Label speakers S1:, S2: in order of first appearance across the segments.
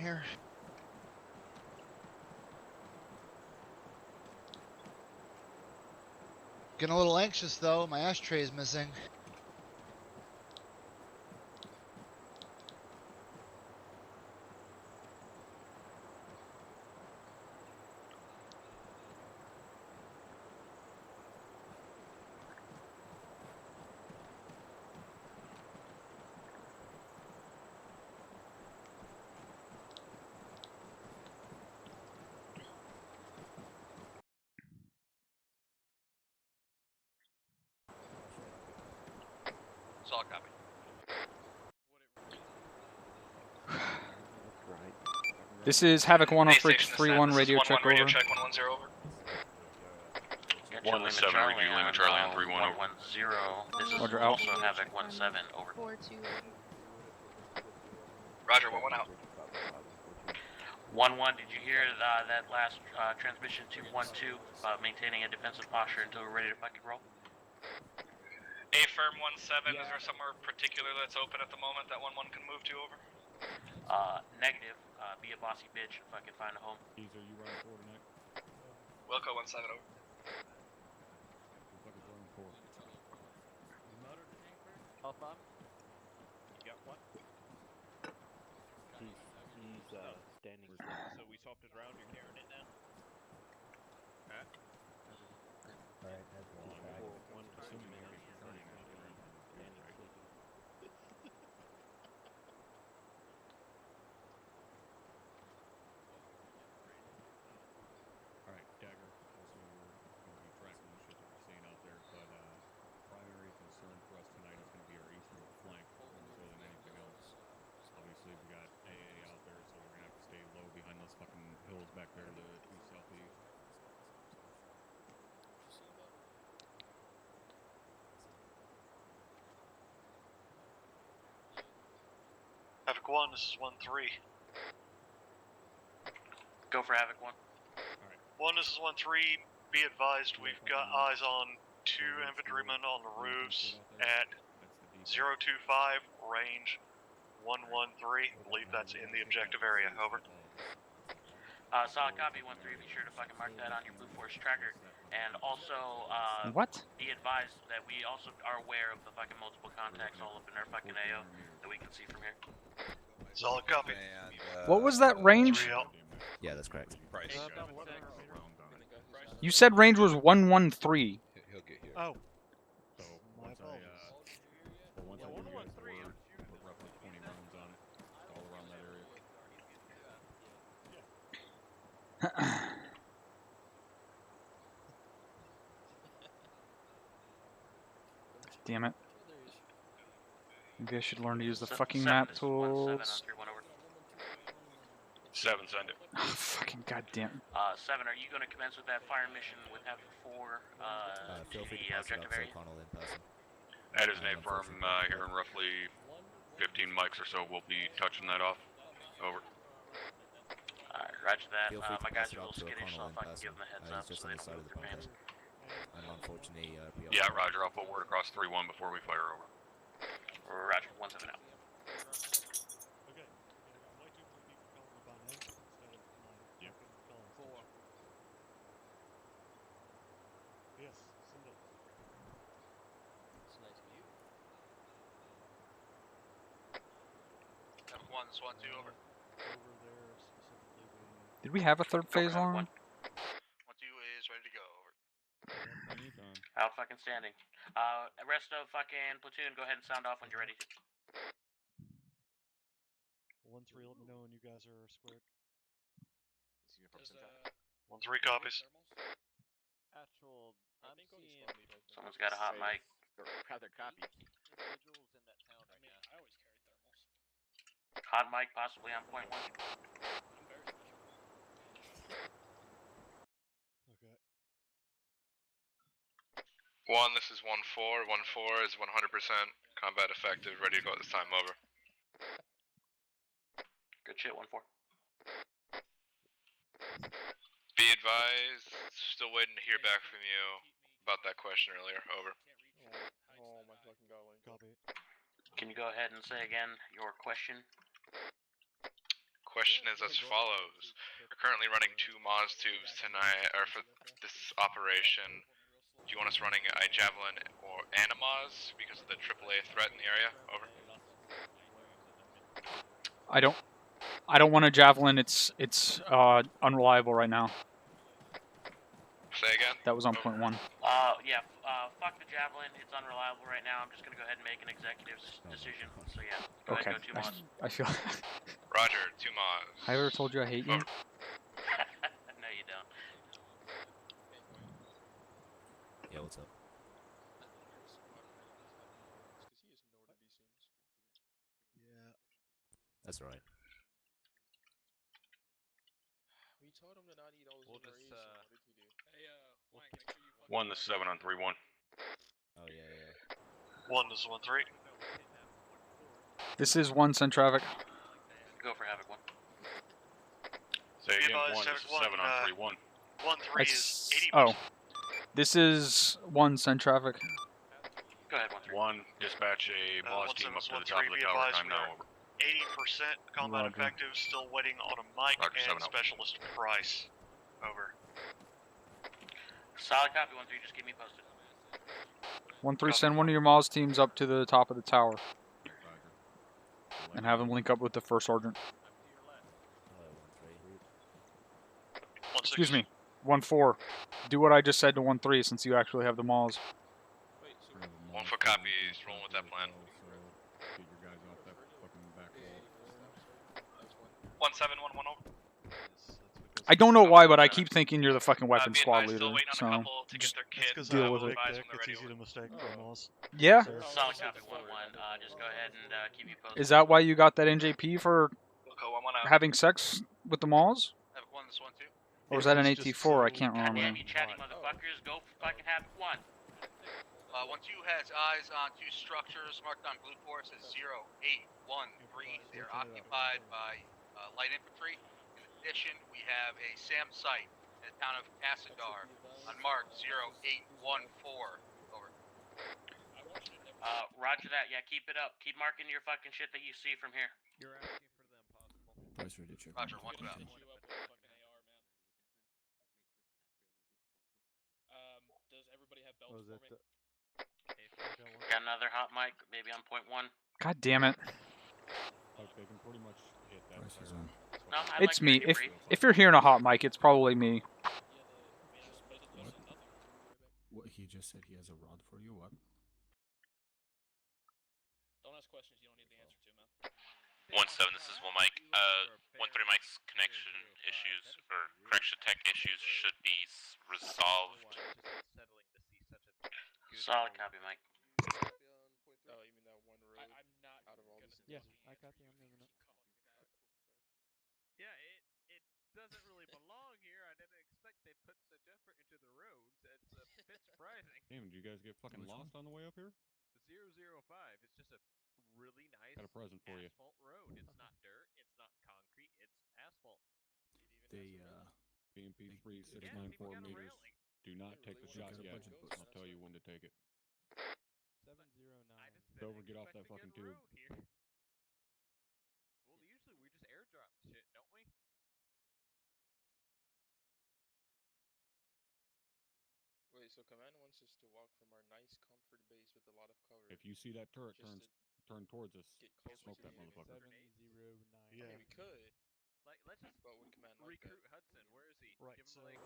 S1: here. Getting a little anxious though. My ashtray is missing.
S2: All copy.
S3: This is Havoc 103-31 radio check over.
S2: Check 110 over.
S4: 1-7, redo Lima Charlie on 3-1 over.
S5: 110. This is
S3: Roger, out.
S5: also Havoc 1-7 over.
S6: 4-2.
S2: Roger, 1-1 out.
S5: 1-1, did you hear that last transmission to 1-2 about maintaining a defensive posture until we're ready to fucking roll?
S2: A firm 1-7, is there somewhere particular that's open at the moment that 1-1 can move to over?
S5: Negative. Be a bossy bitch if I can find a home.
S7: Are you running forward tonight?
S2: Wilco 1-7 over.
S7: Who the fuck is running forward?
S8: Health bomb? You got one?
S9: He's standing.
S8: So we swapped it around, you're carrying it now? Huh?
S9: Alright, that's one.
S8: One time, man.
S7: Alright, Dagger. Also, we're going to be tracking the shit that we're seeing out there, but primary concern for us tonight is going to be our eastern flank more so than anything else. Obviously, we got AA out there, so we're going to have to stay low behind those fucking hills back there to the east-southeast.
S2: Havoc 1, this is 1-3.
S5: Go for Havoc 1.
S7: Alright.
S2: 1, this is 1-3. Be advised, we've got eyes on 2 infantrymen on the roofs at 025, range 113. Believe that's in the objective area. Over.
S5: Solid copy 1-3. Be sure to fucking mark that on your Blue Force tracker. And also,
S3: What?
S5: be advised that we also are aware of the fucking multiple contacts all up in our fucking AO that we can see from here.
S2: Solid copy.
S1: And,
S3: What was that range?
S2: 3 out.
S9: Yeah, that's correct.
S1: Price.
S3: You said range was 113.
S1: He'll get here.
S8: Oh.
S7: So, once I give you guys the word, put roughly 20 rounds on it, all around that area.
S3: Damn it. Maybe I should learn to use the
S5: Se-
S3: fucking
S5: seven,
S3: map
S5: this is 1-7 on
S3: tools.
S5: 3-1 over.
S4: 7, send it.
S3: Oh, fucking goddamn.
S5: 7, are you going to commence with that fire mission with Havoc 4
S9: Feel
S5: to
S9: free
S5: the
S9: to pass it up
S5: objective
S9: to
S5: area?
S9: O'Connell in person.
S4: That is an A-firm here in roughly 15 mics or so. We'll be touching that off. Over.
S5: Alright, roger that.
S9: Feel free to
S5: My
S9: pass
S5: guys
S9: it
S5: are a
S9: up
S5: little
S9: to
S5: skittish, so
S9: O'Connell
S5: if I
S9: in
S5: can give them a
S9: person.
S5: heads up
S9: He's just
S5: so
S9: on
S5: they
S9: the
S5: don't
S9: side of
S5: move
S9: the
S5: their pants.
S9: bunker. And unfortunately,
S4: Yeah, Roger. I'll put word across 3-1 before we fire over.
S5: Roger, 1-7 out.
S8: Okay. Why do more people calling me by name instead of my fucking calling? 4. Yes, send it.
S2: It's nice of you. Havoc 1, this is 1-2 over.
S8: Over there specifically.
S3: Did we have a third phase
S5: Havoc
S3: long?
S2: 1-2 is ready to go. Over.
S7: Anytime.
S5: Out fucking standing. Rest of fucking platoon, go ahead and sound off when you're ready.
S8: 1-3, let me know when you guys are squared.
S2: 1-3 copies.
S8: Actual, I'm seeing
S5: Someone's got a hot mic.
S8: rather copy. Individuals in that town right now. I always carry thermals.
S5: Hot mic possibly on point 1.
S8: I'm very special. Okay.
S10: 1, this is 1-4. 1-4 is 100% combat effective, ready to go at this time. Over.
S5: Good shit, 1-4.
S10: Be advised, still waiting to hear back from you about that question earlier. Over.
S8: Oh my fucking golly. Copy.
S5: Can you go ahead and say again your question?
S10: Question is as follows. We're currently running 2 Moz tubes tonight, or for this operation. Do you want us running a Javelin or Animaz because of the AAA threat in the area? Over.
S3: I don't want a javelin. It's unreliable right now.
S10: Say again?
S3: That was on
S10: Over.
S3: point 1.
S5: Yeah, fuck the Javelin, it's unreliable right now, I'm just gonna go ahead and make an executive decision, so yeah, go
S3: Okay.
S5: ahead, go 2 mods.
S3: I feel.
S10: Roger, 2 Moz.
S3: Have I ever told you I hate you?
S10: Over.
S5: No, you don't.
S9: Yeah, what's up?
S8: Yeah.
S9: That's right.
S6: We told him to not eat all his
S11: We'll just,
S6: what did he do?
S11: Hey, Mike, make sure you
S4: 1 to 7 on 3-1.
S9: Oh yeah.
S2: 1 to 1-3.
S3: This is 1 send traffic.
S5: Go for Havoc 1.
S4: Say again,
S2: advised,
S4: 1 to 7 on 3-1.
S2: 1-3 is 80%.
S3: Oh. This is 1 send traffic.
S5: Go ahead, 1-3.
S4: 1, dispatch a Moz team up to the
S2: 1-7,
S4: top of the
S2: 1-3,
S4: tower.
S2: be
S4: Time now.
S2: advised,
S4: Over.
S2: 80% combat
S3: Roger.
S2: effective, still waiting on a mic
S4: Roger,
S2: and
S4: 7-0.
S2: specialist price. Over.
S5: Solid copy, 1-3, just keep me posted.
S3: 1-3, send one of your Moz teams up to the top of the tower.
S7: Roger.
S3: And have them link up with the first sergeant. Excuse me. 1-4. Do what I just said to 1-3 since you actually have the Moz.
S10: 1 for copy, he's rolling with that plan.
S7: Get your guys off that fucking back wall.
S10: 1-7, 1-1 over.
S3: I don't know why, but I keep thinking you're the fucking weapon
S10: Be
S3: squad
S10: advised,
S3: leader.
S10: still waiting on a
S3: So
S10: couple to get
S3: just
S10: their
S8: It's
S10: kit.
S8: because
S3: deal
S8: I'm
S3: with
S8: a
S3: it.
S8: big
S10: Advise
S8: dick,
S10: when they're
S8: it's
S10: ready
S8: easy to
S10: over.
S8: mistake for Moss.
S3: yeah.
S5: Solid copy, 1-1, just go ahead and keep me posted.
S3: Is that why you got that NJP for
S10: Wilco, 1-1 out.
S3: having sex with the Moz?
S10: Have 1 this 1-2.
S3: Or was that an
S8: It's just
S3: AT4? I
S8: so
S3: can't remember.
S5: Goddamn, you chatty motherfuckers, go fucking Havoc 1.
S12: 1-2 has eyes on 2 structures marked on Blue Force as 0813. They are occupied by light infantry. In addition, we have a SAM site in the town of Cassadar on mark 0814. Over.
S5: Roger that, yeah, keep it up. Keep marking your fucking shit that you see from here.
S11: You're asking for them possible.
S9: Price ready to check.
S12: Roger, 1-2 out.
S11: Does everybody have belts
S8: Was
S11: for
S8: it?
S11: me?
S5: Got another hot mic, maybe on point 1.
S3: God damn it.
S7: Like, they can pretty much hit that.
S9: Price is on.
S5: No, I
S3: It's
S5: like
S3: me.
S5: hearing you
S3: If you're hearing a hot mic, it's probably me.
S9: What he just said, he has a rod for you. What?
S11: Don't ask questions you don't need the answer to, man.
S10: 1-7, this is 1 Mike. 1-3 Mike's connection issues, or connection tech issues should be resolved.
S5: Solid copy, Mike.
S6: Oh, you mean that one road
S11: I'm not
S6: out of all this?
S8: Yeah, I copy. I'm moving up.
S11: Yeah, it doesn't really belong here. I didn't expect they'd put such effort into the roads. It's a bit surprising.
S7: Damn, did you guys get fucking lost on the way up here?
S11: 005. It's just a really nice
S7: Got a present for you.
S11: asphalt road. It's not dirt. It's not concrete. It's asphalt.
S9: They
S7: BMP 3
S11: Yeah,
S7: 694
S11: it's even got a
S7: meters.
S11: railing.
S7: Do not take the
S9: They
S7: shot
S9: got a
S7: yet.
S9: budget boost.
S7: I'll tell you when to take it.
S8: 709.
S11: I just
S7: Dover,
S11: didn't
S7: get off that
S11: expect a
S7: fucking
S11: good
S7: tube.
S11: road here. Well, usually we just airdrop shit, don't we?
S6: Wait, so command wants us to walk from our nice comfort base with a lot of cover.
S7: If you see that turret
S6: Just
S7: turn towards us,
S6: get closer
S7: smoke
S6: to
S7: that
S6: the enemy.
S7: motherfucker.
S8: 709.
S6: I mean, we could,
S11: Like, let's just
S6: but would command like that?
S11: recruit Hudson. Where is he?
S8: Right,
S11: Give him
S8: so-
S11: like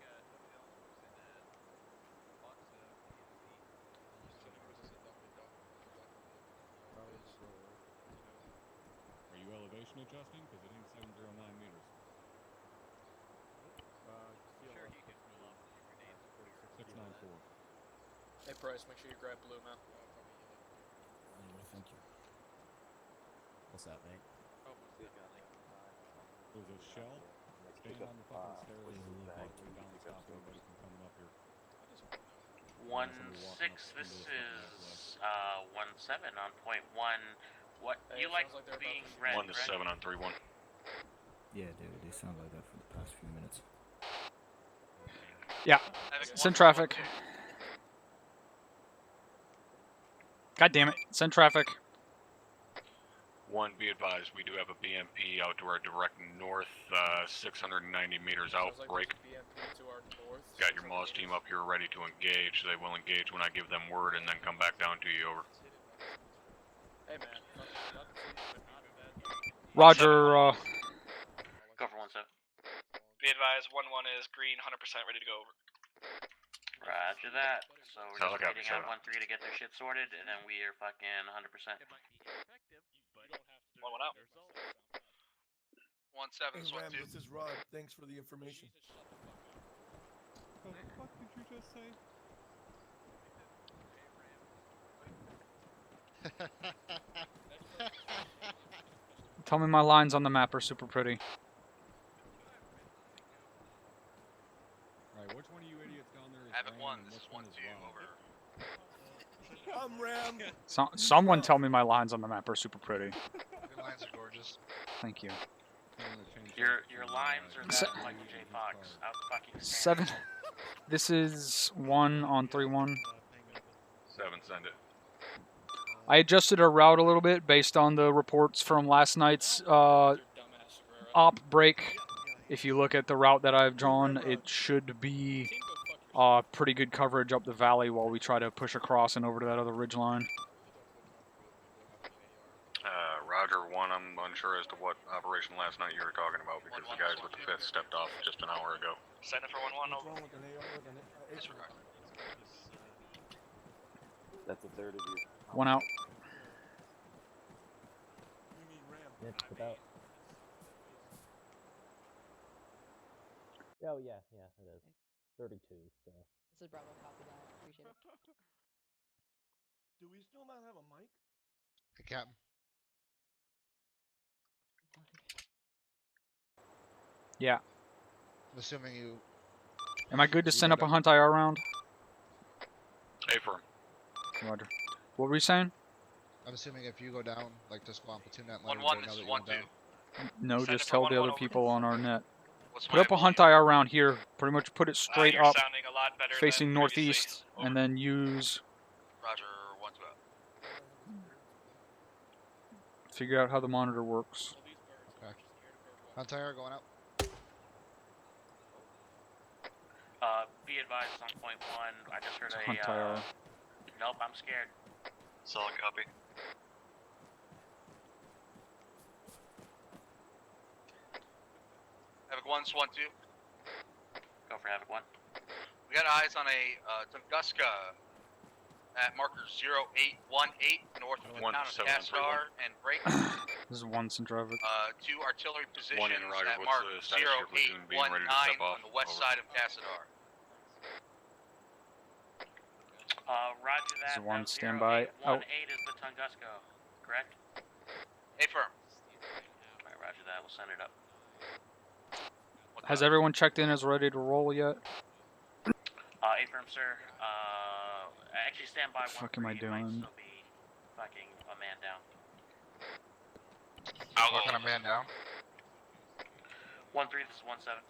S11: box of TNT.
S6: He's telling us to dump it down on the back of the base,
S7: Are you elevation adjusting? Because it ain't 709 meters.
S11: Sure, he can pull off the grenades.
S7: 694.
S12: Hey, Price, make sure you grab blue, man.
S9: Anyway, thank you. What's that, mate?
S7: There's a shell. Stand on the fucking stairs. Don't stop anybody from coming up here.
S5: 1-6, this is 1-7 on point 1. What you like
S12: sounds like they're
S5: being
S12: about
S5: red,
S4: 1 to 7 on 3-1.
S9: Yeah, dude, they sound like that for the past few minutes.
S3: Yeah. Send traffic. God damn it. Send traffic.
S4: One, be advised, we do have a BMP out to our direct north, 690 meters out,
S6: Sounds like
S4: break.
S6: there's a BMP to our north.
S4: Got your Moz team up here ready to engage. They will engage when I give them word and then come back down to you, over.
S6: Hey man, nothing but not that.
S3: Roger.
S5: Go for 1-7.
S13: Be advised, 1-1 is green, 100% ready to go over.
S5: Roger that. So we're
S4: Sounds
S5: just
S4: like
S5: waiting on 1-3 to get their shit sorted, and then we are fucking 100%.
S13: 1-1 out.
S12: 1-7 is 1-2.
S14: This is Rod. Thanks for the information.
S8: What the fuck did you just say?
S3: Tell me my lines on the map are super pretty.
S7: Alright, which one of you idiots down there is
S12: Havoc
S7: Ram
S12: 1,
S7: and
S12: this is
S7: which one
S12: 1-2,
S7: Rob?
S12: over.
S14: I'm Ram.
S3: Someone tell me my lines on the map are super pretty.
S1: Your lines are gorgeous.
S3: Thank you.
S5: Your lines are that of Michael J. Fox. Out fucking
S3: 7. This is 1 on 3-1.
S4: 7, send it.
S3: I adjusted our route a little bit based on the reports from last night's op break. If you look at the route that I've drawn, it should be pretty good coverage up the valley while we try to push across and over to that other ridge line.
S4: Roger 1, I'm unsure as to what operation last night you were talking about because the guys with the 5th stepped off just an hour ago.
S13: Send it for 1-1 over.
S12: Disregard.
S15: That's a third of you.
S3: 1 out.
S15: About. Oh yeah, it is. 32. So.
S16: This is Bravo. Copy that. Appreciate it.
S14: Do we still not have a mic?
S1: Hey, Captain.
S3: Yeah.
S1: I'm assuming you.
S3: Am I good to send up a Hunt IR round?
S4: Affirm.
S3: Roger. What were you saying?
S1: I'm assuming if you go down, like to spawn platoon net line,
S12: 1-1, this is 1-2.
S3: No,
S13: Send
S3: just
S13: it for
S3: tell the
S13: 1-1
S3: other
S13: over.
S3: people on our net.
S12: What's
S3: Put up a Hunt IR round here. Pretty much put it straight
S13: you're
S3: up,
S13: sounding a lot better
S3: facing
S13: than previously.
S3: northeast, and then use.
S12: Roger, 1-2 out.
S3: Figure out how the monitor works.
S1: Okay. Hunt IR going out.
S5: Be advised on point 1. I just heard
S3: It's
S5: a.
S3: Hunt IR.
S5: Nope, I'm scared.
S2: Solid copy.
S12: Havoc 1's 1-2.
S5: Go for Havoc 1.
S12: We got eyes on a Tunguska at marker 0818 north of the town of Castar and break.
S3: This is 1 Centrovic.
S12: 2 artillery positions
S4: One in, Roger.
S12: at
S4: What's
S12: mark
S4: the status of your platoon being ready to
S12: 0819
S4: step off?
S12: on the west
S4: Over.
S12: side of Cassadar.
S5: Roger that.
S3: This is 1
S5: Route
S3: standby.
S5: 0818 is the Tunguska, correct?
S12: Affirm.
S5: Alright, roger that. We'll send it up.
S3: Has everyone checked in as ready to roll yet?
S5: Affirm, sir. Actually, stand by.
S3: What the fuck am I
S5: You might
S3: doing?
S5: still be fucking a man down.
S10: I'll go. A man down.
S5: 1-3, this is 1-7.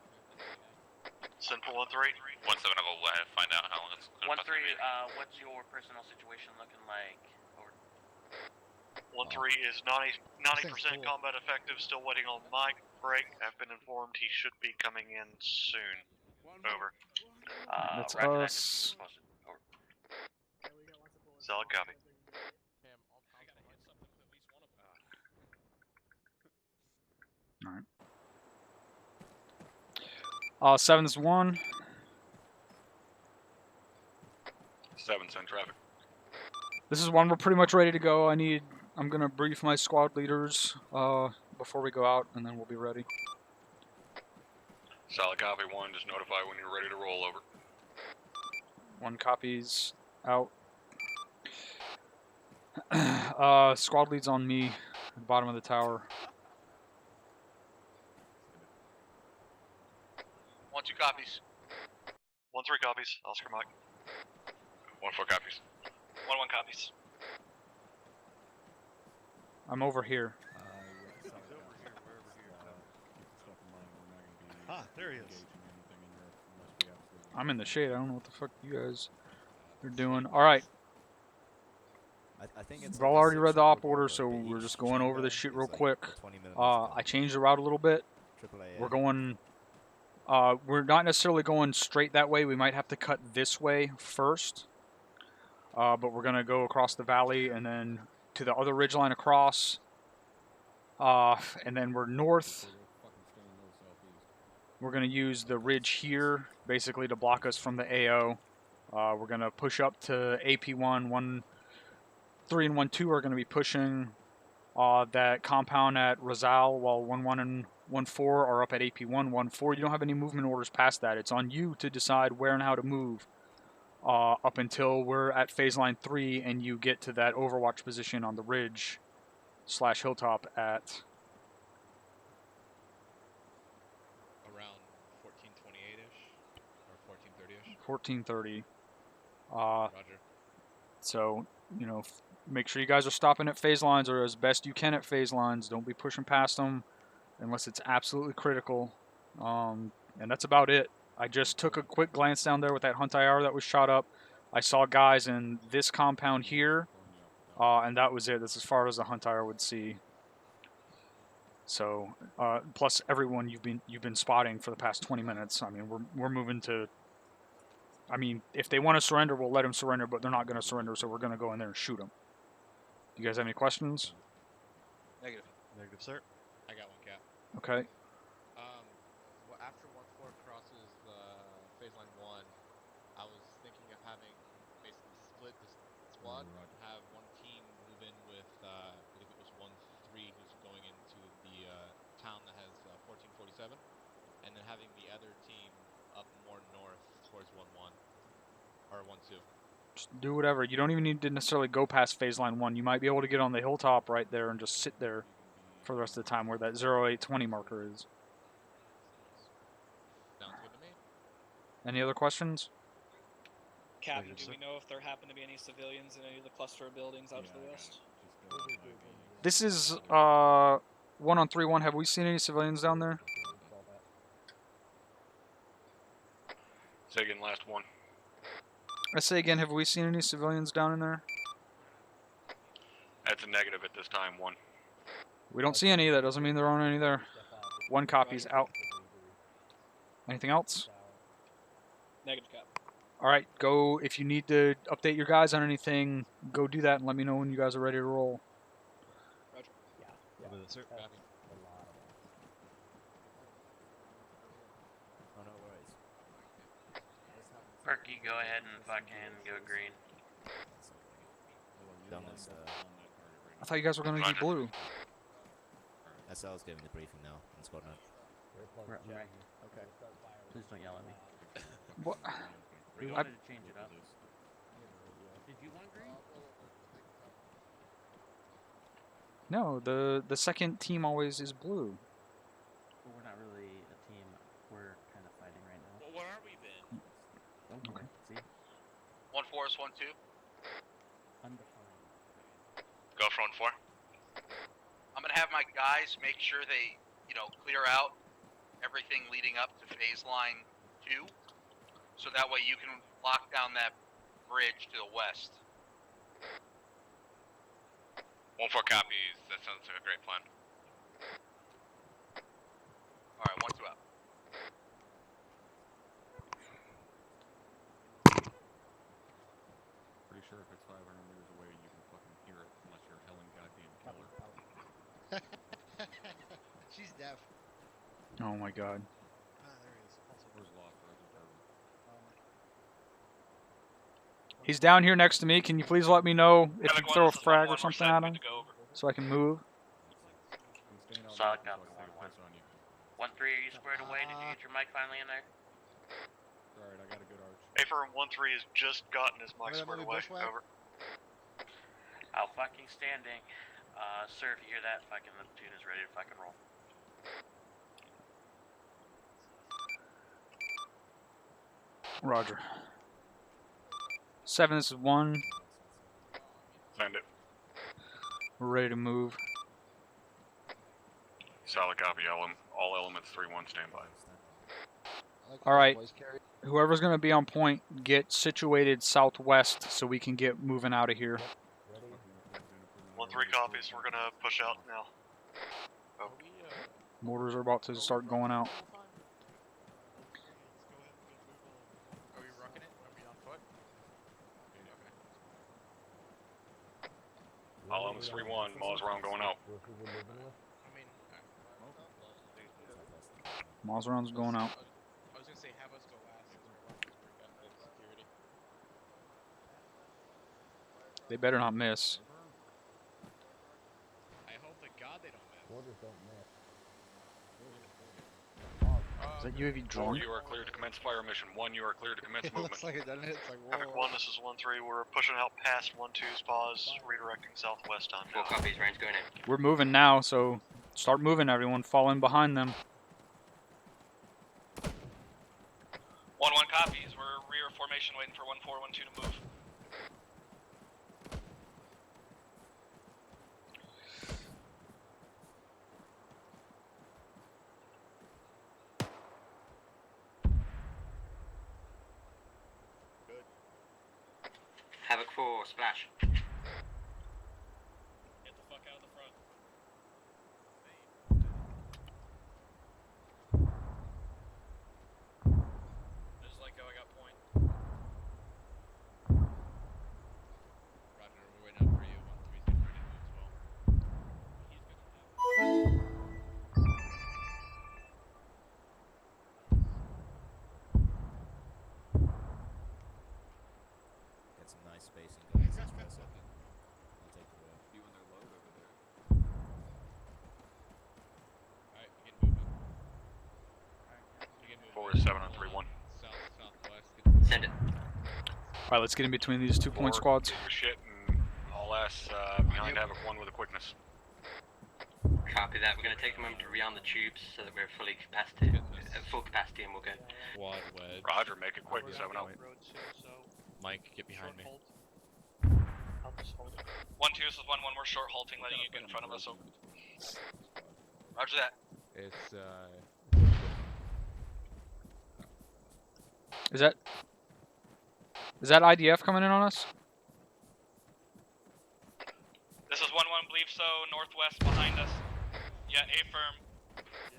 S2: Send for 1-3.
S10: 1-7, I'll go find out how long it's gonna
S5: 1-3, what's your personal situation looking like? Over.
S2: 1-3 is 90% combat effective. Still waiting on Mike. Break. I've been informed he should be coming in soon. Over.
S3: That's
S5: roger
S3: us.
S5: That. Over.
S2: Solid copy.
S3: Alright. 7 is 1.
S4: 7, send traffic.
S3: This is 1. We're pretty much ready to go. I'm gonna brief my squad leaders before we go out, and then we'll be ready.
S4: Solid copy 1, just notify when you're ready to roll, over.
S3: 1 copies out. Squad leads on me at the bottom of the tower.
S12: 1-2 copies.
S2: 1-3 copies. Oscar Mike.
S4: 1-4 copies.
S13: 1-1 copies.
S3: I'm over here.
S8: Ah, there he is.
S3: I'm in the shade. I don't know what the fuck you guys are doing. All right.
S17: I think it's
S3: We've
S17: like
S3: all
S17: a
S3: already read the op
S17: section
S3: order,
S17: report,
S3: so
S17: but
S3: we're
S17: each
S3: just going over
S17: chamber
S3: this shit
S17: is
S3: real
S17: like
S3: quick.
S17: a 20-minute
S3: I changed the route a little bit.
S17: AAA.
S3: We're going. We're not necessarily going straight that way. We might have to cut this way first. But we're gonna go across the valley and then to the other ridgeline across. And then we're north. We're gonna use the ridge here, basically to block us from the AO. We're gonna push up to AP1. 1-3 and 1-2 are gonna be pushing that compound at Rizal, while 1-1 and 1-4 are up at AP1. 1-4, you don't have any movement orders past that. It's on you to decide where and how to move up until we're at phase line 3 and you get to that overwatch position on the ridge / hilltop at
S7: Around 1428-ish or 1430-ish.
S3: 1430.
S7: Roger.
S3: So, you know, make sure you guys are stopping at phase lines or as best you can at phase lines. Don't be pushing past them unless it's absolutely critical. And that's about it. I just took a quick glance down there with that Hunt IR that was shot up. I saw guys in this compound here, and that was it. That's as far as the Hunt IR would see. So, plus everyone you've been spotting for the past 20 minutes. I mean, we're moving to. I mean, if they want to surrender, we'll let them surrender, but they're not going to surrender, so we're going to go in there and shoot them. Do you guys have any questions?
S6: Negative.
S8: Negative, sir.
S7: I got one, Cap.
S3: Okay.
S7: Well, after 1-4 crosses the phase line 1, I was thinking of having basically split the squad, have one team move in with, I believe it was 1-3 who's going into the town that has 1447, and then having the other team up more north towards 1-1, or 1-2.
S3: Just do whatever. You don't even need to necessarily go past phase line 1. You might be able to get on the hilltop right there and just sit there for the rest of the time where that 0820 marker is.
S7: Sounds good to me.
S3: Any other questions?
S13: Captain, do we know if there happen to be any civilians in any of the cluster of buildings out to the west?
S3: This is 1-on-3-1. Have we seen any civilians down there?
S4: Say again, last one.
S3: I say again, have we seen any civilians down in there?
S4: That's a negative at this time, 1.
S3: We don't see any. That doesn't mean there aren't any there. 1 copy's out. Anything else?
S13: Negative, Cap.
S3: All right, go. If you need to update your guys on anything, go do that and let me know when you guys are ready to roll.
S13: Roger.
S8: Yeah. Sir.
S17: Oh, no worries.
S5: Perky, go ahead and fucking go green.
S17: Done this,
S3: I thought you guys were going to be blue.
S17: SL's giving the briefing now in squad note.
S5: Right here.
S17: Okay.
S5: Please don't yell at me.
S3: What?
S5: We wanted to change it up. Did you want green?
S3: No, the second team always is blue.
S5: Well, we're not really a team. We're kind of fighting right now.
S13: Well, where are we then?
S3: Okay.
S5: See?
S12: 1-4 is 1-2.
S5: Undefined.
S10: Go for 1-4.
S12: I'm gonna have my guys make sure they, clear out everything leading up to phase line 2, so that way you can lock down that bridge to the west.
S10: 1-4 copies. That sounds like a great plan.
S12: All right, 1-2 out.
S7: Pretty sure if it's 500 meters away, you can fucking hear it unless you're Helen goddamn Keller.
S1: She's deaf.
S3: Oh my god.
S8: There he is. Also,
S7: Where's Lost?
S3: He's down here next to me. Can you please let me know if you throw a frag or something at him so I can move?
S5: Solid copy, 1-1. 1-3, are you squared away? Did you get your mic finally in there?
S7: Alright, I got a good arch.
S2: Affirm 1-3 has just gotten his mic squared away. Over.
S5: Out fucking standing. Sir, if you hear that, fucking the platoon is ready to fucking roll.
S3: Roger. 7, this is 1.
S4: Send it.
S3: We're ready to move.
S4: Solid copy. All elements 3-1 standby.
S3: All right. Whoever's going to be on point, get situated southwest so we can get moving out of here.
S2: 1-3 copies. We're gonna push out now. Oh.
S3: Mortars are about to start going out.
S11: Are we rocking it? Are we on foot?
S4: All elements 3-1, miles around going out.
S11: I mean,
S3: Miles rounds going out.
S11: I was gonna say have us go last as our weapons work out at security.
S3: They better not miss.
S11: I hope to God they don't miss.
S15: Orders don't miss.
S3: Is that UAV
S4: 4,
S3: drone?
S4: you are cleared to commence fire mission. 1, you are cleared to commence
S1: It
S4: movement.
S1: looks like it, doesn't it? It's like,
S2: Havoc
S1: whoa.
S2: 1, this is 1-3. We're pushing out past 1-2's pause, redirecting southwest on
S12: 4 copies, range going in.
S3: We're moving now, so start moving, everyone. Fall in behind them.
S12: 1-1 copies. We're rear formation waiting for 1-4, 1-2 to move. Havoc 4, splash.
S11: Get the fuck out of the front. Just let go, I got point. Roger, we're waiting out for you. 1-3's getting ready to move as well. He's gonna have.
S17: Get some nice spacing, guys. It's close up. I'll take the wall.
S7: You and their load over there.
S11: Alright, begin movement. Begin movement.
S4: 4 is 7 on 3-1.
S11: South, southwest.
S12: Send it.
S3: Alright, let's get in between these 2-point squads.
S4: Get your shit and haul ass behind Havoc 1 with a quickness.
S12: Copy that. We're going to take a moment to rearm the tubes so that we're fully capacity, full capacity, and we'll go.
S11: Quad wedge.
S4: Roger, make it quick. 7 out.
S11: Mike, get behind me.
S12: 1-2, this is 1-1. We're short halting, letting you get in front of us. Roger that.
S6: It's
S3: Is that IDF coming in on us?
S12: This is 1-1, believe so. Northwest behind us. Yeah, A-firm.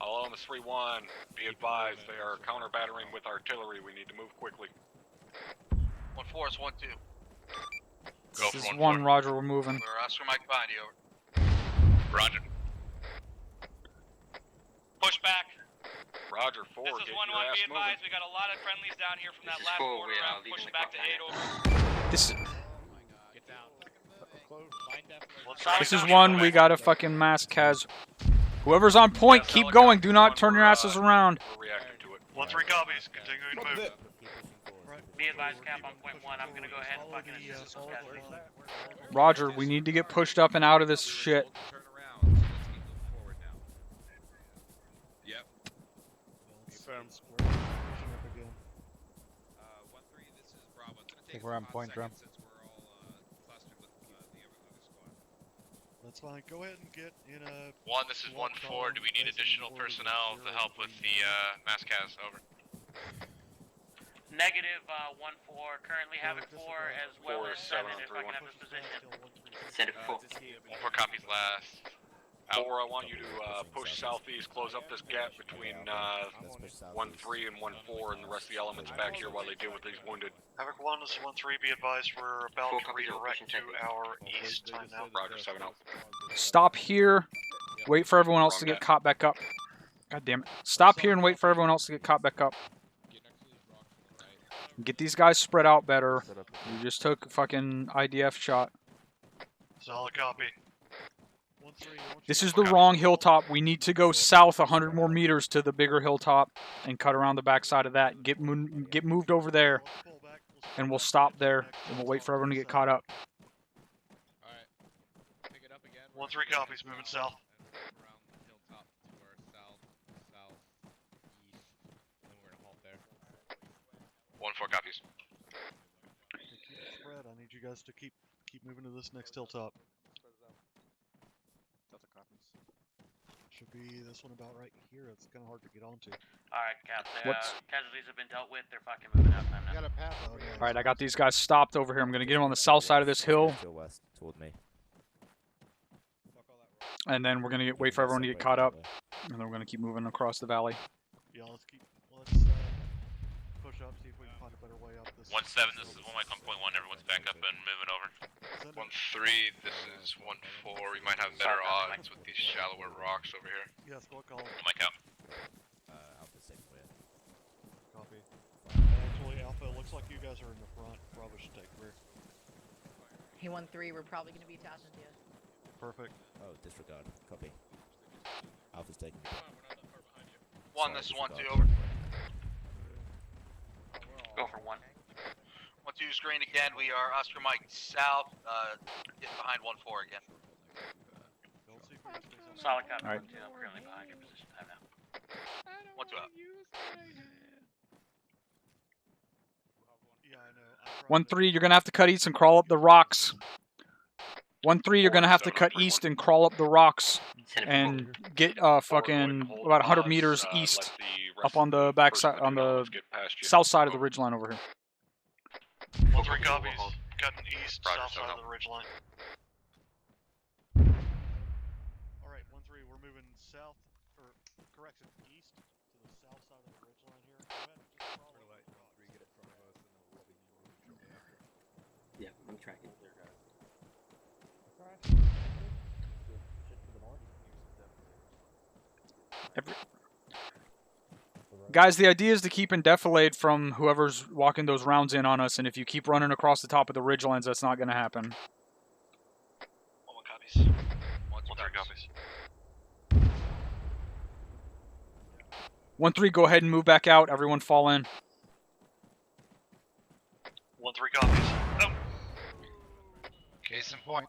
S4: All elements 3-1, be advised they are counter battering with artillery. We need to move quickly.
S12: 1-4 is 1-2.
S3: This is 1, Roger, we're moving.
S12: We're Oscar Mike behind you, over.
S4: Roger.
S12: Push back.
S4: Roger, 4,
S12: This is
S4: get
S12: 1-1,
S4: your ass
S12: be
S4: moving.
S12: advised, we got a lot of friendlies down here from that last quarter round. Pushing back to 8, over.
S3: This
S11: Get down.
S3: This is 1, we got a fucking mass Kaz. Whoever's on point, keep going. Do not turn your asses around.
S4: We're reacting to it.
S2: 1-3 copies. Continuing to move.
S5: Be advised, Cap on point 1. I'm gonna go ahead and fucking assist some casualties.
S3: Roger, we need to get pushed up and out of this shit.
S7: Turn around, so let's keep moving forward now. Yep.
S8: Pushing up again.
S7: 1-3, this is Bravo. It's gonna
S1: I
S7: take
S1: think we're on
S7: us a
S1: point,
S7: hot
S1: Drum.
S7: second since we're all clustered with the other squad.
S8: That's fine. Go ahead and get in a.
S10: 1, this is 1-4. Do we need additional personnel to help with the mass cas? Over.
S5: Negative 1-4. Currently Havoc 4 as well
S4: 4
S5: as
S4: is
S5: 7
S4: 7 on
S5: if I can
S4: 3-1.
S5: have this position.
S12: Send it 4.
S10: 1-4 copies last.
S4: 4, I want you to push southeast, close up this gap between 1-3 and 1-4, and the rest of the elements back here while they deal with these wounded.
S2: Havoc 1, this is 1-3. Be advised, we're about to redirect to our east time now.
S4: Roger, 7 out.
S3: Stop here. Wait for everyone else to get caught back up. God damn it. Stop here and wait for everyone else to get caught back up. Get these guys spread out better. You just took a fucking IDF shot.
S2: Solid copy.
S3: This is the wrong hilltop. We need to go south 100 more meters to the bigger hilltop and cut around the backside of that. Get moved over there, and we'll stop there, and we'll wait for everyone to get caught up.
S11: Alright. Pick it up again.
S2: 1-3 copies, moving south.
S11: Around the hilltop to our southeast. And then we're gonna halt there.
S10: 1-4 copies.
S8: Spread. I need you guys to keep moving to this next hilltop. Should be this one about right here. It's kind of hard to get onto.
S5: Alright, Cap.
S3: What's-
S5: Casualties have been dealt with. They're fucking moving out time now.
S1: Got a path over here.
S3: Alright, I got these guys stopped over here. I'm going to get them on the south side of this hill.
S17: Go west toward me.
S3: And then we're gonna wait for everyone to get caught up, and then we're gonna keep moving across the valley.
S8: Yeah, let's push up, see if we can find a better way up this.
S10: 1-7, this is 1.1. Everyone's back up and moving over. 1-3, this is 1-4. We might have better odds with these shallower rocks over here.
S8: Yes, what call?
S10: Mike out.
S17: Alpha's taking rear.
S8: Copy. Actually, Alpha, it looks like you guys are in the front. Bravo should take rear.
S16: He 1-3. We're probably gonna be attaching to you.
S8: Perfect.
S17: Oh, disregard. Copy. Alpha's taking rear.
S12: 1, this is 1-2, over.
S5: Go for 1.
S12: 1-2 screen again. We are Oscar Mike south, getting behind 1-4 again.
S5: Solid copy.
S3: All right.
S5: 1-2. I'm currently behind your position time now.
S12: 1-2 out.
S8: Yeah, I know.
S3: 1-3, you're gonna have to cut east and crawl up the rocks. 1-3, you're gonna have to cut east and crawl up the rocks and get fucking about 100 meters east, up on the back side, on the south side of the ridgeline over here.
S2: 1-3 copies. Cutting east, south side of the ridgeline.
S8: Alright, 1-3, we're moving south, or correction, east to the south side of the ridgeline here. Go ahead, just crawl up.
S6: Get it in front of us, and then we'll be shortly after.
S5: Yeah, I'm tracking.
S3: Guys, the idea is to keep and defilade from whoever's walking those rounds in on us, and if you keep running across the top of the ridgelines, that's not going to happen.
S2: 1-1 copies. 1-3 copies.
S3: 1-3, go ahead and move back out. Everyone fall in.
S2: 1-3 copies. Oh.
S1: Case in point.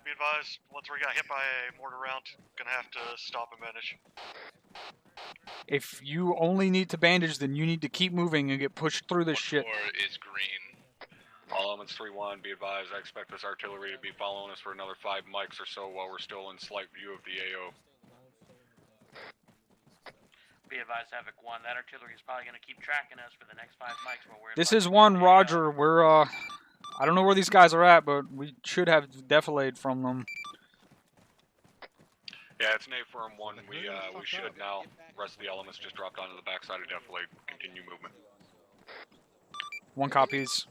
S2: Be advised, 1-3 got hit by a mortar round. Gonna have to stop and bandage.
S3: If you only need to bandage, then you need to keep moving and get pushed through this shit.
S10: 1-4 is green.
S4: All elements 3-1, be advised, I expect this artillery to be following us for another 5 mics or so while we're still in slight view of the AO.
S5: Be advised, Havoc 1. That artillery is probably going to keep tracking us for the next 5 mics while we're
S3: This is 1, Roger. We're, I don't know where these guys are at, but we should have defilade from them.
S4: Yeah, it's an A-firm 1. We should now. Rest of the elements just dropped onto the backside of defilade. Continue movement.
S3: 1 copies.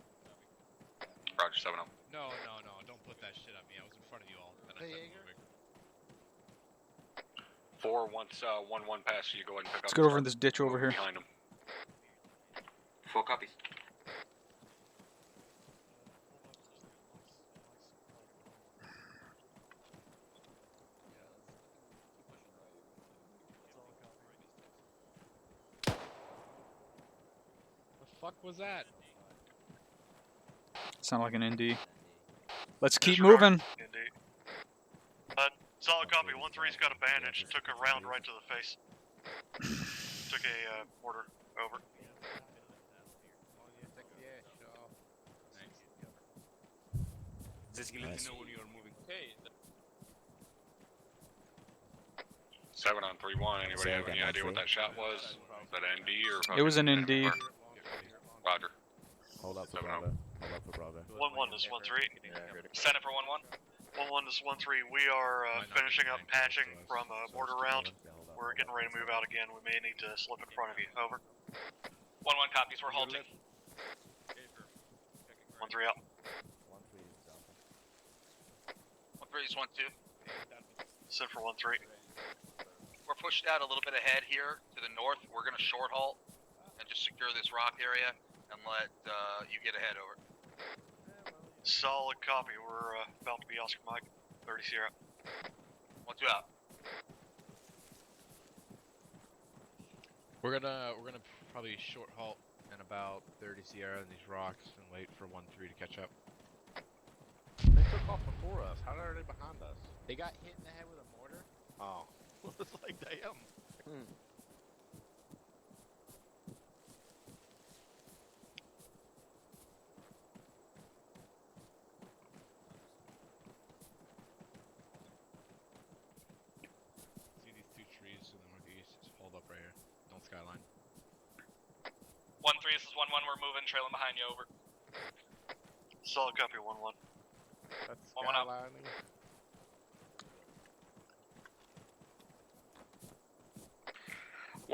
S4: Roger, 7-0.
S6: No, don't put that shit on me. I was in front of you all. And I said moving.
S4: 4, once 1-1 passes you, go ahead and pick up.
S3: Let's go over in this ditch over here.
S4: Behind them.
S5: 4 copies.
S6: The fuck was that?
S3: Sound like an ND. Let's keep moving.
S2: Indeed. Solid copy. 1-3's got a bandage. Took a round right to the face. Took a mortar. Over.
S4: Just let me know when you are moving.
S6: Hey.
S4: 7 on 3-1. Anybody have any idea what that shot was? Is that ND or?
S3: It was an ND.
S4: Roger.
S17: Hold up for Bravo. Hold up for Bravo.
S2: 1-1 is 1-3. Send it for 1-1. 1-1 is 1-3. We are finishing up patching from a mortar round. We're getting ready to move out again. We may need to slip in front of you. Over.
S10: 1-1 copies. We're halting.
S2: 1-3 out.
S12: 1-3 is 1-2.
S2: Send for 1-3.
S12: We're pushed out a little bit ahead here to the north. We're gonna short halt and just secure this rock area and let you get ahead. Over.
S2: Solid copy. We're about to be Oscar Mike. 30 Sierra.
S12: 1-2 out.
S6: We're gonna probably short halt in about 30 Sierra in these rocks and wait for 1-3 to catch up.
S11: They took off before us. How are they behind us?
S6: They got hit in the head with a mortar.
S11: Oh. It's like, damn.
S6: See these 2 trees to the northeast? Just hold up right here. Don't skyline.
S10: 1-3, this is 1-1. We're moving, trailing behind you. Over.
S2: Solid copy. 1-1.
S11: That's
S10: 1-1 out.
S11: skylining.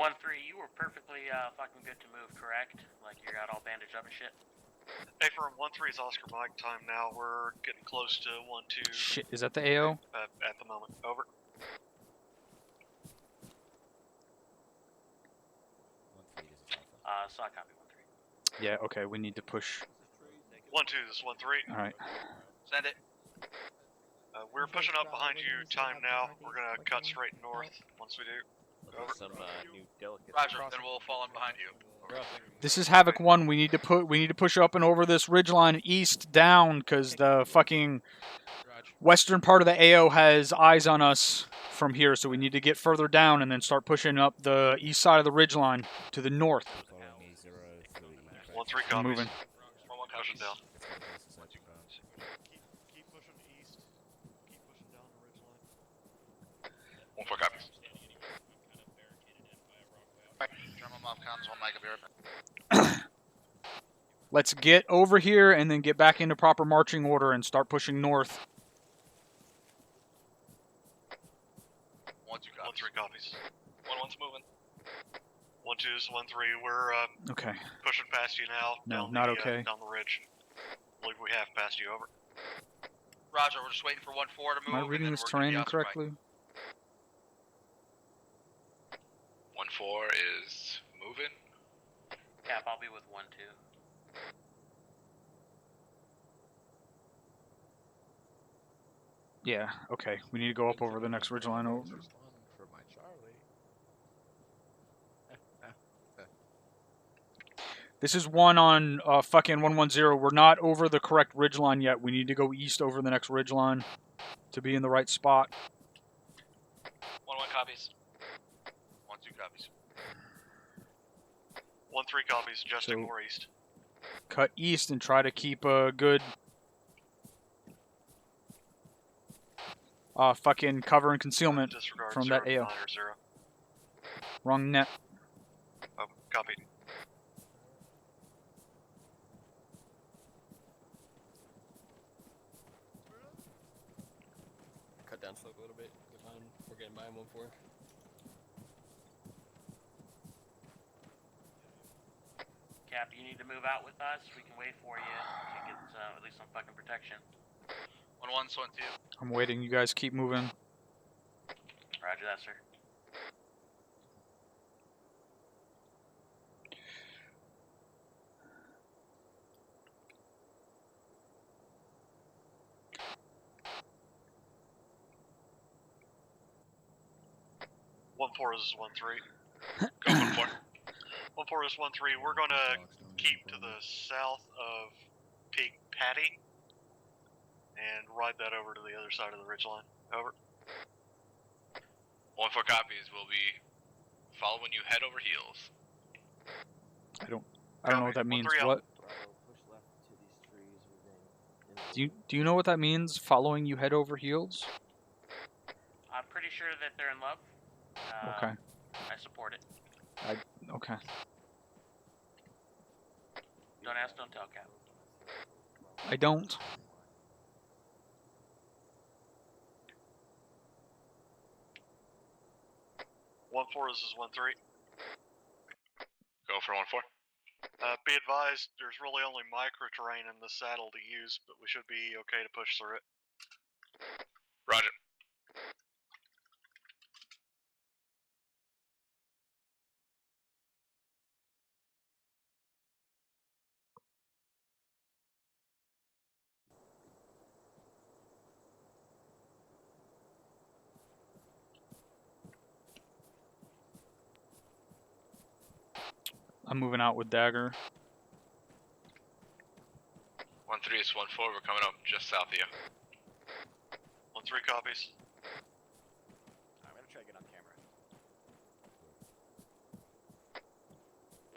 S5: 1-3, you were perfectly fucking good to move, correct? Like you got all bandaged up and shit.
S2: Hey, firm 1-3 is Oscar Mike time now. We're getting close to 1-2.
S3: Shit, is that the AO?
S2: At the moment. Over.
S5: So I copy 1-3.
S3: Yeah, okay, we need to push.
S2: 1-2, this is 1-3.
S3: Alright.
S12: Send it.
S2: We're pushing up behind you time now. We're gonna cut straight north once we do. Over.
S12: Roger, then we'll fall in behind you.
S3: This is Havoc 1. We need to push up and over this ridgeline east down because the fucking western part of the AO has eyes on us from here, so we need to get further down and then start pushing up the east side of the ridgeline to the north.
S2: 1-3 copies.
S3: Moving.
S2: 1-1 pushing down.
S8: Keep pushing east. Keep pushing down the ridgeline.
S10: 1-4 copies.
S12: German mob comms, 1 mic, I'll be right back.
S3: Let's get over here and then get back into proper marching order and start pushing north.
S2: 1-2 copies. 1-1's moving. 1-2 is 1-3. We're
S3: Okay.
S2: pushing past you now.
S3: No,
S2: down
S3: not
S2: the,
S3: okay.
S2: Down the ridge. I believe we have passed you. Over.
S12: Roger, we're just waiting for 1-4 to move.
S3: Am I reading
S12: and
S3: this
S12: then we're gonna be
S3: terrain
S12: Oscar Mike.
S3: correctly?
S10: 1-4 is moving.
S5: Cap, I'll be with 1-2.
S3: Yeah, okay. We need to go up over the next ridgeline over.
S6: For my Charlie.
S3: This is 1 on fucking 110. We're not over the correct ridgeline yet. We need to go east over the next ridgeline to be in the right spot.
S12: 1-1 copies. 1-2 copies.
S2: 1-3 copies, adjusting
S3: So-
S2: more east.
S3: Cut east and try to keep a good fucking cover and concealment
S2: Disregard
S3: from
S2: 0
S3: that AO.
S2: 9 or 0.
S3: Wrong net.
S2: Oh, copy.
S18: Cut down slope a little bit. We're getting by on 1-4.
S5: Cap, you need to move out with us. We can wait for you to get at least some fucking protection.
S12: 1-1, 1-2.
S3: I'm waiting. You guys keep moving.
S5: Roger that, sir.
S2: One four is 1-3. Go 1-4. 1-4 is 1-3. We're gonna keep to the south of Peak Patty and ride that over to the other side of the ridgeline. Over.
S10: 1-4 copies. We'll be following you head over heels.
S3: I don't know what that means.
S2: 1-3 out.
S3: What? Do you know what that means? Following you head over heels?
S5: I'm pretty sure that they're in love.
S3: Okay.
S5: I support it.
S3: Okay.
S5: Don't ask, don't tell, Cap.
S3: I don't.
S2: One four is 1-3.
S10: Go for 1-4.
S2: Be advised, there's really only micro terrain in this saddle to use, but we should be okay to push through it.
S10: Roger.
S3: I'm moving out with Dagger.
S10: 1-3 is 1-4. We're coming up just south of you.
S2: 1-3 copies.
S12: I'm gonna try to get on camera.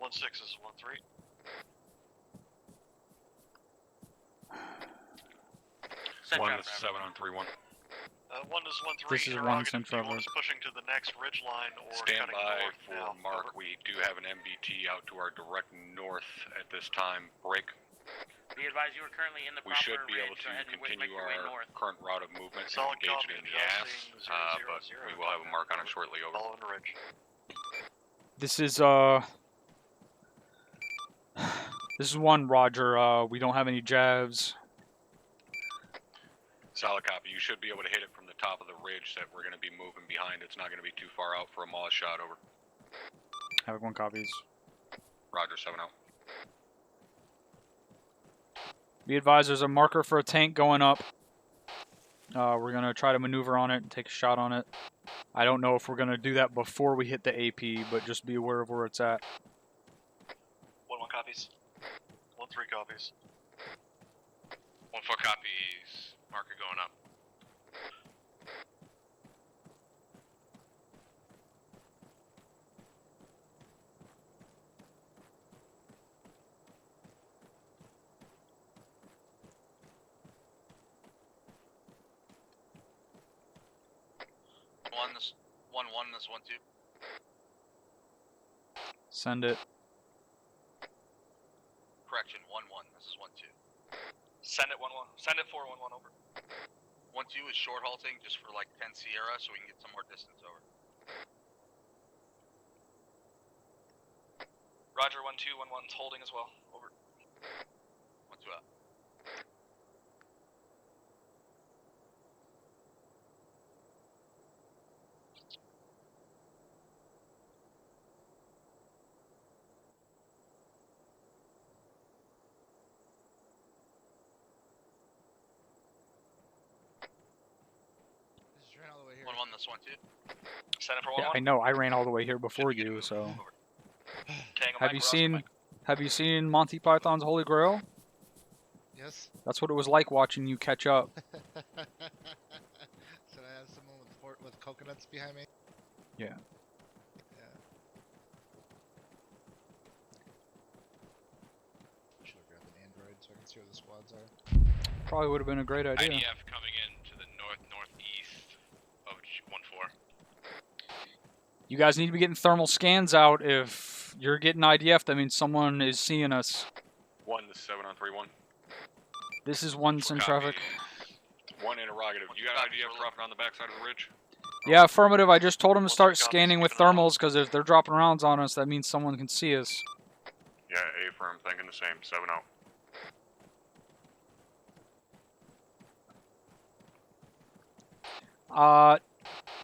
S2: 1-6 is 1-3.
S5: Set
S4: One
S5: trap,
S4: is 7 on 3-1.
S2: 1 is 1-3.
S3: This is 1
S2: interrogative.
S3: Central.
S2: Do you want us pushing to the next ridge line or
S4: Stand
S2: cutting
S4: by
S2: north
S4: for
S2: now?
S4: Mark.
S2: Over.
S4: We do have an MBT out to our direct north at this time. Break.
S5: Be advised, you are currently in the
S4: We
S5: proper
S4: should be able
S5: ridge,
S4: to
S5: so ahead and make
S4: continue
S5: your way
S4: our
S5: north.
S4: current route of movement and
S2: Solid
S4: engage
S2: copy,
S4: it in the ass,
S2: adjusting 000,
S4: but we will have a mark on it shortly. Over.
S2: Following the ridge.
S3: This is this is 1, Roger. We don't have any jabs.
S4: Solid copy. You should be able to hit it from the top of the ridge that we're going to be moving behind. It's not going to be too far out for a Moz shot. Over.
S3: Have 1 copies.
S4: Roger, 7-0.
S3: Be advised, there's a marker for a tank going up. We're going to try to maneuver on it and take a shot on it. I don't know if we're going to do that before we hit the AP, but just be aware of where it's at.
S2: 1-1 copies. 1-3 copies.
S10: 1-4 copies. Marker going up.
S12: This 1-1. This 1-2.
S3: Send it.
S12: Correction. 1-1. This is 1-2.
S13: Send it 1-1. Send it 4-1-1 over.
S12: 1-2 is short halting just for like 10 Sierra, so we can get some more distance over.
S13: Roger, 1-2, 1-1's holding as well. Over.
S12: 1-2 out.
S1: Just ran all the way here.
S12: 1-1. This 1-2.
S13: Send it for 1-1.
S3: Yeah, I know. I ran all the way here before you, so. Have you seen Monty Python's Holy Grail?
S1: Yes.
S3: That's what it was like watching you catch up.
S1: Should I have someone with coconuts behind me?
S3: Yeah.
S1: Should have grabbed an Android so I can see where the squads are.
S3: Probably would have been a great idea.
S10: IDF coming in to the northeast of 1-4.
S3: You guys need to be getting thermal scans out. If you're getting IDF, that means someone is seeing us.
S4: 1, this is 7-on-3-1.
S3: This is 1 in traffic.
S4: 1 interrogative. You got IDF dropping on the backside of the ridge?
S3: Yeah, affirmative. I just told him to start scanning with thermals, because if they're dropping rounds on us, that means someone can see us.
S4: Yeah, A-firm, thinking the same. 7-0.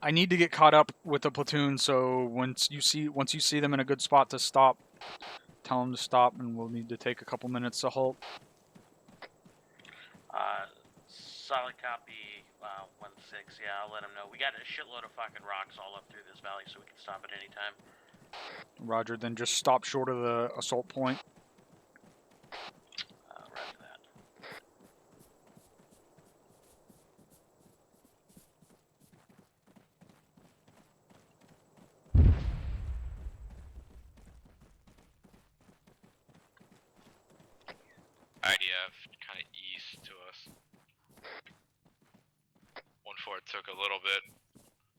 S3: I need to get caught up with the platoon, so once you see them in a good spot to stop, tell them to stop, and we'll need to take a couple minutes to halt.
S5: Solid copy, 1-6, yeah, I'll let him know. We got a shitload of fucking rocks all up through this valley, so we can stop at any time.
S3: Roger, then just stop short of the assault point.
S5: Roger that.
S10: IDF kind of east to us. 1-4 took a little bit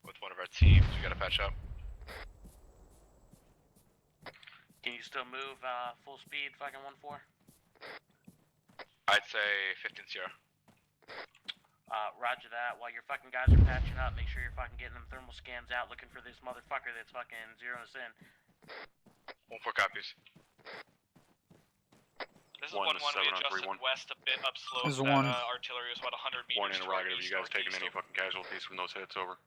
S10: with one of our teams. We gotta patch up.
S5: Can you still move full speed, fucking 1-4?
S10: I'd say 15 Sierra.
S5: Roger that. While your fucking guys are patching up, make sure you're fucking getting them thermal scans out, looking for this motherfucker that's fucking zeroing us in.
S10: 1-4 copies.
S13: This is 1-1, we adjusted west a bit up slope.
S3: This is 1.
S13: Artillery was about 100 meters.
S4: 1 interrogative. You guys taking any fucking casualties from those hits? Over.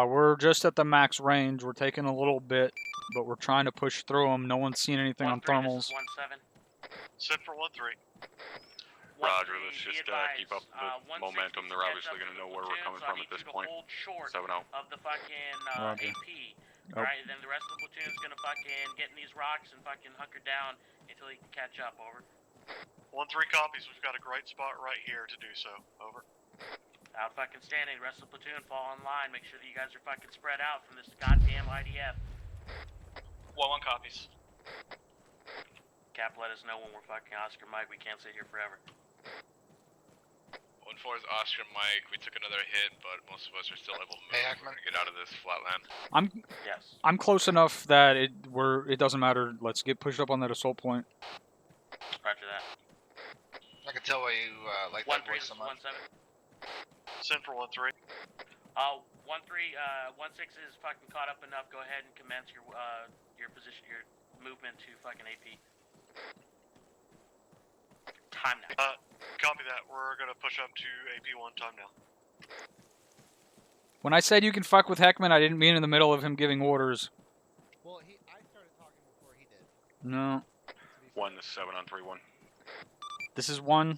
S3: We're just at the max range. We're taking a little bit, but we're trying to push through them. No one's seen anything on thermals.
S5: 1-7.
S2: Send for 1-3.
S4: Roger, let's just keep up the momentum. They're obviously going to know where we're coming from at this point. 7-0.
S5: Of the fucking
S3: Roger.
S5: AP.
S3: Oh.
S5: Right, then the rest of the platoon's gonna fucking get in these rocks and fucking hunker down until he can catch up. Over.
S2: 1-3 copies. We've got a great spot right here to do so. Over.
S5: Out fucking standing. The rest of the platoon fall in line. Make sure that you guys are fucking spread out from this goddamn IDF.
S13: 1-1 copies.
S5: Cap, let us know when we're fucking Oscar Mike. We can't sit here forever.
S10: 1-4 is Oscar Mike. We took another hit, but most of us are still able to move. We're gonna get out of this flatland.
S3: I'm close enough that it doesn't matter. Let's get pushed up on that assault point.
S5: Roger that.
S1: I can tell why you like that voice so much.
S5: 1-7.
S2: Send for 1-3.
S5: 1-3 1-3, 1-6 is fucking caught up enough. Go ahead and commence your position, your movement to fucking AP. Time now.
S2: Copy that. We're gonna push up to AP1 time now.
S3: When I said you can fuck with Heckman, I didn't mean in the middle of him giving orders.
S1: Well, I started talking before he did.
S3: No.
S4: 1, this is 7 on 3-1.
S3: This is 1.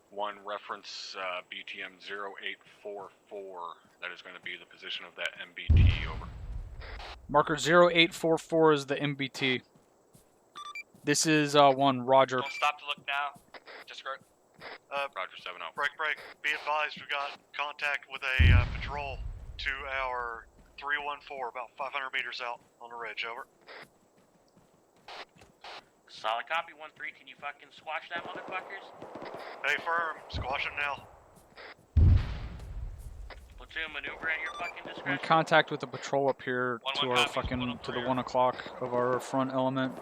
S4: 1, reference BTM 0844. That is going to be the position of that MBT, over.
S3: Marker 0844 is the MBT. This is 1, Roger.
S12: Don't stop to look now. Just go.
S4: Roger, 7 out.
S2: Break. Be advised, we got contact with a patrol to our 314, about 500 meters out on the ridge, over.
S5: Solid copy, 1-3. Can you fucking squash that, motherfuckers?
S2: Hey, firm. Squash him now.
S5: Platoon, maneuver at your fucking
S3: We're in
S5: discretion.
S3: contact with the patrol up here to our fucking, to the 1 o'clock of our front element.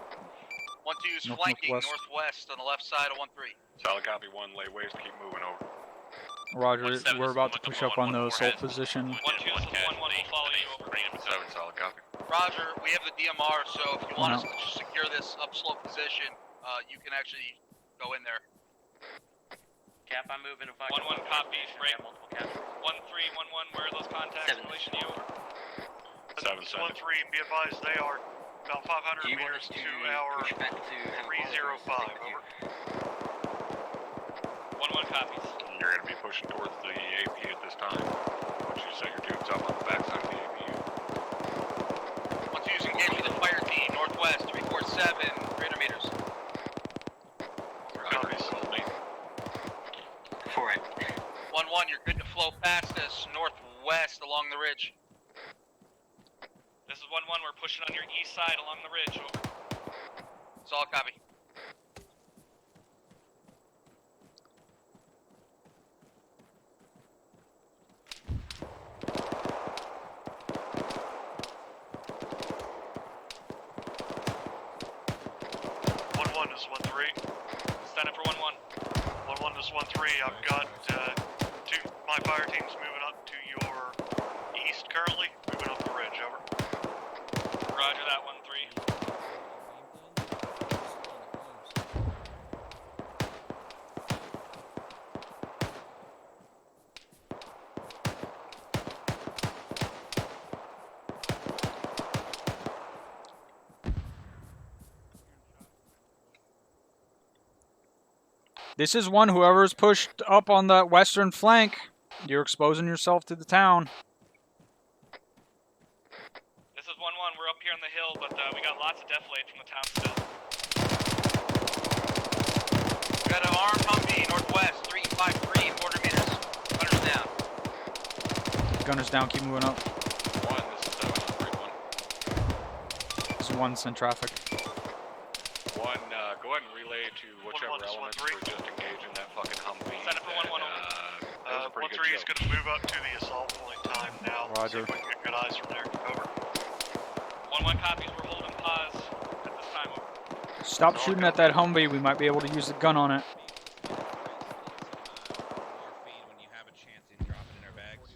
S12: 1-2's
S3: North,
S12: flanking
S3: northwest.
S12: northwest on the left side of 1-3.
S4: Solid copy, 1, lay waste, keep moving, over.
S3: Roger, we're about to push up on the assault position.
S12: 1-2, 1-1 will follow you over.
S4: 7, solid copy.
S12: Roger, we have the DMR, so if you want us to secure this upslope position, you can actually go in there.
S5: Cap, I'm moving to fucking...
S12: 1-1 copies, break.
S5: 1-3,
S12: 1-1, where are those contacts in relation to you?
S2: 7, 1-3, be advised, they are about 500 meters to our 305, over.
S12: 1-1 copies.
S4: You're going to be pushing towards the AP at this time. I want you to set your tubes up on the backside of the APU.
S12: 1-2's engaged with the fire team, northwest, 347, 300 meters.
S4: Copies, hold me.
S12: 1-1, you're good to flow past us, northwest along the ridge. This is 1-1, we're pushing on your east side along the ridge, over. Solid copy.
S2: Is 1-3.
S12: Stand up for 1-1.
S2: 1-1 is 1-3. I've got my fire team's moving up to your east currently, moving up the ridge, over.
S12: Roger that, 1-3.
S3: This is 1, whoever's pushed up on that western flank. You're exposing yourself to the town.
S12: This is 1-1, we're up here on the hill, but we got lots of deflate from the town still. We got an armed Humvee, northwest, 353, 400 meters. Gunner's down.
S3: Gunner's down, keep moving up.
S4: 1, this is 7 on 3-1.
S3: This is 1, send traffic.
S4: 1, go ahead and relay to whichever elements were just engaged in that fucking Humvee.
S12: Set up for 1-1 over.
S2: 1-3 is going to move up to the assault point time now.
S3: Roger.
S2: See if we can get good eyes from there. Over.
S12: 1-1 copies, we're holding pause at this time, over.
S3: Stop shooting at that Humvee, we might be able to use the gun on it.
S6: When you have a chance to drop it in our bags.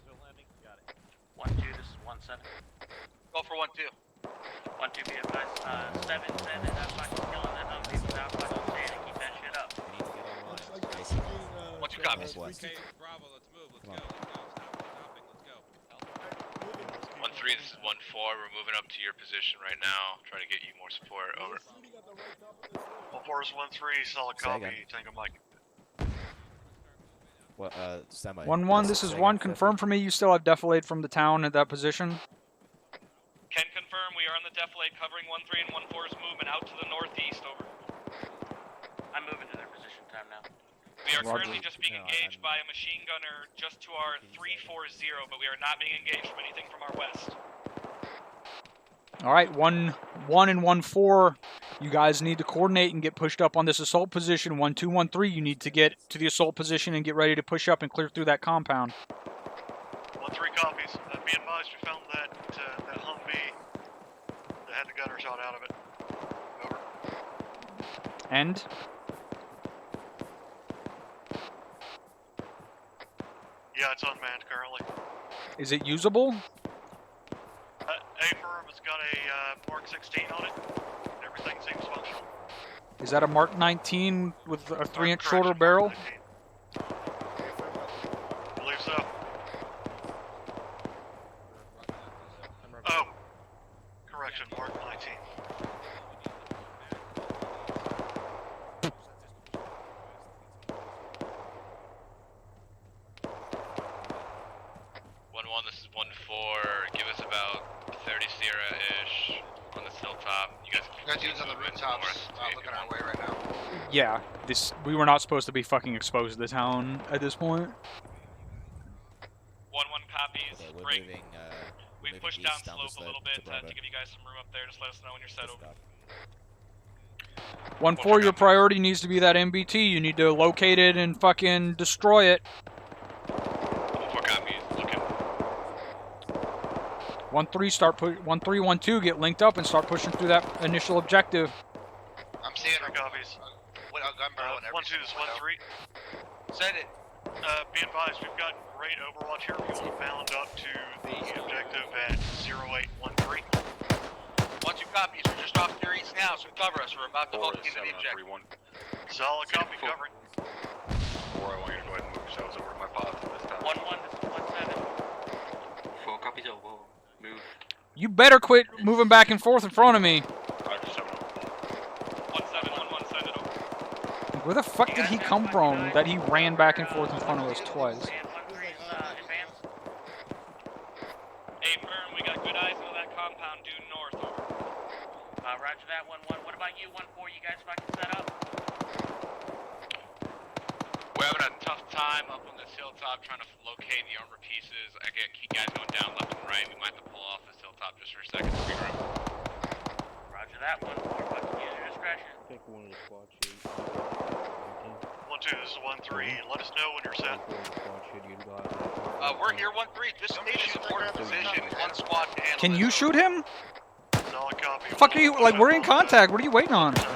S5: 1-2, this is 1-7.
S12: Go for 1-2.
S5: 1-2, be advised. 7, that fucking killing that Humvee without fucking saying it. Keep that shit up.
S12: 1-2 copies.
S6: Okay, Bravo, let's move. Let's go. Let's go.
S10: 1-3, this is 1-4. We're moving up to your position right now. Trying to get you more support. Over.
S2: 1-4 is 1-3. Solid copy. Tango Mike.
S17: What? Standby.
S3: 1-1, this is 1. Confirm for me you still have defilade from the town at that position.
S12: Can confirm we are on the defilade covering 1-3 and 1-4's movement out to the northeast, over.
S5: I'm moving to their position time now.
S12: We are currently just being engaged by a machine gunner just to our 340, but we are not being engaged from anything from our west.
S3: Alright, 1 and 1-4. You guys need to coordinate and get pushed up on this assault position. 1-2, 1-3, you need to get to the assault position and get ready to push up and clear through that compound.
S2: 1-3 copies. Be advised, we found that Humvee that had the gunner shot out of it. Over.
S3: End.
S2: Yeah, it's unmanned currently.
S3: Is it usable?
S8: A firm has got a Mark 16 on it. Everything seems functional.
S3: Is that a Mark 19 with a 3-inch
S8: Correction,
S3: shorter
S8: Mark
S3: barrel?
S8: 19. Believe so. Oh. Correction, Mark 19.
S10: This is 1-4. Give us about 30 Sierra-ish on this hilltop. You guys
S1: Got dudes on the rooftops looking our way right now.
S3: Yeah, we were not supposed to be fucking exposed to the town at this point.
S10: 1-1 copies.
S17: Okay, we're
S10: Spring.
S17: moving,
S10: We've pushed down slope a little bit to give you guys some room up there. Just let us know when you're settled.
S3: 1-4, your priority needs to be that MBT. You need to locate it and fucking destroy it.
S10: 4 copies. Looking.
S3: 1-3, start 1-3, 1-2, get linked up and start pushing through that initial objective.
S1: I'm seeing
S8: 3 copies.
S1: A gun barrel and every
S8: 1-2 is 1-3.
S12: Said it.
S8: Be advised, we've got great overwatch here. If you want to bound up to the objective at 0813.
S12: 1-2 copies. We're just off to your east now, so cover us. We're about to hook into the objective.
S8: Solid copy, covering.
S4: 4, I want you to go ahead and move yourselves over to my pod this time.
S5: 1-1, this is 1-7.
S18: 4 copies over. Move.
S3: You better quit moving back and forth in front of me.
S10: 1-7, 1-1, send it over.
S3: Where the fuck did he come from that he ran back and forth in front of us twice?
S10: Hey, Fern, we got good eyes on that compound due north, over.
S5: Roger that, 1-1. What about you, 1-4? You guys fucking set up?
S10: We're having a tough time up on this hilltop trying to locate the armor pieces. I get guys going down left and right. We might have to pull off this hilltop just for a second to regroup.
S5: Roger that, 1-4. Fucking use your discretion.
S15: Pick one of the squad sheets.
S8: 1-2, this is 1-3. Let us know when you're set.
S12: We're here 1-3. Just stay in supportive position. 1 squad to handle
S3: Can
S12: this.
S3: you shoot him?
S8: Solid copy.
S3: Fuck are you, like, we're in contact, what are you waiting on?
S12: Roger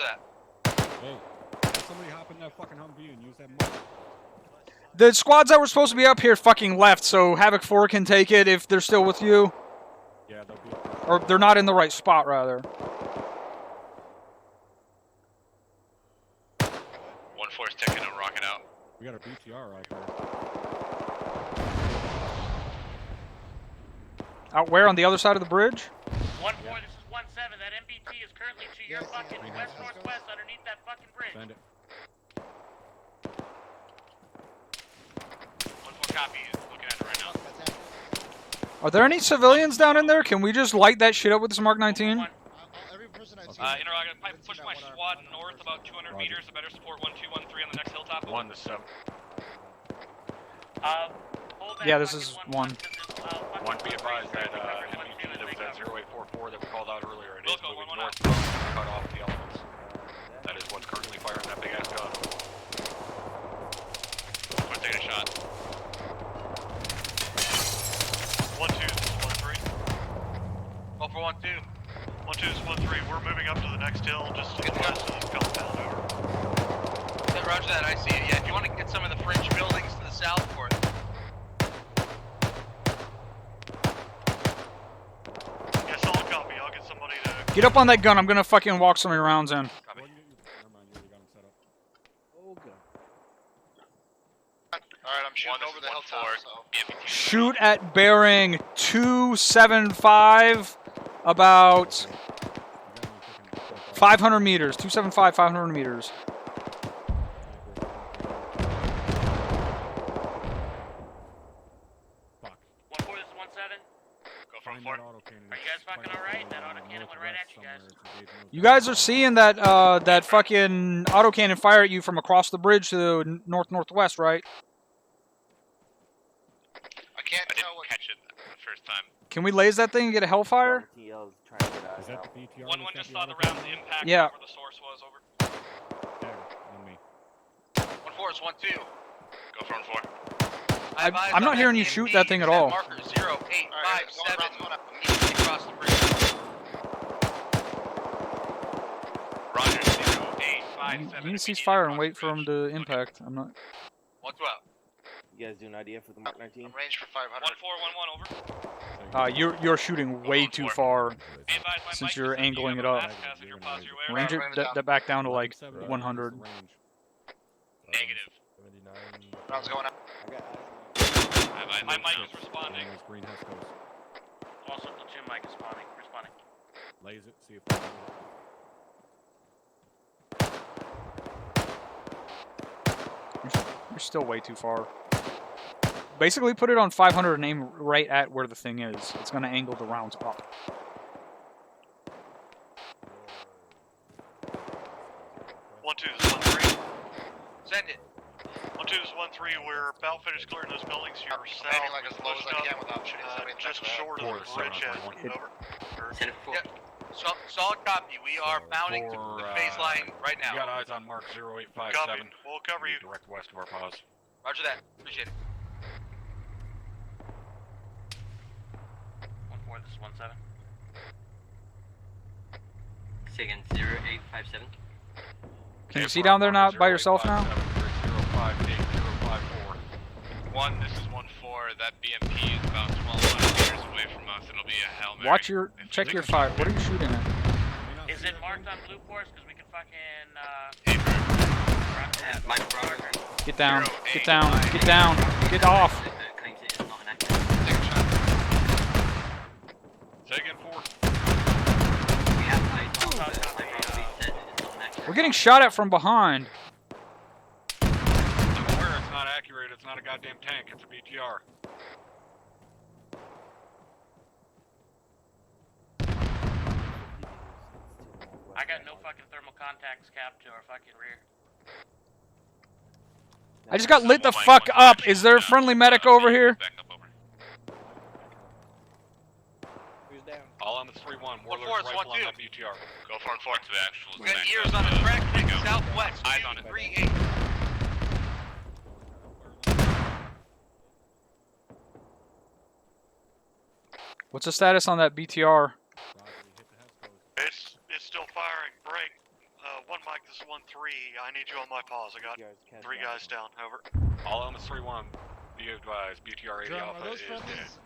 S12: that.
S7: Hey, have somebody hop in that fucking Humvee and use that motor.
S3: The squads that were supposed to be up here fucking left, so Havoc 4 can take it if they're still with you.
S7: Yeah, they'll be.
S3: Or they're not in the right spot, rather.
S10: 1-4's ticking and rocking out.
S7: We got a BTR out there.
S3: Out where? On the other side of the bridge?
S5: 1-4, this is 1-7. That MBT is currently to your fucking west-northwest underneath that fucking bridge.
S7: Send it.
S10: 1-4 copies. Looking at it right now.
S3: Are there any civilians down in there? Can we just light that shit up with this Mark 19?
S1: Every person I see.
S10: Interrogator, I push my squad north about 200 meters to better support 1-2, 1-3 on the next hilltop.
S4: 1-7.
S3: Yeah, this is 1.
S4: 1, be advised that MBT that was at 0844 that we called out earlier, it is moving north to cut off the elements. That is what's currently firing that big ass gun.
S10: We're taking a shot.
S8: 1-2, this is 1-3.
S12: Go for 1-2.
S8: 1-2 is 1-3. We're moving up to the next hill, just to the west of this compound, over.
S12: Yeah, roger that, I see it. Yeah, if you want to get some of the fringe buildings to the south for it.
S8: Yeah, solid copy. I'll get somebody to...
S3: Get up on that gun, I'm gonna fucking walk some of your rounds in.
S1: Alright, I'm shooting over the hilltop, so...
S3: Shoot at bearing 275, about 500 meters. 275, 500 meters.
S10: Go for 1-4.
S5: Are you guys fucking alright? That autocannon went right at you guys.
S3: You guys are seeing that that fucking autocannon fire at you from across the bridge to the northwest, right?
S1: I can't tell what...
S10: catch it the first time.
S3: Can we laze that thing and get a hellfire?
S15: TL's trying to get eyes
S7: Is that
S15: out.
S7: the BTR?
S10: 1-1 just saw the round impact
S3: Yeah.
S10: where the source was, over.
S7: There, on me.
S12: 1-4 is 1-2.
S10: Go for 1-4.
S3: I'm not hearing you shoot that thing at all.
S12: Marker 0857 immediately across the bridge.
S10: Roger, 0857.
S3: You can cease fire and wait for him to impact. I'm not.
S12: 1-2 out.
S15: You guys do an idea for the Mark 19?
S10: I'm ranged for 500.
S4: 1411 over.
S3: You're shooting way too far since you're angling it up. Range it back down to like 100.
S10: Negative.
S14: 79.
S10: Rounds going up.
S4: My mic is responding.
S7: Greenhouse goes.
S5: Also, platoon mic is responding.
S7: Lays it, see if
S3: You're still way too far. Basically, put it on 500 and aim right at where the thing is. It's going to angle the rounds up.
S2: 1-2-1-3.
S12: Send it.
S2: 1-2-1-3. We're about finished clearing those buildings here.
S10: I'm aiming like as low as I can without shooting somebody in the
S2: just
S10: back of the
S2: short of the bridge head. Over.
S12: Yep. Solid copy. We are mounting to the phase line right now.
S4: We got eyes on Mark 0857.
S2: Copy. We'll cover you.
S4: Direct west of our pause.
S12: Roger that. Appreciate it.
S5: 1-4, this is 1-7.
S18: Say again, 0857.
S3: Can you see down there now by yourself now?
S10: 1, this is 1-4. That BMP is about 1,200 meters away from us. It'll be a Hail Mary.
S3: Watch your, check your fire. What are you shooting at?
S5: Is it marked on blue force? Because we can fucking,
S3: Get down, get down, get down, get off.
S4: Say again, 4.
S3: We're getting shot at from behind.
S4: I'm aware it's not accurate. It's not a goddamn tank. It's a BTR.
S5: I got no fucking thermal contacts capped to our fucking rear.
S3: I just got lit the fuck up. Is there a friendly medic over here?
S18: Who's down?
S4: All on the 3-1. Warlord's
S12: 1-4, it's
S4: rifle on
S12: 1-2.
S4: that BTR.
S10: Go for 4 to the actual.
S12: We got ears on the track southwest.
S10: Eyes on it.
S12: 3-8.
S3: What's the status on that BTR?
S2: It's still firing. Break. 1 mic, this is 1-3. I need you on my pause. I got 3 guys down. Over.
S4: All on the 3-1. Be advised. BTR 80
S1: Drum,
S4: Alpha
S1: are those
S4: is
S1: friendlies?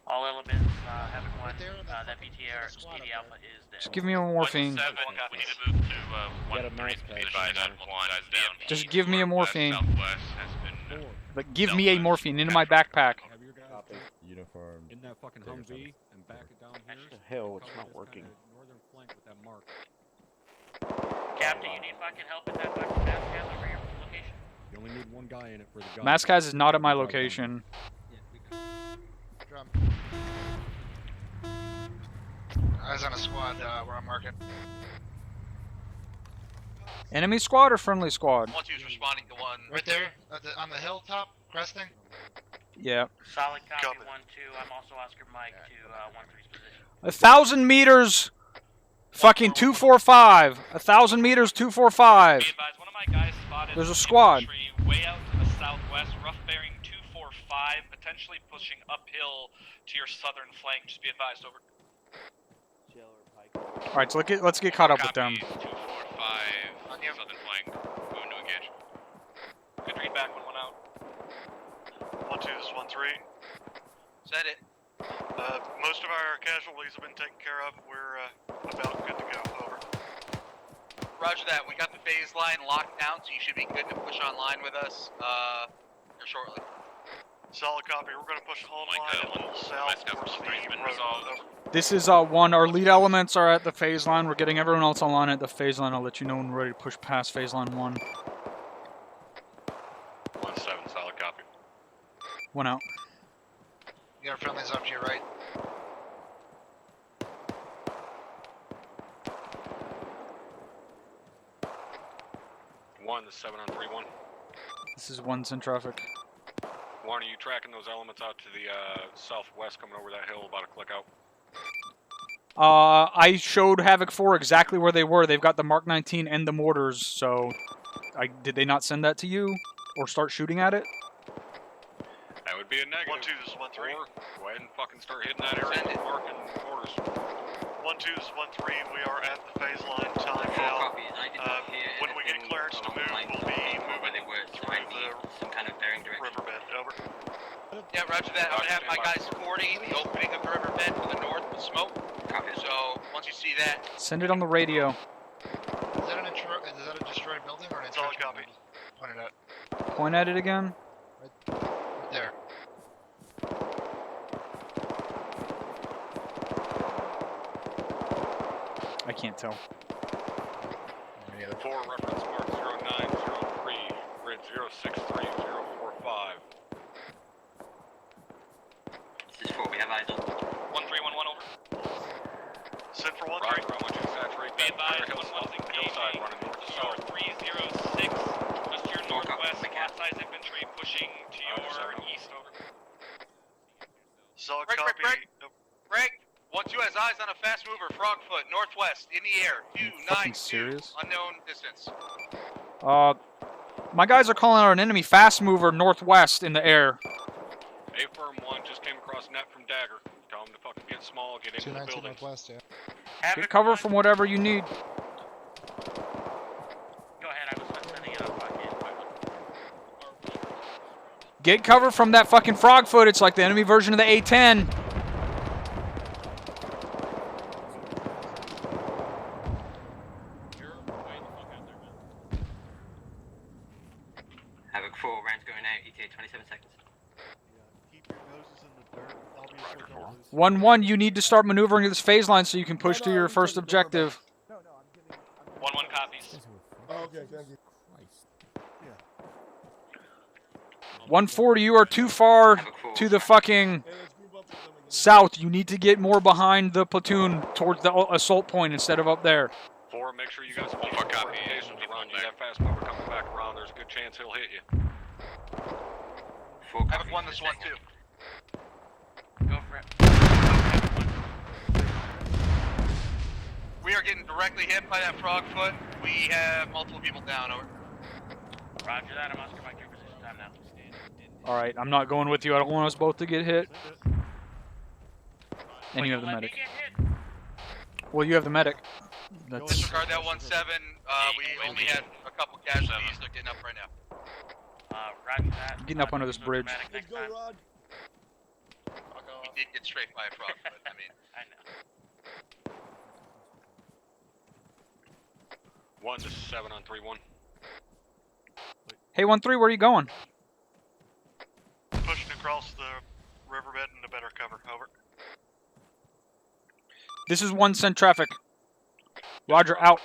S5: All elements, Heaven 1, that BTR, Speedy Alpha is dead.
S3: Just give me a morphine.
S10: 1-7, we need to move to 1-3.
S3: Just give me a morphine.
S10: Southwest has been
S3: Like, give me a morphine into my backpack.
S7: Have your guys
S14: Uniform.
S7: in that fucking Humvee and back it down here.
S15: The hell, it's
S7: Cover
S15: not
S7: this
S15: working.
S7: kinda northern flank with that mark.
S5: Captain, you need fucking help with that fucking fast gas over your location?
S7: You only need one guy in it for the gun.
S3: Mascaz is not at my location.
S1: Drum. Eyes on a squad where I'm marking.
S3: Enemy squad or friendly squad?
S12: 1-2 is responding to 1.
S1: Right there, on the hilltop, cresting.
S3: Yeah.
S5: Solid copy, 1-2. I'm also Oscar Mike to 1-3's position.
S3: 1,000 meters. Fucking 245. 1,000 meters, 245.
S11: Be advised, one of my guys spotted
S3: There's a squad.
S11: infantry way out to the southwest, rough bearing 245, potentially pushing uphill to your southern flank. Just be advised, over.
S3: All right, so let's get caught up with them.
S10: 245 on the southern flank. Moving to engage.
S11: Good read back, 1-1 out.
S2: 1-2, this is 1-3.
S12: Send it.
S2: Most of our casualties have been taken care of. We're about good to go. Over.
S12: Roger that. We got the phase line locked down, so you should be good to push online with us here shortly.
S2: Solid copy. We're going to push online a little south towards the road. Over.
S3: This is 1. Our lead elements are at the phase line. We're getting everyone else online at the phase line. I'll let you know when we're ready to push past phase line 1.
S4: 1-7, solid copy.
S3: 1 out.
S1: You got friendlies up to your right.
S4: One, the 7 on 3-1.
S3: This is 1's in traffic.
S4: One, are you tracking those elements out to the southwest coming over that hill about a click out?
S3: I showed Havoc 4 exactly where they were. They've got the Mark 19 and the mortars, so did they not send that to you? Or start shooting at it?
S4: That would be a negative.
S2: 1-2, this is 1-3.
S4: Go ahead and fucking start hitting that area with marking orders.
S2: 1-2, this is 1-3. We are at the phase line time now. When we get clearance to move, we'll be moving
S5: might be some kind of bearing direction.
S2: Riverbed, over.
S12: Yeah, roger that. I'm gonna have my guys 40 the opening of the riverbed to the north with smoke.
S5: Copy.
S12: So once you see that,
S3: Send it on the radio.
S1: Is that a destroyed building or an
S2: Solid
S1: entrenchment?
S2: copy.
S1: Point it at.
S3: Point at it again.
S1: Right there.
S3: I can't tell.
S4: 4 reference mark 0903, grid 063045.
S5: This is 4, we have eyes on.
S11: 1311 over.
S2: Send for 1-3.
S4: Roger, I want you to saturate
S11: Be
S4: that
S11: advised,
S4: hill,
S11: 1-1's
S4: hillside
S11: engaging.
S4: running north to south.
S11: 306, just to your northwest, flat-size infantry pushing to your east, over.
S2: Solid
S12: Greg,
S2: copy.
S12: Greg, 1-2 has eyes on a fast mover, Frogfoot, northwest, in the air,
S3: Fucking
S12: 292,
S3: serious?
S12: unknown distance.
S3: My guys are calling out an enemy fast mover northwest in the air.
S4: A-firm 1 just came across net from Dagger. Tell him to fucking get small, get into the
S1: 219
S4: buildings.
S1: northwest, yeah.
S3: Get cover from whatever you need.
S5: Go ahead, I was sending it up.
S3: Get cover from that fucking Frogfoot. It's like the enemy version of the A-10.
S5: Havoc 4, rounds going out, ETA 27 seconds.
S8: Keep your noses in the dirt. Obviously, don't lose.
S3: 1-1, you need to start maneuvering to this phase line so you can push to your first objective.
S11: 1-1 copies.
S14: Oh, okay, thank you.
S3: 140, you are too far to the fucking south. You need to get more behind the platoon towards the assault point instead of up there.
S4: 4, make sure you guys hold for communications around you. That fast mover coming back around, there's a good chance he'll hit you.
S12: Havoc 1, this 1-2.
S5: Go for it.
S12: We are getting directly hit by that Frogfoot. We have multiple people down, over.
S5: Roger that, I'm asking my crew position time now.
S3: Alright, I'm not going with you. I don't want us both to get hit. And you have the medic. Well, you have the medic. That's...
S12: Disregard that 1-7. We only had a couple casualties. They're getting up right now.
S5: Roger that.
S3: Getting up under this bridge.
S14: Let's go, Rod.
S12: We did get straight by a Frogfoot. I mean,
S5: I know.
S4: 1, this is 7 on 3-1.
S3: Hey, 1-3, where are you going?
S2: Pushing across the riverbed into better cover, over.
S3: This is 1, send traffic. Roger, out.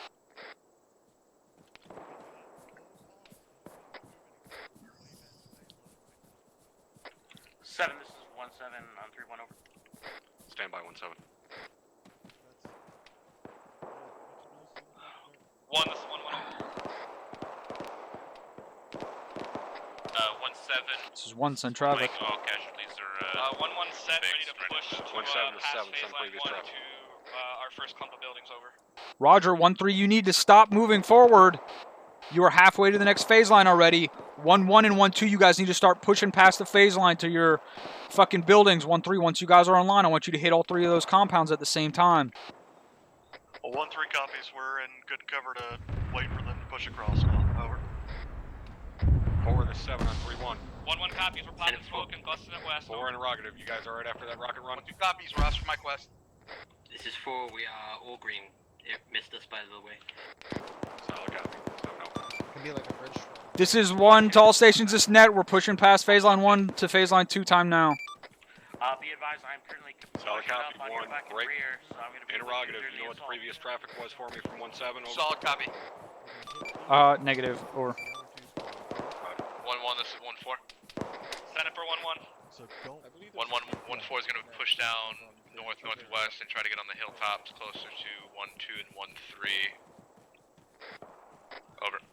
S5: Seven, this is 1-7 on 3-1 over.
S4: Stand by 1-7.
S11: 1, this is 1-1 over. 1-7.
S3: This is 1, send traffic.
S11: All casualties are 1-1 set, ready to push to
S4: 1-7 is
S11: past
S4: 7,
S11: phase
S4: send
S11: line
S4: previous
S11: 1
S4: traffic.
S11: to our first clump of buildings, over.
S3: Roger, 1-3, you need to stop moving forward. You are halfway to the next phase line already. 1-1 and 1-2, you guys need to start pushing past the phase line to your fucking buildings. 1-3, once you guys are online, I want you to hit all 3 of those compounds at the same time.
S2: Well, 1-3 copies. We're in good cover to wait for them to push across now, over.
S4: 4, this is 7 on 3-1.
S11: 1-1 copies, we're popping smoke and clustering it west.
S4: 4 interrogative, you guys alright after that rocket run?
S12: 1-2 copies, Ross, for my quest.
S5: This is 4, we are all green. It missed us, by the way.
S4: Solid copy. 7-0.
S1: Can be like a bridge.
S3: This is 1 to all stations, this net. We're pushing past phase line 1 to phase line 2 time now.
S5: Be advised, I'm currently
S4: Solid copy,
S5: up on your
S4: 1,
S5: back and
S4: break.
S5: rear, so I'm going to be
S4: Interrogative, you know what the previous traffic was for me from 1-7? Over.
S12: Solid copy.
S3: Negative, or...
S10: 1-1, this is 1-4.
S11: Send it for 1-1.
S8: So don't.
S10: 1-1, 1-4 is going to push down north-northwest and try to get on the hilltops closer to 1-2 and 1-3. Over.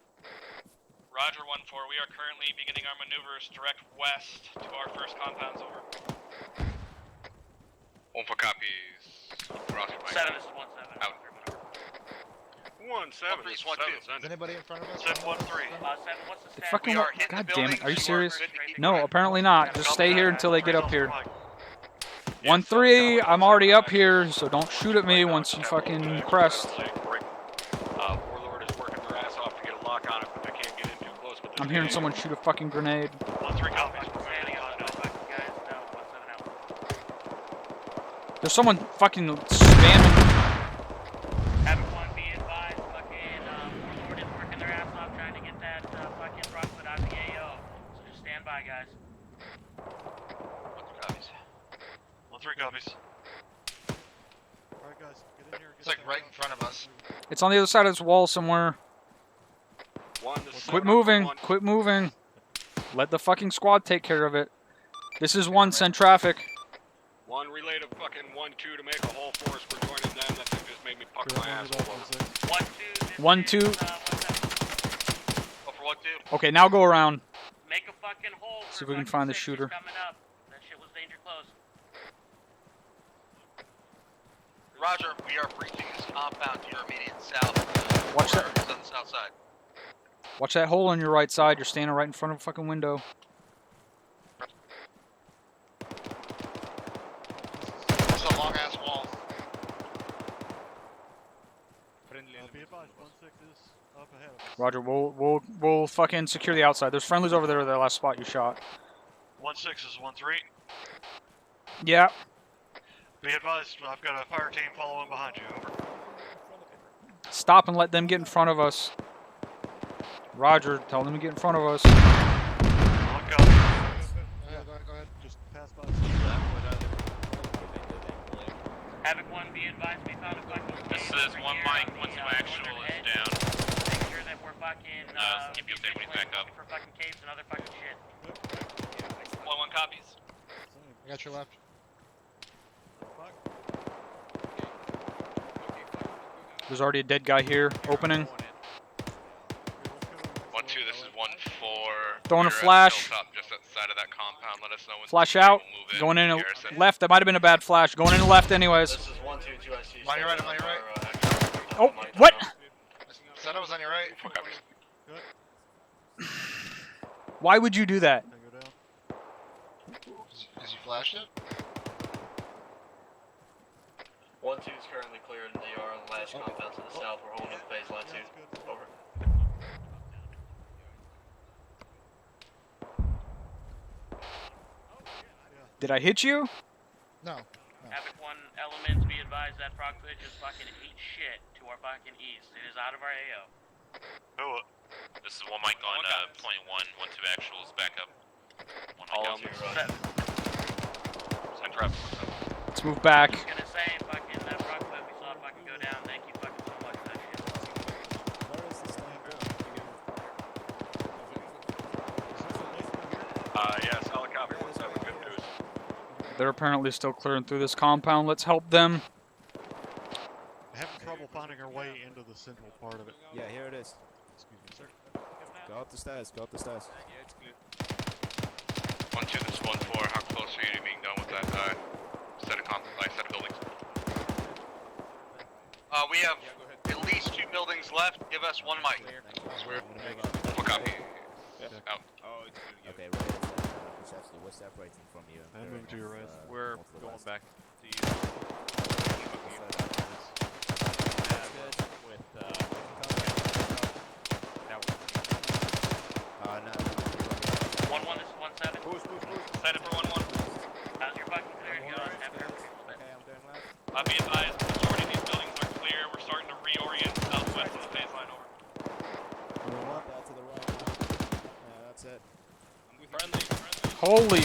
S11: Roger, 1-4, we are currently beginning our maneuvers direct west to our first compounds, over.
S10: 1-4 copies. Roger, Mike.
S5: 7, this is 1-7.
S10: Out.
S4: 1-7, this is 7,
S1: Is anybody in front of us?
S2: 7-1-3.
S5: 7, what's the status?
S3: Fucking,
S12: We are hitting
S3: god
S12: the
S3: damn it,
S12: buildings.
S3: are you
S12: You
S3: serious?
S12: good to keep
S3: No,
S12: going.
S3: apparently not. Just stay here until they get up here. 1-3, I'm already up here, so don't shoot at me once you fucking crest.
S4: Warlord is working their ass off to get a lock on it, but they can't get in too close. But
S3: I'm hearing someone shoot a fucking grenade.
S2: 1-3 copies.
S3: There's someone fucking spamming.
S5: Having one be advised, fucking Warlord is working their ass off trying to get that fucking Rockwood out of the AO. So just stand by, guys.
S2: 1-3 copies. 1-3 copies.
S8: Alright, guys, get in here.
S1: It's like right in front of us.
S3: It's on the other side of this wall somewhere. Quit moving. Quit moving. Let the fucking squad take care of it. This is 1, send traffic.
S4: 1 relay to fucking 1-2 to make a whole force. We're joining them. That thing just made me puck my asshole over.
S3: 1-2.
S2: Go for 1-2.
S3: Okay, now go around.
S5: Make a fucking hole.
S3: See if we can find the shooter.
S5: Coming up. That shit was danger close.
S12: Roger, we are breaching this compound to your immediate south.
S3: Watch that.
S12: It's on the south side.
S3: Watch that hole on your right side. You're standing right in front of a fucking window.
S1: It's a long ass wall.
S8: Be advised, 1-6 is up ahead of us.
S3: Roger, we'll fucking secure the outside. There's friendlies over there. The last spot you shot.
S2: 1-6 is 1-3.
S3: Yeah.
S2: Be advised, I've got a fire team following behind you. Over.
S3: Stop and let them get in front of us. Roger, tell them to get in front of us.
S2: Go.
S8: Yeah, go ahead. Just pass by.
S5: Havoc 1, be advised, we found a fucking
S11: This is 1 Mike, 1 actual is down.
S5: Make sure that we're fucking,
S11: keep you updated when he's back up.
S5: for fucking caves and other fucking shit.
S11: 1-1 copies.
S1: I got your left.
S3: There's already a dead guy here. Opening.
S10: 1-2, this is 1-4.
S3: Throwing a
S10: We're at the
S3: flash.
S10: hilltop just outside of that compound. Let us know when
S3: Flash out.
S10: we'll move in.
S3: Going in
S10: Garrison.
S3: left. That might have been a bad flash. Going in left anyways.
S1: I'm on your right, I'm on your right.
S3: Oh, what?
S1: Said I was on your right.
S3: Why would you do that?
S1: Because you flashed it?
S18: 1-2 is currently clear in DR on the last compound to the south. We're holding up phase line 2. Over.
S3: Did I hit you?
S1: No.
S5: Havoc 1 elements, be advised that Frogfish just fucking ate shit to our fucking east. It is out of our AO.
S11: This is 1 Mike on point 1, 1-2 actuals, back up. 1 Mike out. Send traffic.
S3: Let's move back.
S5: I was gonna say, fucking that Frogfish we saw fucking go down. Thank you fucking so much for that shit.
S4: Yeah, solid copy. 1-7, good news.
S3: They're apparently still clearing through this compound. Let's help them.
S8: Having trouble finding our way into the central part of it.
S17: Yeah, here it is.
S8: Excuse me, sir.
S17: Go up the stairs, go up the stairs.
S10: 1-2, this is 1-4. How close are you to being done with that set of buildings?
S12: We have at least 2 buildings left. Give us 1 mic.
S10: Full copy. Out.
S17: Oh, okay, right. We're separating from you.
S8: And moving to your right.
S6: We're going back to you. With,
S17: no.
S5: 1-1, this is 1-7.
S11: Set it for 1-1.
S5: How's your fucking clearing going? After
S17: Okay, I'm doing left.
S11: Be advised, the majority of these buildings are clear. We're starting to reorient southwest of the phase line. Over.
S17: To the right. Yeah, that's it.
S11: Friendly.
S3: Holy.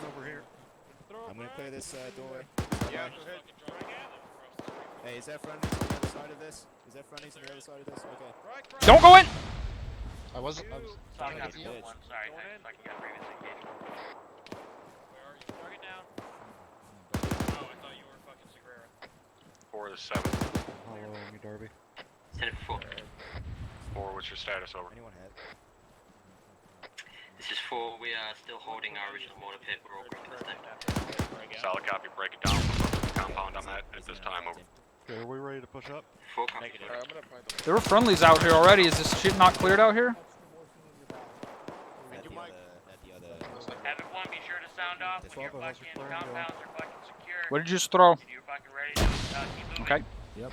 S8: Over here.
S17: I'm gonna clear this doorway.
S6: yeah, go ahead.
S17: Hey, is there friendlies on the other side of this? Is there friendlies on the other side of this? Okay.
S3: Don't go in.
S1: I wasn't.
S5: Sorry,
S17: Sorry,
S5: got
S17: it's
S5: the
S17: good.
S5: one. Sorry, I fucking got previous engagement.
S11: Where are you? Target down. Oh, I thought you were fucking Segura.
S4: 4 to 7.
S8: Hello, me Darby.
S18: 10-4.
S4: 4, what's your status? Over.
S17: Anyone hit?
S18: This is 4. We are still holding our original mortar pit. We're all green this time.
S4: Solid copy. Break it down. The compound I'm at this time. Over.
S8: Okay, are we ready to push up?
S18: 4 copy.
S3: There were friendlies out here already. Is this shit not cleared out here?
S5: Havoc 1, be sure to sound off when your fucking compounds are fucking secure.
S3: What did you just throw?
S5: You're fucking ready to keep moving.
S3: Okay.
S17: Yep.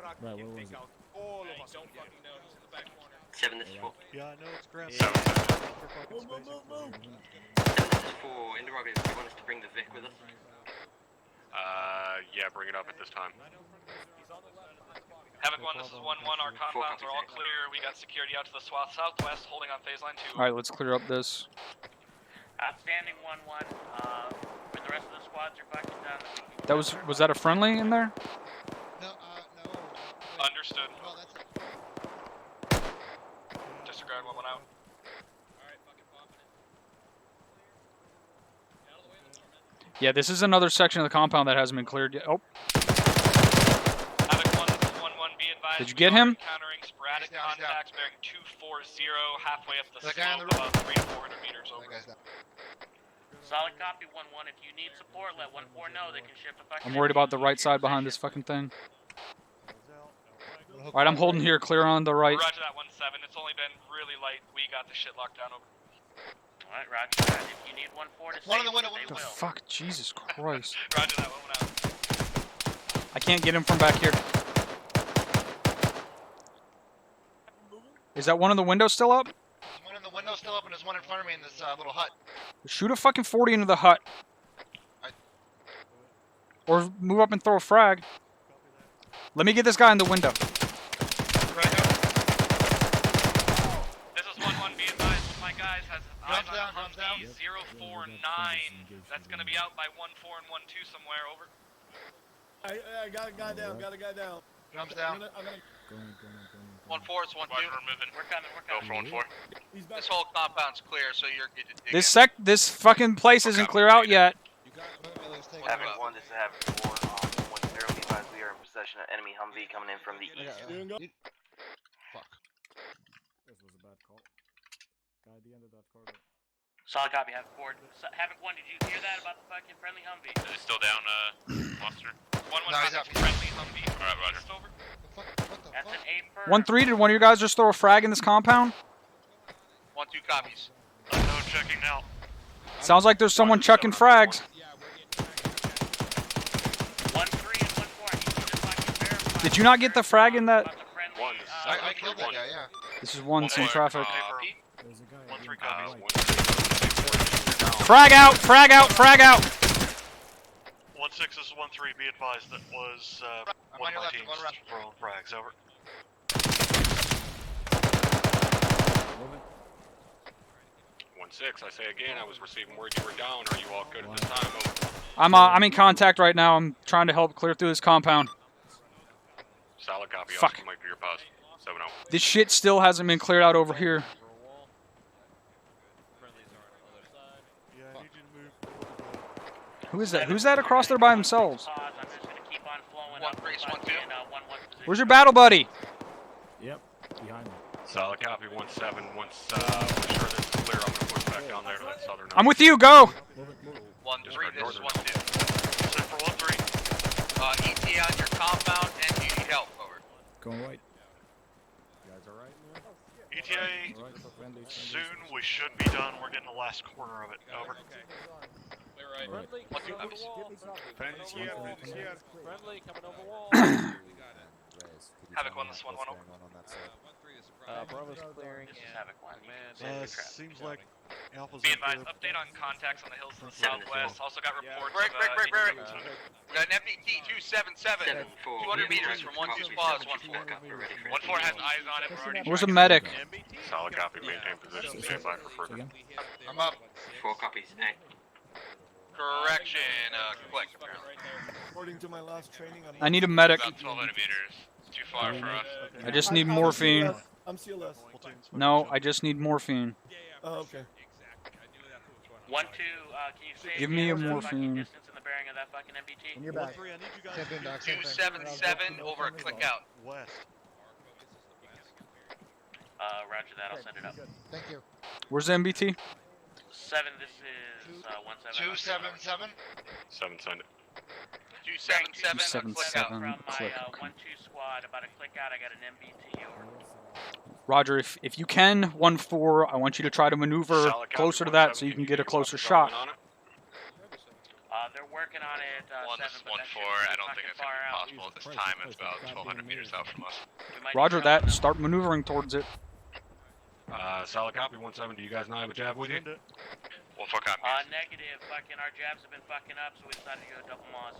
S9: Right, where was it?
S11: All of us don't fucking know. He's in the back corner.
S18: 7, this is 4.
S8: Yeah, I know it's Grand.
S18: Yeah.
S8: For fucking spacing.
S18: 7, this is 4. Interrogator, do you want us to bring the Vic with us?
S4: Yeah, bring it up at this time.
S11: Havoc 1, this is 1-1. Our compounds are all clear. We got security out to the southwest, holding on phase line 2.
S3: All right, let's clear up this.
S5: Outstanding 1-1. For the rest of the squads, you're fucking done.
S3: That was that a friendly in there?
S1: No, no.
S11: Understood.
S1: Well, that's it.
S11: Disregard 1-1 out.
S3: Yeah, this is another section of the compound that hasn't been cleared yet. Oh.
S11: Havoc 1, this is 1-1. Be advised.
S3: Did you get him?
S11: Encountering sporadic contacts bearing 240 halfway up the
S1: That guy on
S11: slope,
S1: the roof.
S11: about 300 to 400 meters over.
S5: Solid copy 1-1. If you need support, let 1-4 know. They can shift the fucking.
S3: I'm worried about the right side behind this fucking thing. All right, I'm holding here, clear on the right.
S11: Roger that 1-7. It's only been really light. We got the shit locked down over.
S5: Alright, roger that. If you need 1-4 to save you, they
S3: What the
S5: will.
S3: fuck? Jesus Christ.
S11: Roger that 1-1 out.
S3: I can't get him from back here. Is that one of the windows still up?
S1: There's one in the window still up, and there's one in front of me in this little hut.
S3: Shoot a fucking 40 into the hut. Or move up and throw a frag. Let me get this guy in the window.
S11: This is 1-1. Be advised. One of my guys has eyes on Humvee 049. That's going to be out by 1-4 and 1-2 somewhere. Over.
S14: I got a guy down. Got a guy down.
S1: Drums down.
S14: I'm gonna...
S12: 1-4, it's 1-2.
S11: We're moving.
S5: We're coming.
S12: Go for 1-4. This whole compound's clear, so you're good to dig
S3: This fucking place isn't clear out yet.
S18: Havoc 1, this is Havoc 4. 1-0, be advised we are in possession of enemy Humvee coming in from the east.
S1: Fuck.
S9: This was a bad call. Guy at the end of that corridor.
S5: Solid copy. Havoc 4. Havoc 1, did you hear that about the fucking friendly Humvee?
S10: Is it still down, Monster?
S11: 1-1
S1: No, he's
S11: copy.
S1: up.
S11: Friendly Humvee.
S10: Alright, roger.
S11: Over.
S5: That's an A first.
S3: 1-3, did one of you guys just throw a frag in this compound?
S12: 1-2 copies.
S2: Unknown checking now.
S3: Sounds like there's someone chucking frags.
S5: 1-3 and 1-4. I need you to fucking verify.
S3: Did you not get the frag in that?
S5: About the friendly,
S10: One.
S1: I killed that guy, yeah.
S3: This is one, some traffic.
S9: There's a guy.
S2: 1-3 copies.
S3: Frag out, frag out, frag out.
S2: 1-6, this is 1-3. Be advised that was one of my teams throwing frags. Over.
S4: 1-6, I say again, I was receiving word you were down. Are you all good at this time? Over.
S3: I'm in contact right now. I'm trying to help clear through this compound.
S4: Solid copy.
S3: Fuck.
S4: Oscar Mike for your pause. 7-0.
S3: This shit still hasn't been cleared out over here.
S8: Yeah, I need you to move.
S3: Who is that? Who's that across there by themselves?
S5: I'm just gonna keep on flowing
S12: 1-3,
S5: up.
S12: 1-2.
S5: In 1-1 position.
S3: Where's your battle buddy?
S9: Yep, behind me.
S4: Solid copy. 1-7. Once we're sure this is clear, I'm gonna push back down there to that southern.
S3: I'm with you. Go.
S12: 1-3, this is 1-2.
S2: Set for 1-3.
S12: ETA on your compound, and you need help. Over.
S9: Going white.
S7: You guys alright, man?
S2: ETA,
S9: Friendly.
S2: soon we should be done. We're getting the last corner of it. Over.
S7: Right.
S12: 1-2 copies.
S7: Friendly's here, friendly's here. Friendly, coming over wall.
S11: Havoc 1, this is 1-1 over.
S15: Bravo's clearing.
S5: This is Havoc 1.
S8: Seems like Alpha's
S11: Be
S8: up there.
S11: advised, update on contacts on the hills to the southwest. Also got reports
S12: Break.
S11: of
S12: We got an FDT 277. 200 meters from 1-2 squads. 1-4.
S11: 1-4 has eyes on it. We're already
S3: Where's a
S11: tracking
S3: medic?
S4: Solid copy. Maintain position. Stand by for further.
S1: I'm up.
S18: 4 copies.
S12: Correction. Click. Apparently.
S14: According to my last training,
S3: I need a medic.
S10: About 1,200 meters. It's too far for us.
S3: I just need morphine.
S14: I'm CLS.
S3: No, I just need morphine.
S14: Oh, okay.
S5: 1-2, can you say
S3: Give me a
S5: again the
S3: morphine.
S5: fucking distance and the bearing of that fucking MBT?
S14: You're back.
S8: 1-3, I need you guys to
S12: 277 over a click out.
S8: west.
S5: Roger that. I'll send it up.
S1: Thank you.
S3: Where's the MBT?
S5: 7, this is 1-7.
S1: 277.
S4: 7, send it.
S12: 277 click out.
S5: From my
S3: click.
S5: 1-2 squad, about a click out, I got an MBT over.
S3: Roger, if you can, 1-4, I want you to try to maneuver closer to that so you can get a closer shot.
S5: They're working on it.
S10: 1, this is 1-4. I don't think it's going to be possible at this time. It's about 1,200 meters out from us.
S3: Roger that. Start maneuvering towards it.
S4: Solid copy, 1-7. Do you guys not have a jab with you?
S10: 1-4 copy.
S5: Negative. Fucking our jabs have been fucking up, so we decided to go double Moz.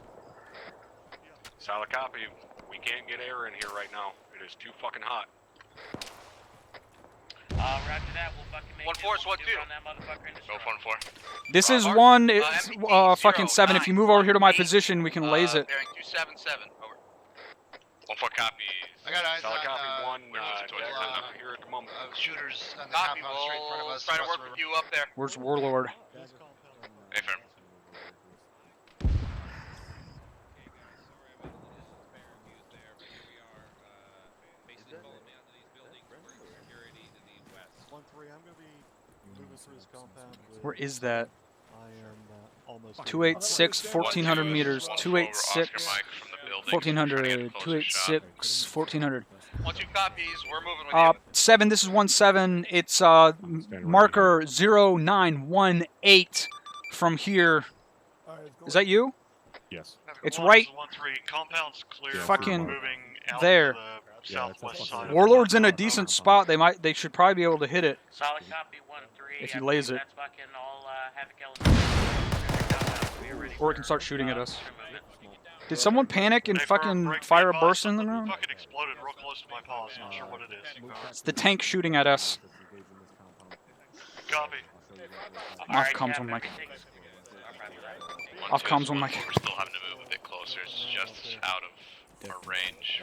S4: Solid copy. We can't get air in here right now. It is too fucking hot.
S5: Roger that. We'll fucking make
S12: 1-4 is 1-2.
S5: on that motherfucker in the
S10: Go 1-4.
S3: This is one. It's fucking 7. If you move over here to my position, we can laze it.
S12: Bearing 277. Over.
S10: 1-4 copy.
S1: I got eyes
S4: Solid
S1: on
S4: copy, 1.
S10: here at the moment.
S1: Shooters on the
S12: Copy.
S1: compound straight in front of
S12: We'll
S1: us.
S12: try to
S1: across
S12: work
S1: the
S12: with you up there.
S3: Where's Warlord?
S10: Affirm.
S8: I'm gonna be moving through this compound with
S3: Where is that?
S8: iron, almost
S3: 286, 1400 meters. 286, 1400. 286, 1400.
S12: 1-2 copies. We're moving with you.
S3: 7. This is 1-7. It's marker 0918 from here. Is that you?
S7: Yes.
S3: It's right.
S2: 1-3. Compound's clear.
S3: Fucking
S2: Moving out
S3: there.
S2: To the southwest side.
S3: Warlord's in a decent spot. They should probably be able to hit it.
S5: Solid copy 1-3.
S3: If he lays it.
S5: That's fucking all Havoc.
S3: Or it can start shooting at us. Did someone panic and fucking fire a burst in the room?
S2: Fucking exploded real close to my paws. Not sure what it is.
S3: It's the tank shooting at us.
S2: Copy.
S3: Off comms on mic. Off comms on mic.
S10: We're still having to move a bit closer. It's just out of our range.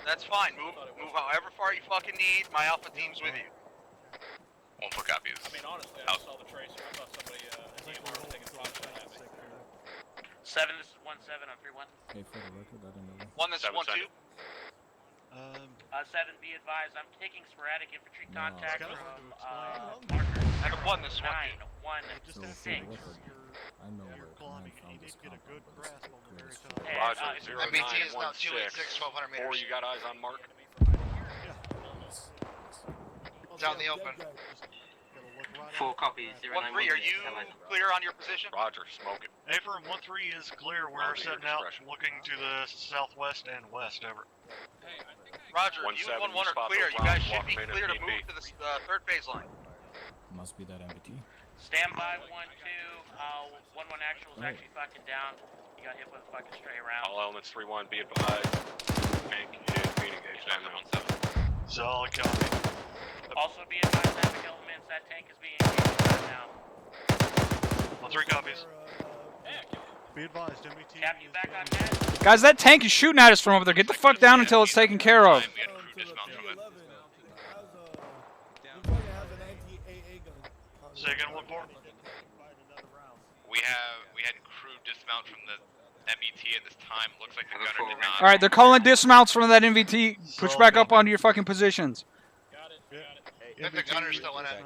S12: That's fine. Move however far you fucking need. My alpha team's with you.
S10: 1-4 copies.
S13: I mean, honestly, I saw the tracer. I thought somebody was taking flash at me.
S5: 7. This is 1-7 on 3-1.
S9: Hey, for the record, I don't know.
S12: 1, this is 1-2.
S5: 7, be advised, I'm taking sporadic infantry contact from
S12: Havoc 1, this is 1-2.
S5: 9-1-6.
S9: I know where Command found this compound.
S10: Roger,
S1: MBT is now 286, 1200 meters.
S4: 4, you got eyes on Mark?
S1: It's out in the open.
S18: 4 copies.
S12: 1-3, are you clear on your position?
S4: Roger, smoke it.
S2: Affirm 1-3 is clear. We're setting out, looking to the southwest and west. Over.
S12: Roger, you and 1-1 are clear. You guys should be clear to move to the third phase line.
S9: Must be that MBT.
S5: Stand by 1-2. 1-1 actual is actually fucking down. You got hit with a fucking stray round.
S4: All elements 3-1, be advised. Tank is being engaged.
S2: Solid copy.
S5: Also be advised, Havoc elements, that tank is being engaged right now.
S2: 1-3 copies.
S8: Be advised, MBT.
S5: Cap, you back on that?
S3: Guys, that tank is shooting at us from over there. Get the fuck down until it's taken care of.
S2: Say again, 1-4.
S10: We had crew dismount from the MBT at this time. Looks like the gunner did not.
S3: Alright, they're calling dismounts from that MVT. Push back up onto your fucking positions.
S1: I think the gunner's still in it.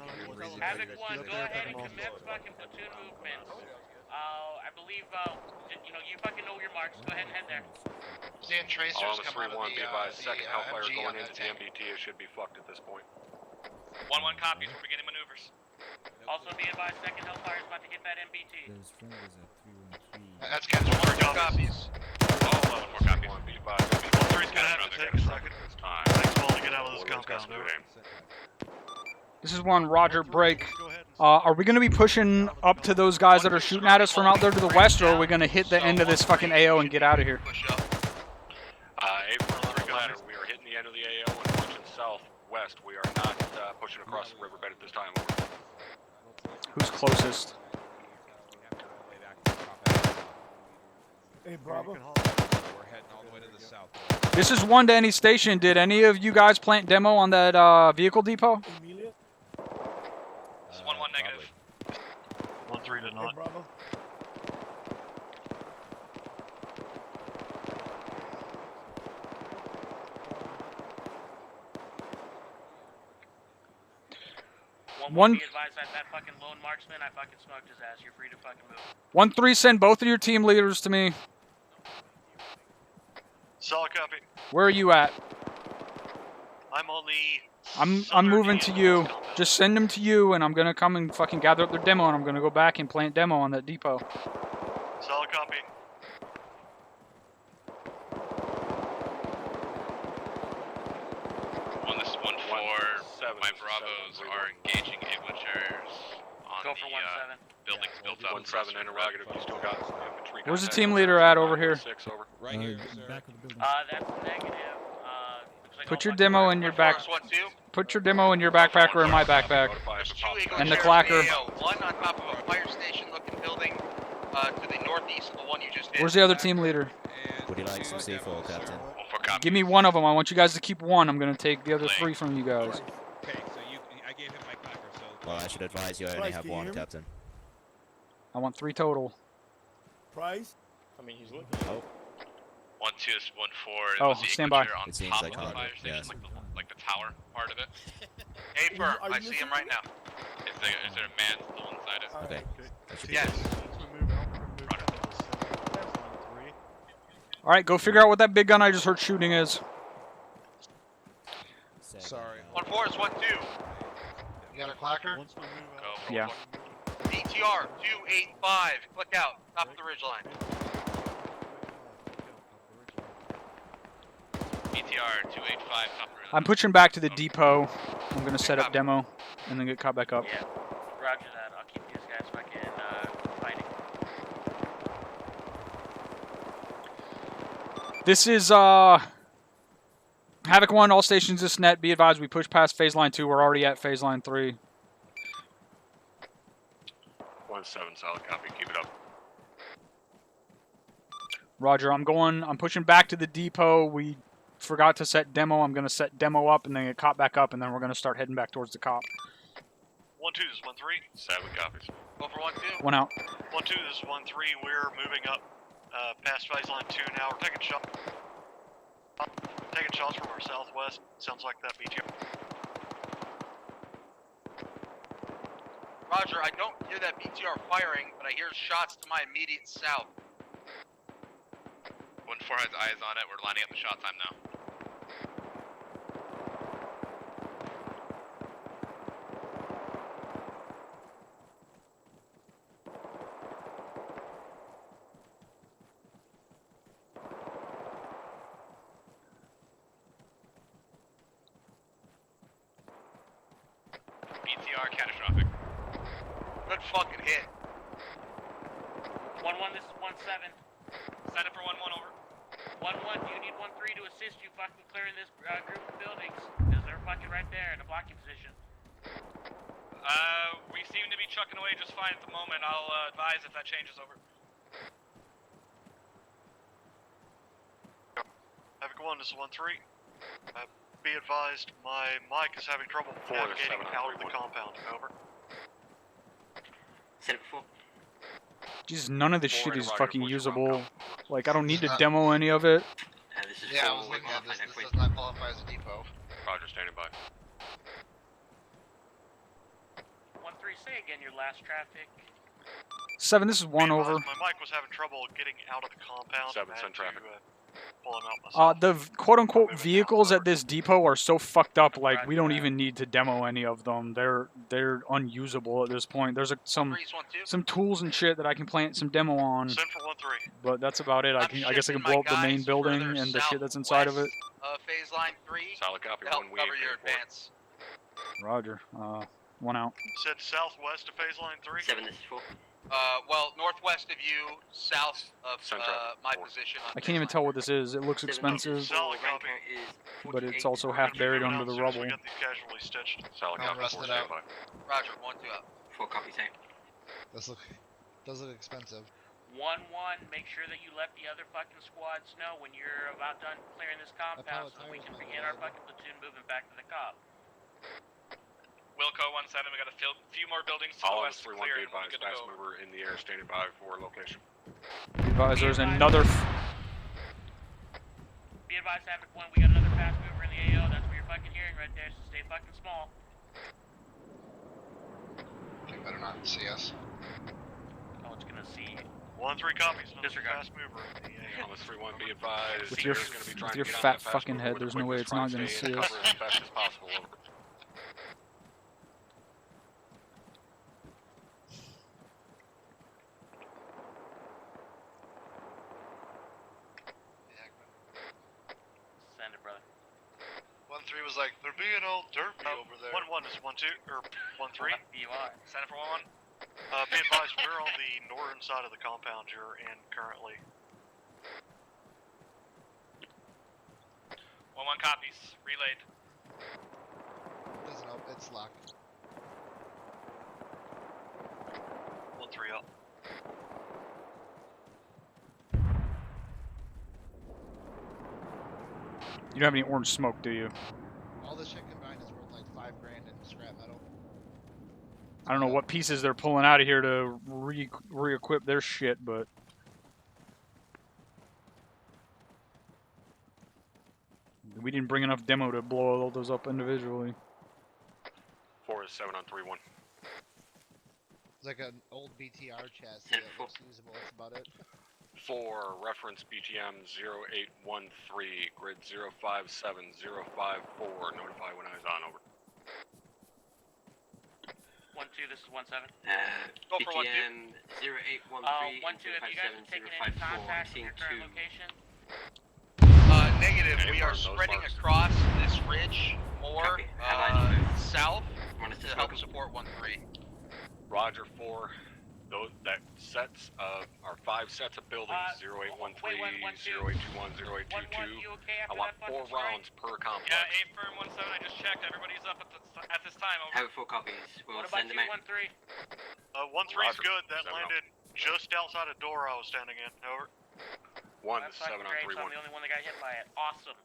S5: Havoc 1, go ahead and commence fucking platoon movements. I believe, you fucking know your marks. Go ahead and head there.
S1: Seeing tracers
S4: Elements
S1: come out
S4: 3-1,
S1: of
S4: be
S1: the,
S4: advised. Second Hellfire
S1: MG
S4: going
S1: on
S4: into
S1: that
S4: the
S1: tank.
S4: MBT. It should be fucked at this point.
S11: 1-1 copies. We're beginning maneuvers.
S5: Also be advised, second Hellfire is about to hit that MBT.
S9: There's friendlies at 313.
S1: That's good.
S2: 1-3 copies.
S10: Oh, 1-4 copies.
S4: Be advised.
S2: 1-3's gonna have to take a second. Takes a while to get out of this compound. Over.
S3: This is one Roger break. Are we going to be pushing up to those guys that are shooting at us from out there to the west, or are we going to hit the end of this fucking AO and get out of here?
S4: April on the ladder. We are hitting the end of the AO and pushing southwest. We are not pushing across the riverbed at this time.
S3: Who's closest?
S14: Hey, Bravo.
S15: We're heading all the way to the south.
S3: This is 1 to any station. Did any of you guys plant demo on that vehicle depot?
S11: This is 1-1 negative.
S2: 1-3 did not.
S14: Hey, Bravo.
S3: One.
S5: Be advised that fucking lone marksman, I fucking smoked his ass. You're free to fucking move.
S3: 1-3, send both of your team leaders to me.
S2: Solid copy.
S3: Where are you at?
S2: I'm on the.
S3: I'm moving to you. Just send them to you, and I'm gonna come and fucking gather up their demo, and I'm gonna go back and plant demo on that depot.
S2: Solid copy.
S10: This is 1-4. My Bravos are engaging English on
S5: Go for
S10: the
S5: 1-7.
S10: Buildings built up.
S4: 1-7 interrogative. You still got infantry.
S3: Where's the
S4: contact.
S3: team leader at over here?
S4: 6 over.
S9: Right here, sir. Back of the building.
S5: That's negative. Looks like
S3: Put
S5: all
S3: your demo in your back. Put your demo in your backpack or in my backpack. And the clacker.
S12: One on top of a fire station looking building to the northeast of the one you just hit.
S3: Where's the other team leader?
S17: Would you like some C4, Captain?
S3: Give me one of them. I want you guys to keep one. I'm gonna take the other 3 from you guys.
S15: Okay, so I gave him my clacker, so...
S17: Well, I should advise you I only have one, Captain.
S3: I want 3 total.
S14: Price?
S13: I mean, he's looking.
S17: Oh.
S10: 1-2 is 1-4.
S3: Oh,
S10: Was the
S3: stand by.
S10: English on
S17: It seems
S10: top
S17: like
S10: of the
S17: hard,
S10: fire station,
S17: yes.
S10: like the tower part of it?
S12: Hey, Fur, I see him right now.
S10: Is there a man still inside it?
S17: Okay. That should be
S12: Yes.
S3: All right, go figure out what that big gun I just heard shooting is.
S6: Sorry.
S12: 1-4 is 1-2.
S1: You got a clacker?
S3: Yeah.
S12: DTR 285. Click out. Top of the ridgeline.
S10: BTR 285 top of
S3: I'm pushing back to the depot. I'm gonna set up demo and then get caught back up.
S5: Yeah, roger that. I'll keep these guys fucking fighting.
S3: This is Havoc 1, all stations this net. Be advised, we push past phase line 2. We're already at phase line 3.
S4: 1-7 solid copy. Keep it up.
S3: Roger, I'm pushing back to the depot. We forgot to set demo. I'm gonna set demo up and then get caught back up, and then we're gonna start heading back towards the cop.
S2: 1-2, this is 1-3.
S4: 7 copies.
S12: Over 1-2.
S3: One out.
S2: 1-2, this is 1-3. We're moving up past phase line 2 now. We're taking shots from our southwest. Sounds like that BTR.
S12: Roger, I don't hear that BTR firing, but I hear shots to my immediate south.
S10: 1-4 has eyes on it. We're lining up the shot time now. BTR catastrophic.
S12: Good fucking hit.
S5: 1-1, this is 1-7.
S11: Set it for 1-1 over.
S5: 1-1, do you need 1-3 to assist you fucking clearing this group of buildings? Because they're fucking right there in a blocking position.
S11: We seem to be chucking away just fine at the moment. I'll advise if that changes over.
S2: Havoc 1, this is 1-3. Be advised, my mic is having trouble navigating out of the compound. Over.
S5: Set it for 4.
S3: Jesus, none of this shit is fucking usable. Like, I don't need to demo any of it.
S1: Yeah, I was looking at this. This does not qualify as a depot.
S4: Roger, standing by.
S5: 1-3, say again your last traffic.
S3: 7, this is 1 over.
S2: My mic was having trouble getting out of the compound.
S4: 7, send traffic.
S2: Pull him out myself.
S3: The quote-unquote vehicles at this depot are so fucked up, like, we don't even need to demo any of them. They're unusable at this point. There's some tools and shit that I can plant some demo on.
S2: Send for 1-3.
S3: But that's about it. I guess I can blow up the main building and the shit that's inside of it.
S12: Phase line 3.
S4: Solid copy.
S12: Help
S4: 1
S12: cover your advance.
S3: Roger. 1 out.
S2: Said southwest of phase line 3.
S5: 7, this is 4.
S12: Well, northwest of you, south of my position.
S3: I can't even tell what this is. It looks expensive, but it's also half buried under the rubble.
S2: We got these casually stitched.
S4: Solid copy. 4 standby.
S12: Roger, 1-2 out.
S5: 4 copy, same.
S1: Does look expensive.
S5: 1-1, make sure that you let the other fucking squads know when you're about done clearing this compound so that we can begin our fucking platoon moving back to the cop.
S11: Wilco 1-7, we got a few more buildings to the
S4: All
S11: west to
S4: 3-1
S11: clear
S4: be
S11: and we're
S4: advised.
S11: good to
S4: Fast
S11: go.
S4: mover in the air, standing by for location.
S3: Advisors, another.
S5: Be advised, Havoc 1, we got another fast mover in the AO. That's what you're fucking hearing right there, so stay fucking small.
S1: They better not see us.
S5: Oh, it's gonna see you.
S2: 1-3 copies.
S5: Disregard.
S2: Fast mover in the AO.
S4: Thomas 3-1 be advised.
S3: With your fat fucking head, there's no way it's not gonna see us.
S4: As fast as possible. Over.
S2: was like, they're being all derpy over there. 1-1 is 1-2, or 1-3.
S11: Center for 1-1.
S2: Be advised, we're on the northern side of the compound you're in currently.
S11: 1-1 copies. Relayed.
S1: Doesn't help. It's locked.
S2: 1-3 up.
S3: You don't have any orange smoke, do you?
S1: All this shit combined is worth like $5 grand in scrap metal.
S3: I don't know what pieces they're pulling out of here to re-equip their shit, but... We didn't bring enough demo to blow all those up individually.
S4: 4 is 7 on 3-1.
S1: It's like an old BTR chassis that looks usable. That's about it.
S4: 4, reference BTM 0813, grid 057054. Notify when eyes on, over.
S11: 1-2, this is 1-7.
S18: Go for BTM 0813.
S11: 1-2, have you guys been taking any contact from your current location?
S12: Negative. We are spreading across this ridge more south to help support 1-3.
S4: Roger 4. Those that sets of our 5 sets of buildings 0813, 0821, 0822. I want 4 rounds per complex.
S11: Yeah, 8 firm 1-7. I just checked. Everybody's up at this time. Over.
S18: Have 4 copies. We'll
S11: what about
S18: send
S11: you,
S18: them out.
S11: 1-3?
S2: 1-3's good. That landed just outside of door I was standing in. Over.
S4: 1
S11: That's
S4: to 7 on 3-1.
S11: I'm the only one that got hit by it. Awesome.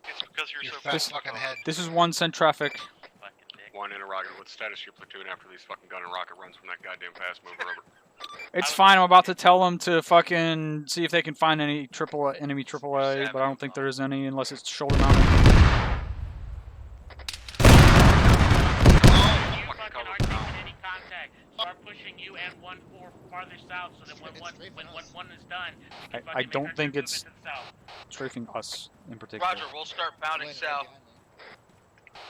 S2: It's because you're so
S3: This-
S2: fucking head.
S3: This is 1 send traffic.
S4: 1 interrogator. What status your platoon after these fucking gun and rocket runs from that goddamn fast mover, over?
S3: It's fine. I'm about to tell them to fucking see if they can find any enemy AAA, but I don't think there is any unless it's shoulder mounted.
S11: You fucking aren't taking any contact. Start pushing you and 1-4 farther south so that when 1 is done, you can
S3: I
S11: fucking
S3: don't
S11: make our
S3: think
S11: move
S3: it's
S11: into the south.
S3: strafing us in particular.
S12: Roger, we'll start bounding south.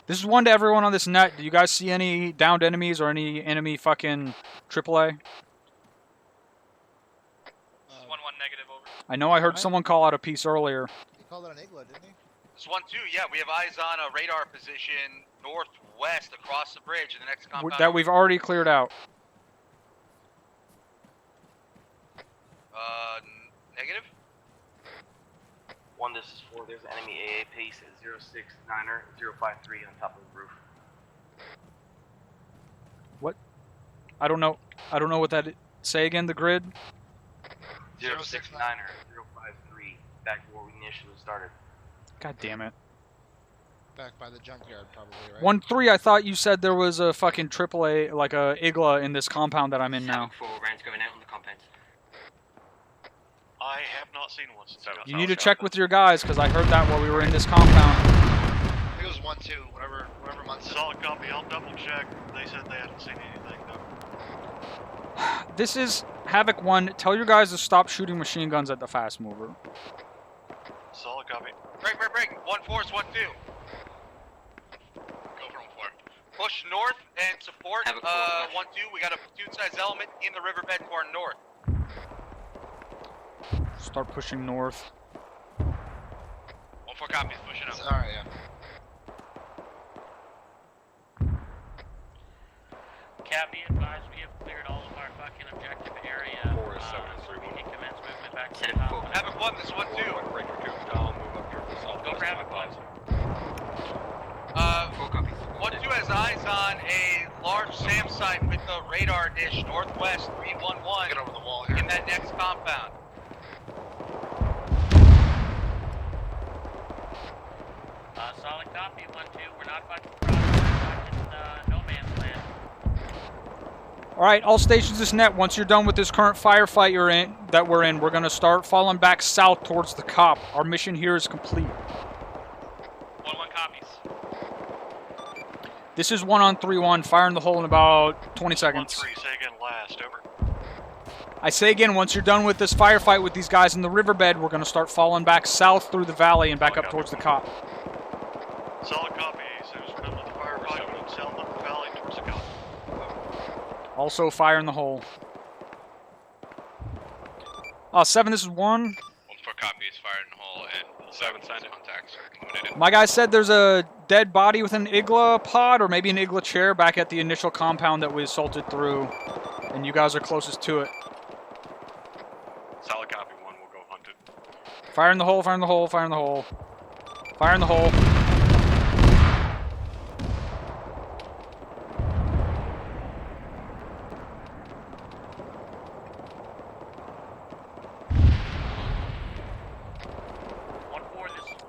S3: This is 1 to everyone on this net. Do you guys see any downed enemies or any enemy fucking AAA?
S11: This is 1-1 negative, over.
S3: I know I heard someone call out a piece earlier.
S1: He called it an igloo, didn't he?
S12: It's 1-2. Yeah, we have eyes on a radar position northwest across the bridge in the next compound.
S3: That we've already cleared out.
S12: Negative.
S18: 1, this is 4. There's an enemy AA piece at 069er 053 on top of the roof.
S3: What? I don't know. I don't know what that is. Say again, the grid?
S18: 069er 053. Back to where we initially started.
S3: God damn it.
S1: Back by the junkyard, probably, right?
S3: 1-3, I thought you said there was a fucking AAA, like a Igla in this compound that I'm in now.
S18: 4 rounds going out on the compound.
S2: I have not seen one since I got
S3: You need to check with your guys, because I heard that while we were in this compound.
S1: I think it was 1-2, whatever month.
S2: Solid copy. I'll double check. They said they hadn't seen anything though.
S3: This is Havoc 1. Tell your guys to stop shooting machine guns at the fast mover.
S2: Solid copy.
S12: Break. 1-4 is 1-2.
S2: Go for 1-4.
S12: Push north and support 1-2. We got a platoon-sized element in the riverbed to our north.
S3: Start pushing north.
S11: 1-4 copies, pushing up.
S1: Alright, yeah.
S5: Cap, be advised, we have cleared all of our fucking objective area.
S4: 4 is 7 is 3-1.
S5: We can commence movement back to the top.
S12: Havoc 1, this is 1-2.
S4: Break your tubes down, move up your assault.
S5: Go for Havoc 1.
S12: 1-2 has eyes on a large SAM site with a radar dish northwest 311.
S2: Get over the wall here.
S12: In that next compound.
S5: Solid copy, 1-2. We're not fucking fucking no man's land.
S3: Alright, all stations is net. Once you're done with this current firefight we're in, we're going to start falling back south towards the cop. Our mission here is complete.
S11: 1-1 copies.
S3: This is 1 on 3-1. Fire in the hole in about 20 seconds.
S2: 1-3, say again last, over.
S3: I say again, once you're done with this firefight with these guys in the riverbed, we're going to start falling back south through the valley and back up towards the cop.
S2: Solid copy. As soon as we're done with the firefight, we'll move south up the valley towards the cop.
S3: Also, fire in the hole. 7, this is 1.
S10: 1-4 copies, fire in the hole, and
S4: 7 send it.
S10: Contacts are included.
S3: My guy said there's a dead body with an Igla pod or maybe an Igla chair back at the initial compound that we assaulted through, and you guys are closest to it.
S4: Solid copy 1, we'll go hunt it.
S3: Fire in the hole, fire in the hole, fire in the hole. Fire in the hole.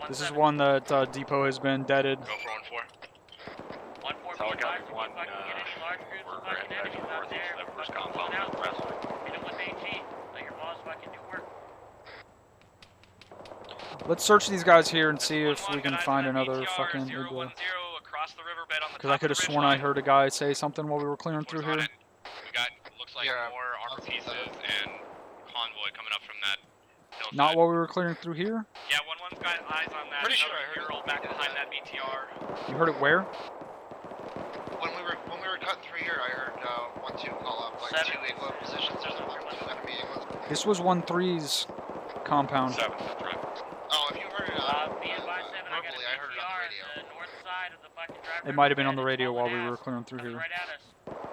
S3: This is one that Depot has been deaded.
S10: Go for 1-4.
S5: 1-4,
S4: Solid
S5: be
S4: copy
S5: advised,
S4: 1,
S5: if you fucking get any large groups
S4: we're
S5: of fucking
S4: heading back
S5: enemies out
S4: northeast
S5: there,
S4: of that first
S5: fucking
S4: compound
S5: close out.
S4: west.
S5: Hit them with AT. Let your boss fucking do work.
S3: Let's search these guys here and see if we can find another fucking Igla. Because I could have sworn I heard a guy say something while we were clearing through here.
S10: We got, looks like more armor pieces and convoy coming up from that hillside.
S3: Not while we were clearing through here?
S11: Yeah, 1-1's got eyes on that.
S10: Pretty sure I heard
S11: Mural back behind that BTR.
S3: You heard it where?
S1: When we were cutting through here, I heard 1-2 call up like 2 Igla positions. There's like 2 enemy Iglas.
S3: This was 1-3's compound.
S4: 7, that's right.
S1: Oh, if you heard it
S5: Be advised, 7, I got a
S1: verbally, I heard it on the radio.
S5: the north side of the fucking drive.
S3: It might have been on the radio while we were clearing through here.
S5: Right at us.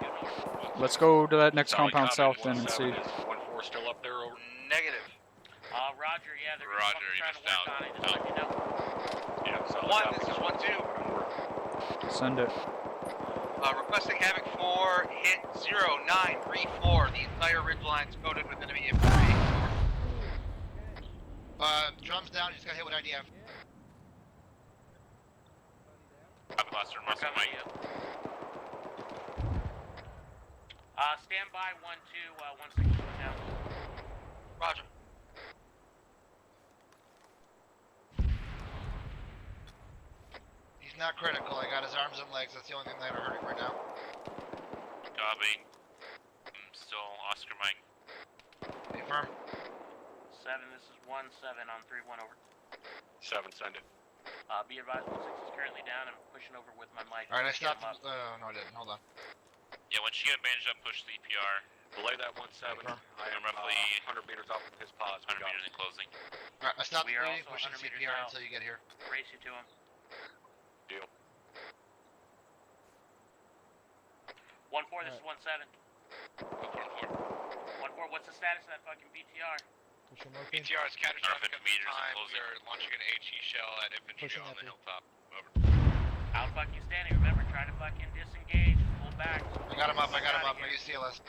S5: Due north.
S3: Let's go to that next
S4: Solid
S3: compound
S4: copy,
S3: south then and
S4: 1-7
S3: see.
S4: is 1-4 still up there over?
S12: Negative.
S5: Roger, yeah, they're
S10: Roger, you
S5: trying to
S10: missed
S5: work
S10: out.
S5: on it. Just let me know.
S4: Yeah, solid
S12: 1,
S4: copy.
S12: this is 1-2.
S3: Send it.
S12: Requesting Havoc 4, hit 0934. The entire ridgeline is coated with enemy infantry.
S1: Drums down, you just got hit with IDF.
S10: Blaster, Muscle Mike.
S5: Stand by 1-2, 1-6 down.
S12: Roger.
S1: He's not critical, I got his arms and legs, that's the only thing that are hurting right now.
S10: Copy. I'm still Oscar Mike.
S1: Confirm.
S5: 7, this is 1-7 on 3-1 over.
S4: 7, send it.
S5: Be advised, 1-6 is currently down. I'm pushing over with my mic.
S1: Alright, I stopped.
S5: Get him up.
S1: No, I didn't. Hold on.
S10: Yeah, once you get bandaged up, push CPR.
S4: Belay that 1-7. I am
S10: roughly
S4: 100 meters off from his pods.
S10: 100 meters in closing.
S1: Alright, I stopped
S5: We are
S1: bleeding,
S5: also
S1: pushing
S5: 100 meters
S1: CPR
S5: out.
S1: until you get here.
S5: Race you to him.
S4: Deal.
S5: 1-4, this is 1-7.
S10: Go for 1-4.
S5: 1-4, what's the status of that fucking BTR?
S10: BTR is catastrophic at this time. We are launching an HE shell at infantry on the hilltop. Over.
S5: How the fuck you standing? Remember, try to fucking disengage. Pull back.
S1: I got him up, I use CLS.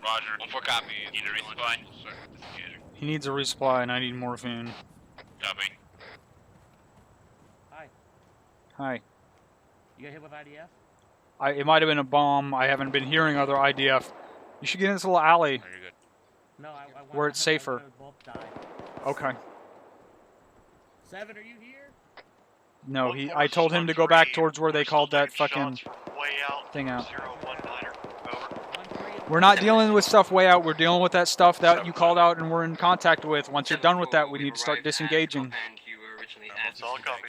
S10: Roger. 1-4 copy. Need a resupply. Start disengaging.
S3: He needs a resupply and I need morphine.
S10: Copy.
S5: Hi.
S3: Hi.
S5: You got hit with IDF?
S3: It might have been a bomb. I haven't been hearing other IDF. You should get in this little alley.
S10: Are you good?
S5: No, I
S3: where it's safer.
S5: Both died.
S3: Okay.
S5: 7, are you here?
S3: No, I told him to go back towards where they called that fucking thing out. We're not dealing with stuff way out. We're dealing with that stuff that you called out and we're in contact with. Once you're done with that, we need to start disengaging.
S2: Solid copy.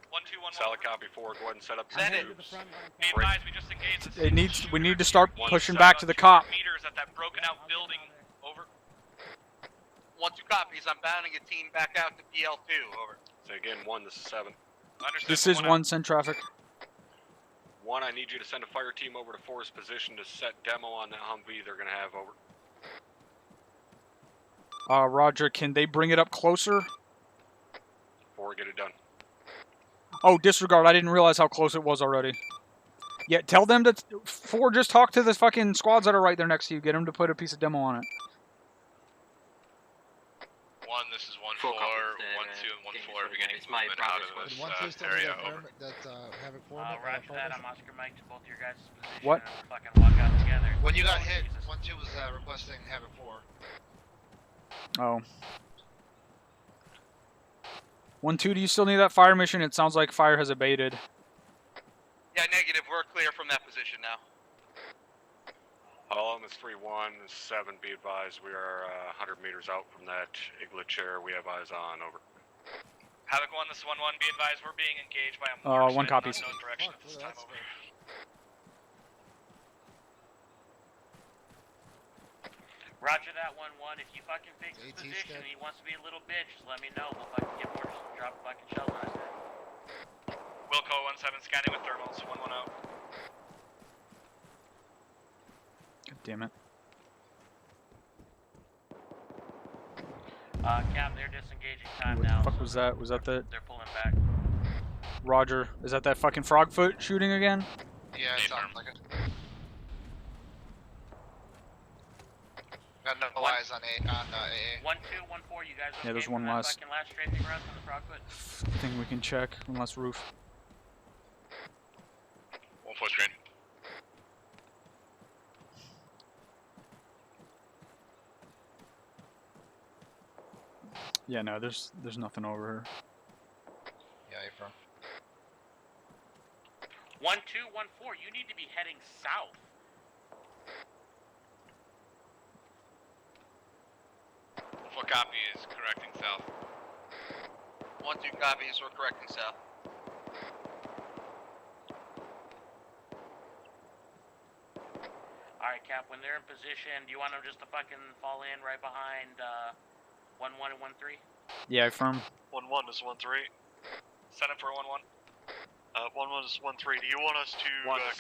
S11: 1-2-1-1.
S4: Solid copy 4. Go ahead and set up your
S12: Send it.
S4: troops.
S11: Be advised, we just engaged.
S3: We need to start pushing back to the cop.
S11: Meters at that broken out building. Over.
S12: 1-2 copies. I'm bounding a team back out to PL2. Over.
S4: Say again, 1, this is 7.
S11: Understood.
S3: This is 1, send traffic.
S4: 1, I need you to send a fire team over to 4's position to set demo on that Humvee they're going to have. Over.
S3: Roger, can they bring it up closer?
S4: 4, get it done.
S3: Oh, disregard. I didn't realize how close it was already. Yeah, tell them to... 4, just talk to the fucking squads that are right there next to you. Get them to put a piece of demo on it.
S10: 1, this is 1-4, 1-2, and 1-4 beginning movement out of this area. Over.
S5: Roger that. I'm Oscar Mike to both your guys' position.
S3: What?
S5: And we'll fucking walk out together.
S1: When you got hit, 1-2 was requesting Havoc 4.
S3: Oh. 1-2, do you still need that fire mission? It sounds like fire has abated.
S12: Yeah, negative. We're clear from that position now.
S4: All of them is 3-1, 7, be advised, we are 100 meters out from that Igla chair we have eyes on. Over.
S11: Havoc 1, this is 1-1. Be advised, we're being engaged by a
S3: 1 copies.
S11: unknown direction at this time. Over.
S5: Roger that, 1-1. If you fucking fix his position and he wants to be a little bitch, just let me know. We'll fucking get more, just drop fucking shells on his head.
S11: Wilco 17 scanning with thermals. 1-1 out.
S3: God damn it.
S5: Cap, they're disengaging time
S3: What
S5: now.
S3: the fuck was that? Was that the...
S5: They're pulling back.
S3: Roger. Is that fucking Frogfoot shooting again?
S1: Yeah, it sounds like it. Got no eyes on AA.
S5: 1-2-1-4, you guys okay?
S3: Yeah, there's
S5: from
S3: one
S5: that
S3: last
S5: fucking last strafing run from the Frogfoot?
S3: thing we can check. One last roof.
S10: 1-4 screen.
S3: Yeah, no, there's nothing over here.
S1: Yeah, you're from.
S5: 1-2-1-4, you need to be heading south.
S10: What copy is correcting south?
S12: 1-2 copies, we're correcting south.
S5: Alright, Cap, when they're in position, do you want them just to fucking fall in right behind 1-1 and 1-3?
S3: Yeah, firm.
S2: 1-1 is 1-3.
S11: Set it for 1-1.
S2: 1-1 is 1-3. Do you want us to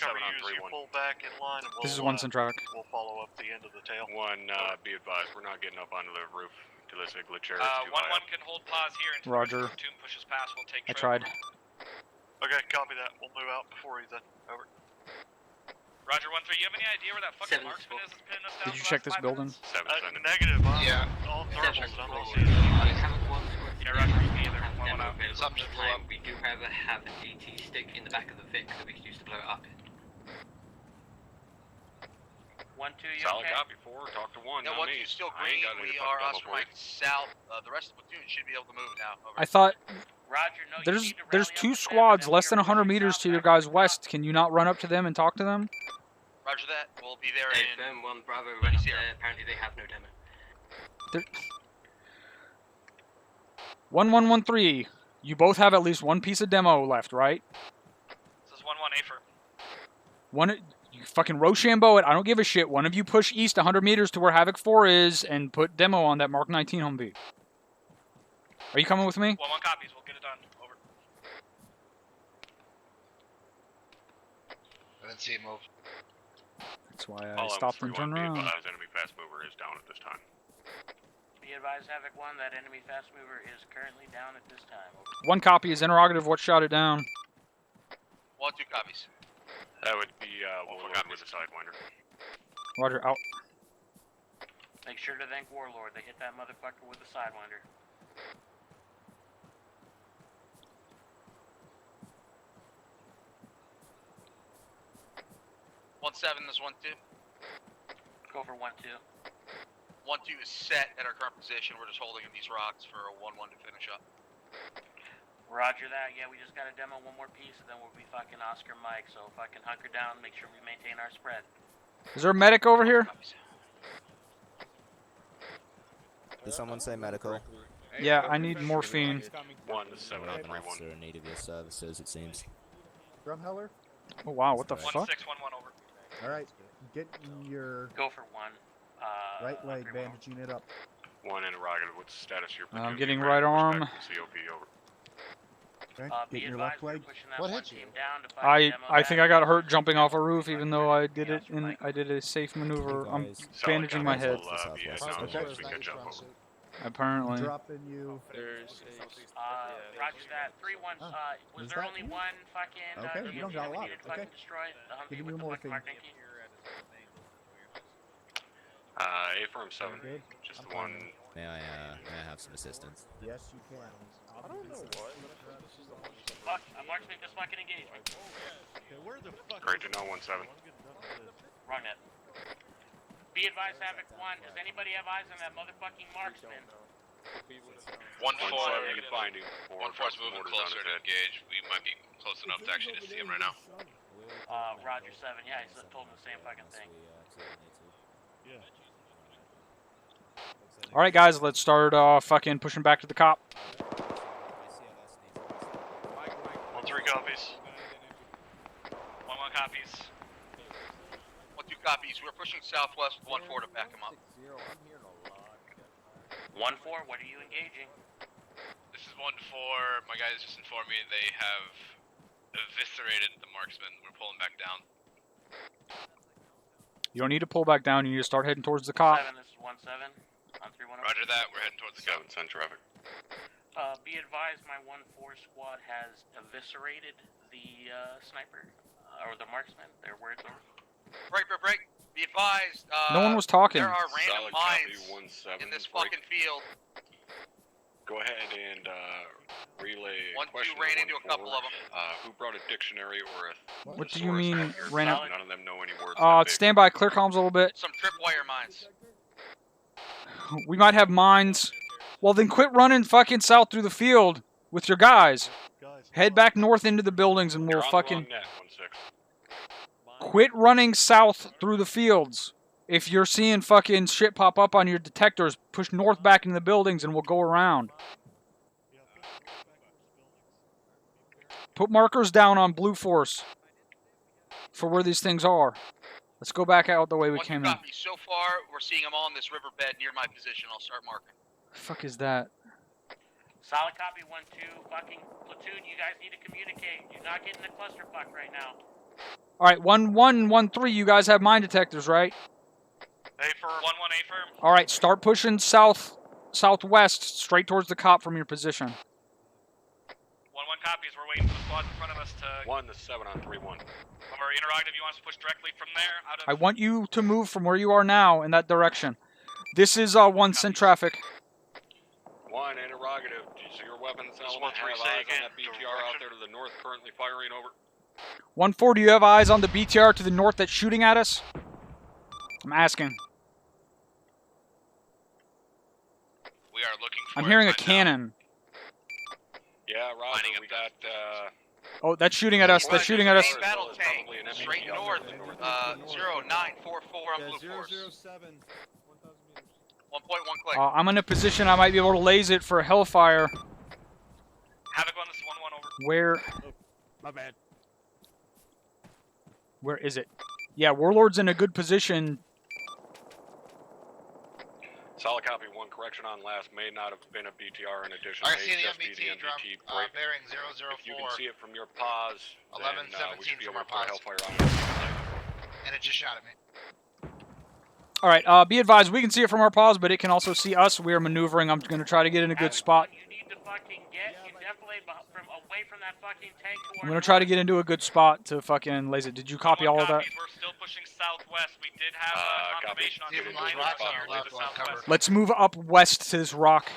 S2: cover you as you pull back in line? And we'll,
S3: This is one Centralic.
S2: We'll follow up the end of the tail.
S4: Be advised, we're not getting up onto the roof to this glitcher.
S11: 1-1 can hold pause here until
S3: Roger.
S11: the platoon pushes past. We'll take
S3: I
S11: trip.
S3: tried.
S2: Okay, copy that. We'll move out before you then. Over.
S11: Roger 1-3. You have any idea where that fucking marksman is that's pinning us down?
S3: Did you
S11: for
S3: check
S11: the
S3: this
S11: last 5
S3: building?
S11: minutes?
S2: Negative.
S1: Yeah.
S2: All thermals. I don't see it.
S11: Yeah, Roger. Me either. 1-1 out.
S1: Something just blew up.
S19: We do have an DT stick in the back of the Vic that we can use to blow it up.
S5: 1-2, you
S4: Solid
S5: okay?
S4: copy, 4. Talk to 1.
S12: Yeah,
S4: not
S12: once
S4: me.
S12: you're still
S4: I ain't
S12: green,
S4: got any
S12: we
S4: fucking
S12: are
S4: double
S12: Oscar
S4: for you.
S12: Mike south. The rest of the platoon should be able to move now. Over.
S3: I thought
S5: Roger, no, you
S3: there's
S5: need to
S3: there's
S5: rally up
S3: two
S5: with them,
S3: squads
S5: and then
S3: less
S5: we
S3: than
S5: are
S3: 100
S5: pushing
S3: meters
S5: south
S3: to your
S5: back
S3: guys west. Can you not run up to them and talk to them?
S12: Roger that. We'll be there
S19: Hey,
S12: in...
S19: firm 1 Bravo, run up there. Apparently they have no demo.
S3: 1113. You both have at least one piece of demo left, right?
S11: This is 1-1 AFER.
S3: One, you fucking Rochambeau it. I don't give a shit. One of you push east 100 meters to where Havoc 4 is and put demo on that Mark 19 Humvee. Are you coming with me?
S11: 1-1 copies. We'll get it done. Over.
S1: I didn't see it move.
S3: That's why I stopped and turned around.
S4: Enemy fast mover is down at this time.
S5: Be advised, Havoc 1, that enemy fast mover is currently down at this time. Over.
S3: One copy is interrogative. What shot it down?
S12: 1-2 copies.
S4: That would be Warlord with a Sidewinder.
S3: Roger, out.
S5: Make sure to thank Warlord. They hit that motherfucker with a Sidewinder.
S12: One 7 is 1-2.
S5: Go for 1-2.
S12: 1-2 is set at our current position. We're just holding in these rocks for a 1-1 to finish up.
S5: Roger that. Yeah, we just got to demo one more piece, and then we'll be fucking Oscar Mike. So fucking hunker down, make sure we maintain our spread.
S3: Is there a medic over here?
S17: Did someone say medical?
S3: Yeah, I need morphine.
S4: 1-7-3-1.
S17: Officer in need of your services, it seems.
S14: Drumheller?
S3: Oh wow, what the
S11: 1-6,
S3: fuck?
S11: 1-1 over.
S14: Alright, get your
S5: Go for 1.
S14: right leg bandaging it up.
S4: 1 interrogative. What's the status of your platoon?
S3: I'm getting right arm.
S4: COP over.
S14: Okay,
S5: Be
S14: get your left
S5: advised,
S14: leg.
S5: we're pushing that
S14: What
S5: one
S14: hit you?
S5: team down to fucking demo
S3: I
S5: that.
S3: think I got hurt jumping off a roof, even though I did it in I did a safe maneuver. I'm bandaging my head. Apparently.
S14: Dropping you.
S5: Roger that. 3-1. Was there only one fucking
S14: Okay, you don't got a lot.
S5: needed to
S14: Okay.
S5: fucking destroy the Humvee
S14: Giving
S5: with
S14: you
S5: the fucking
S14: morphine.
S5: Mark 19?
S4: A-firm 7.
S14: Good.
S4: Just the one.
S17: May I have some assistance?
S14: Yes, you can.
S8: I don't know what.
S5: Fuck, marksman just fucking engagement.
S8: Okay, where the fuck
S4: Great to know, 1-7.
S5: Wrong net. Be advised, Havoc 1. Does anybody have eyes on that motherfucking marksman?
S10: 1-4.
S4: 1-7, you can find him.
S10: 1-4's moving closer to engage. We might be close enough to actually just see him right now.
S5: Roger 7. Yeah, he told him the same fucking thing.
S8: Yeah.
S3: All right, guys, let's start fucking pushing back to the cop.
S2: 1-3 copies.
S11: 1-1 copies.
S12: 1-2 copies. We're pushing southwest with 1-4 to back him up.
S5: 1-4, what are you engaging?
S10: This is 1-4. My guys just informed me they have eviscerated the marksman. We're pulling back down.
S3: You don't need to pull back down. You need to start heading towards the cop.
S5: 7, this is 1-7. On 3-1.
S10: Roger that. We're heading towards the cop.
S4: 7, send traffic.
S5: Be advised, my 1-4 squad has eviscerated the sniper, or the marksman. Their words are.
S12: Break. Be advised.
S3: No one was talking.
S12: There are random
S4: Solid
S12: mines
S4: copy, 1-7.
S12: in this
S4: Break.
S12: fucking field.
S4: Go ahead and relay
S12: 1-2
S4: question to
S12: ran into a
S4: 1-4.
S12: couple of them.
S4: Who brought a dictionary or a
S3: What do you
S4: thesaurus
S3: mean
S4: out here?
S3: ran out?
S4: None of them know any words. that big.
S3: Stand by. Clear comms a little bit.
S12: Some tripwire mines.
S3: We might have mines. Well, then quit running fucking south through the field with your guys. Head back north into the buildings and we'll
S4: You're on
S3: fucking...
S4: the wrong net, 1-6.
S3: Quit running south through the fields. If you're seeing fucking shit pop up on your detectors, push north back into the buildings and we'll go around. Put markers down on Blue Force for where these things are. Let's go back out the way we came in.
S12: Copy. So far, we're seeing them all in this riverbed near my position. I'll start marking.
S3: The fuck is that?
S5: Solid copy, 1-2. Fucking platoon, you guys need to communicate. You're not getting the clusterfuck right now.
S3: Alright, 1-1-1-3, you guys have mine detectors, right?
S2: A-firm.
S11: 1-1, A-firm.
S3: Alright, start pushing southwest, straight towards the cop from your position.
S11: 1-1 copies. We're waiting for the squad in front of us to...
S4: 1-7 on 3-1.
S11: Or interrogative, you want us to push directly from there? Out of...
S3: I want you to move from where you are now in that direction. This is 1 send traffic.
S4: 1 interrogative. Is your weapons element have eyes on that BTR out there to the north currently firing over?
S3: 1-4, do you have eyes on the BTR to the north that's shooting at us? I'm asking.
S10: We are looking for
S3: I'm hearing a cannon.
S4: Yeah, Roger, we got,
S3: Oh, that's shooting at us. That's shooting at us.
S12: Main battle tank, straight north, 0944 on Blue Force. 1.1 click.
S3: I'm in a position I might be able to laze it for Hellfire.
S11: Havoc on this 1-1 over.
S3: Where?
S17: My bad.
S3: Where is it? Yeah, Warlord's in a good position.
S4: solid copy. 1 correction on last may not have been a BTR in addition.
S1: I
S4: may
S1: see the
S4: just be
S1: MBT drop,
S4: break.
S1: bearing 004.
S4: If you can see it from your pause,
S1: 11-17
S4: we should be
S1: from
S4: able
S1: our
S4: to
S1: pause.
S4: put Hellfire on.
S1: And it just shot at me.
S3: All right, be advised, we can see it from our pause, but it can also see us. We are maneuvering. I'm going to try to get in a good spot.
S5: You need to fucking get, you definitely from away from that fucking tank.
S3: I'm going to try to get into a good spot to fucking laze it. Did you copy all of that?
S11: We're still pushing southwest. We did have confirmation on the line.
S3: Let's move up west to this rock.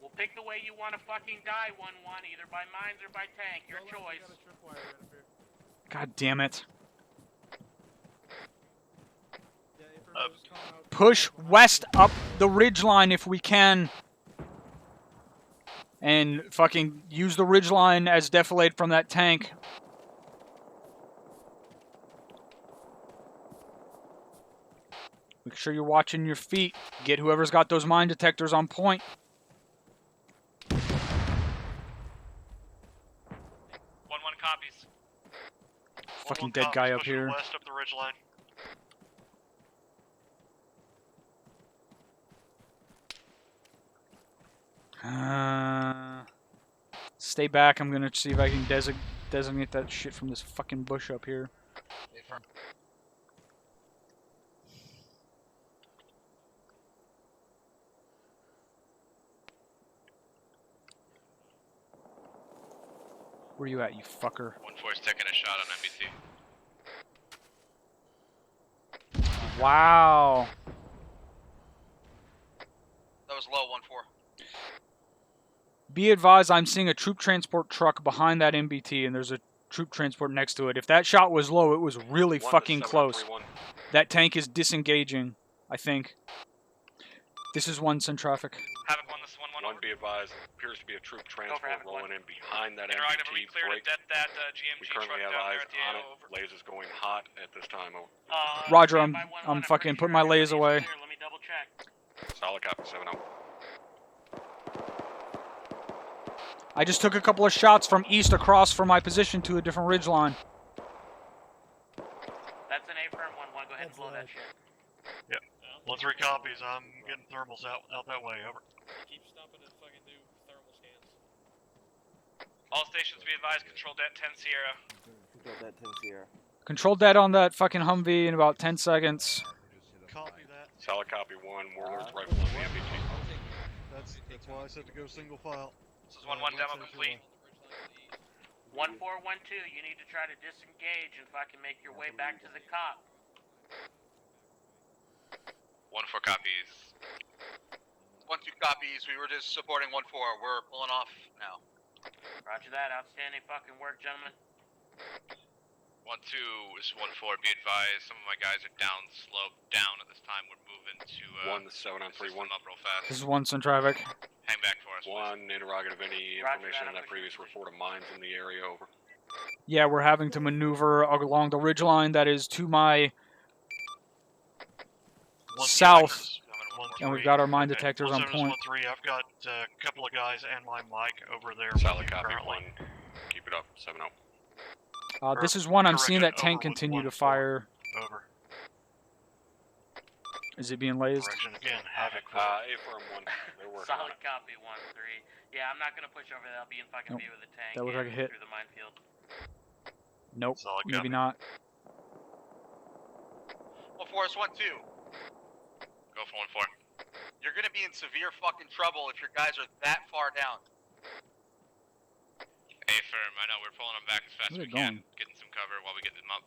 S5: We'll pick the way you want to fucking die, 1-1, either by mines or by tank. Your choice.
S3: God damn it. Push west up the ridgeline if we can. And fucking use the ridgeline as defilade from that tank. Make sure you're watching your feet. Get whoever's got those mine detectors on point.
S11: 1-1 copies.
S3: Fucking dead guy up here.
S2: West up the ridgeline.
S3: Stay back. I'm gonna see if I can designate that shit from this fucking bush up here. Where you at, you fucker?
S10: 1-4's taking a shot on NBC.
S3: Wow.
S12: That was low, 1-4.
S3: Be advised, I'm seeing a troop transport truck behind that MBT, and there's a troop transport next to it. If that shot was low, it was really fucking close. That tank is disengaging, I think. This is 1 send traffic.
S11: Havoc 1, this 1-1
S4: One, be advised, appears to be a troop transport rolling in behind that MBT break. We currently have eyes on it. Laze is going hot at this time.
S3: Roger, I'm fucking putting my lays away.
S5: Let me double check.
S4: Solid copy, 7-0.
S3: I just took a couple of shots from east across from my position to a different ridgeline.
S5: That's an A-firm 1-1 go ahead and blow that shit.
S8: Yep. 1-3 copies. I'm getting thermals out that way. Over.
S11: Keep stopping and fucking do thermal scans. All stations be advised, control det 10 Sierra.
S18: Control that 10 Sierra.
S3: Controlled that on that fucking Humvee in about 10 seconds.
S8: Copy that.
S4: Solid copy 1, Warlord's rifle on the MBT.
S8: That's why I said to go single file.
S11: This is 1-1 demo complete.
S5: 1412, you need to try to disengage and fucking make your way back to the cop.
S10: 1-4 copies.
S12: 1-2 copies. We were just supporting 1-4. We're pulling off now.
S5: Roger that. Outstanding fucking work, gentlemen.
S10: 1-2 is 1-4. Be advised, some of my guys are down slope down at this time. We're moving to
S4: 1-7 on 3-1
S10: up real fast.
S3: This is 1 traffic.
S10: Hang back for us.
S4: 1 interrogative. Any information on that previous report of mines in the area? Over.
S3: Yeah, we're having to maneuver along the ridgeline that is to my south, and we've got our mine detectors on point.
S8: 1-3. I've got a couple of guys and my mic over there.
S4: Solid copy 1. Keep it up. 7-0.
S3: This is 1. I'm seeing that tank continue to fire.
S8: Over.
S3: Is it being lased?
S8: Correction again. Havoc.
S4: A-firm 1. They're working on
S5: Solid
S4: it.
S5: copy 1-3. Yeah, I'm not gonna push over there. I'll be in fucking
S3: Nope.
S5: view of the tank.
S3: That looked like a hit.
S5: Through the minefield.
S3: Nope.
S8: Solid
S3: Maybe
S8: copy.
S3: not.
S12: 1-4 is 1-2.
S10: Go for 1-4.
S12: You're gonna be in severe fucking trouble if your guys are that far down.
S10: A-firm, I know, we're pulling them back as fast as we can. Getting some cover while we get them up.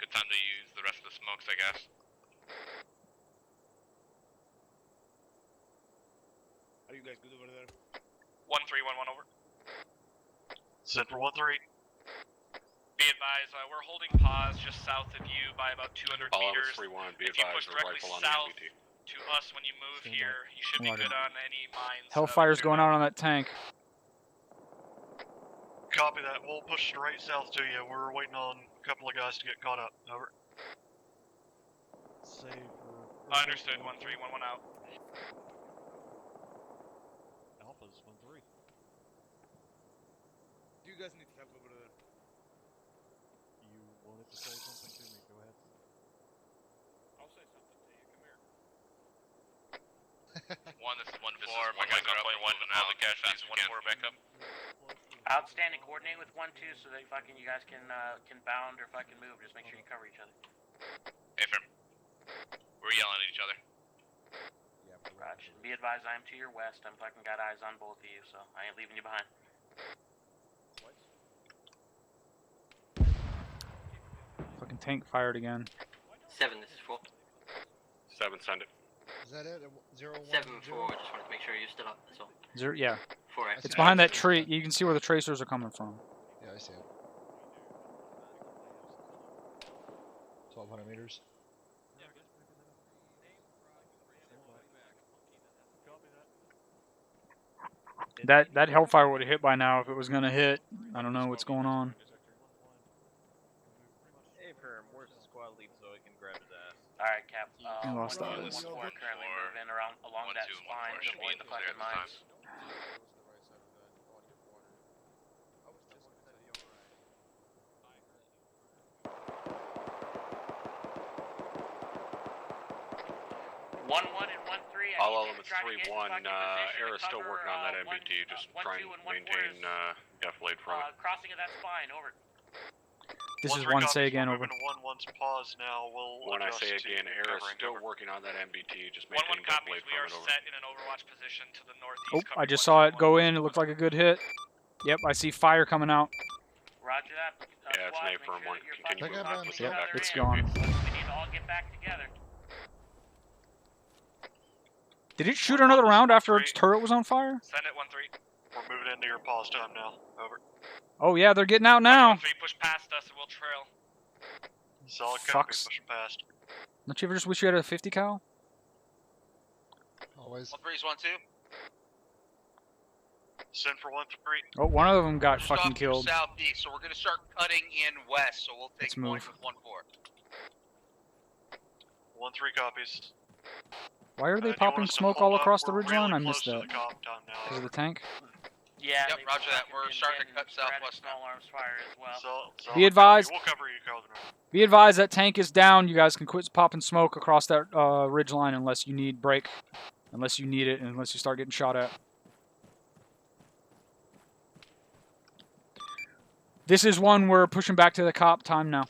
S10: Good time to use the rest of the smokes, I guess.
S15: Are you guys good over there?
S11: 1-3-1-1 over.
S8: Central 1-3.
S11: Be advised, we're holding pause just south of you by about 200 meters.
S4: 3-1. Be
S11: If you push
S4: advised, a
S11: directly
S4: rifle on the
S11: south
S4: MBT.
S11: to us when you move here, you should be
S3: Roger.
S11: good on any mines.
S3: Hellfire's going out on that tank.
S8: Copy that. We'll push straight south to you. We're waiting on a couple of guys to get caught up. Over. Save for...
S11: Understood. 1-3-1-1 out.
S8: Alpha's 1-3.
S15: Do you guys need help over there?
S8: You wanted to say something to me. Go ahead.
S11: I'll say something to you. Come here.
S10: 1, this is 1-4. My guys are up by 1 now. The casualties 1-4 back up.
S5: Outstanding. Coordinate with 1-2 so that fucking you guys can bound or fucking move. Just make sure you cover each other.
S10: A-firm. We're yelling at each other.
S5: Roger. Be advised, I am to your west. I'm fucking got eyes on both of you, so I ain't leaving you behind.
S3: Fucking tank fired again.
S19: 7, this is 4.
S4: 7, send it.
S14: Is that it? 0-1-0?
S19: 7-4, I just wanted to make sure you're still up, that's all.
S3: 0, yeah.
S19: 4X.
S3: It's behind that tree. You can see where the tracers are coming from.
S14: Yeah, I see it. 1,200 meters.
S3: That Hellfire would have hit by now if it was gonna hit. I don't know what's going on.
S6: Hey, Perm, where's the squad lead so I can grab his ass?
S5: Alright, Cap.
S3: I lost
S5: 1-2 and
S3: eyes.
S5: 1-4 currently moving around along that spine to avoid the fucking mines. One and 1-3.
S4: All elements 3-1. Air is still working on that MBT. Just try and maintain defilade from it.
S5: Crossing of that spine. Over.
S3: This is 1 say again, over.
S8: 1-1's pause now. We'll
S4: When I
S8: adjust
S4: say
S8: to
S4: again, Air is
S8: covering.
S4: still working on that MBT. Just
S11: 1-1
S4: maintain
S11: copies.
S4: defilade
S11: We are
S4: from it. Over.
S11: set in an overwatch position to the northeast.
S3: Oh, I
S11: covering
S3: just saw it
S11: 1-2-1.
S3: go in. It looked like a good hit. Yep, I see fire coming out.
S5: Roger that.
S4: Yeah, it's
S5: squad,
S4: an
S5: make
S4: A-firm
S5: sure
S4: 1.
S5: that you're
S4: Continue
S5: fucking
S4: moving.
S5: knocking
S4: Let's
S5: each
S4: get back.
S5: other
S3: It's
S5: in.
S3: gone.
S5: We need to all get back together.
S3: Did it shoot another round after its turret was on fire?
S11: Send it 1-3.
S8: We're moving into your pause time now. Over.
S3: Oh yeah, they're getting out now.
S11: 1-3, push past us and we'll trail.
S8: Solid copy.
S3: Fucks.
S8: Pushing past.
S3: Don't you ever just wish you had a 50 cal?
S14: Always.
S12: 1-3's 1-2.
S8: Send for 1-3.
S3: Oh, one of them got
S12: Just
S3: fucking
S12: off to
S3: killed.
S12: Southeast, so we're gonna start cutting in west. So we'll take
S3: Let's move.
S12: point with 1-4.
S8: 1-3 copies.
S3: Why are they
S8: Do you want
S3: popping
S8: us to
S3: smoke
S8: hold
S3: all
S8: up?
S3: across the
S8: We're
S3: ridgeline?
S8: really
S3: I missed
S8: close
S3: that.
S8: to the cop time now.
S3: Because of the tank?
S5: Yeah.
S12: Yep, roger that. We're starting to cut southwest now.
S5: Small arms fire as well.
S2: So
S3: Be advised.
S2: We'll cover you, Calvin.
S3: Be advised that tank is down. You guys can quit popping smoke across that ridge line unless you need break, unless you need it, and unless you start getting shot at. This is one we're pushing back to the cop time now.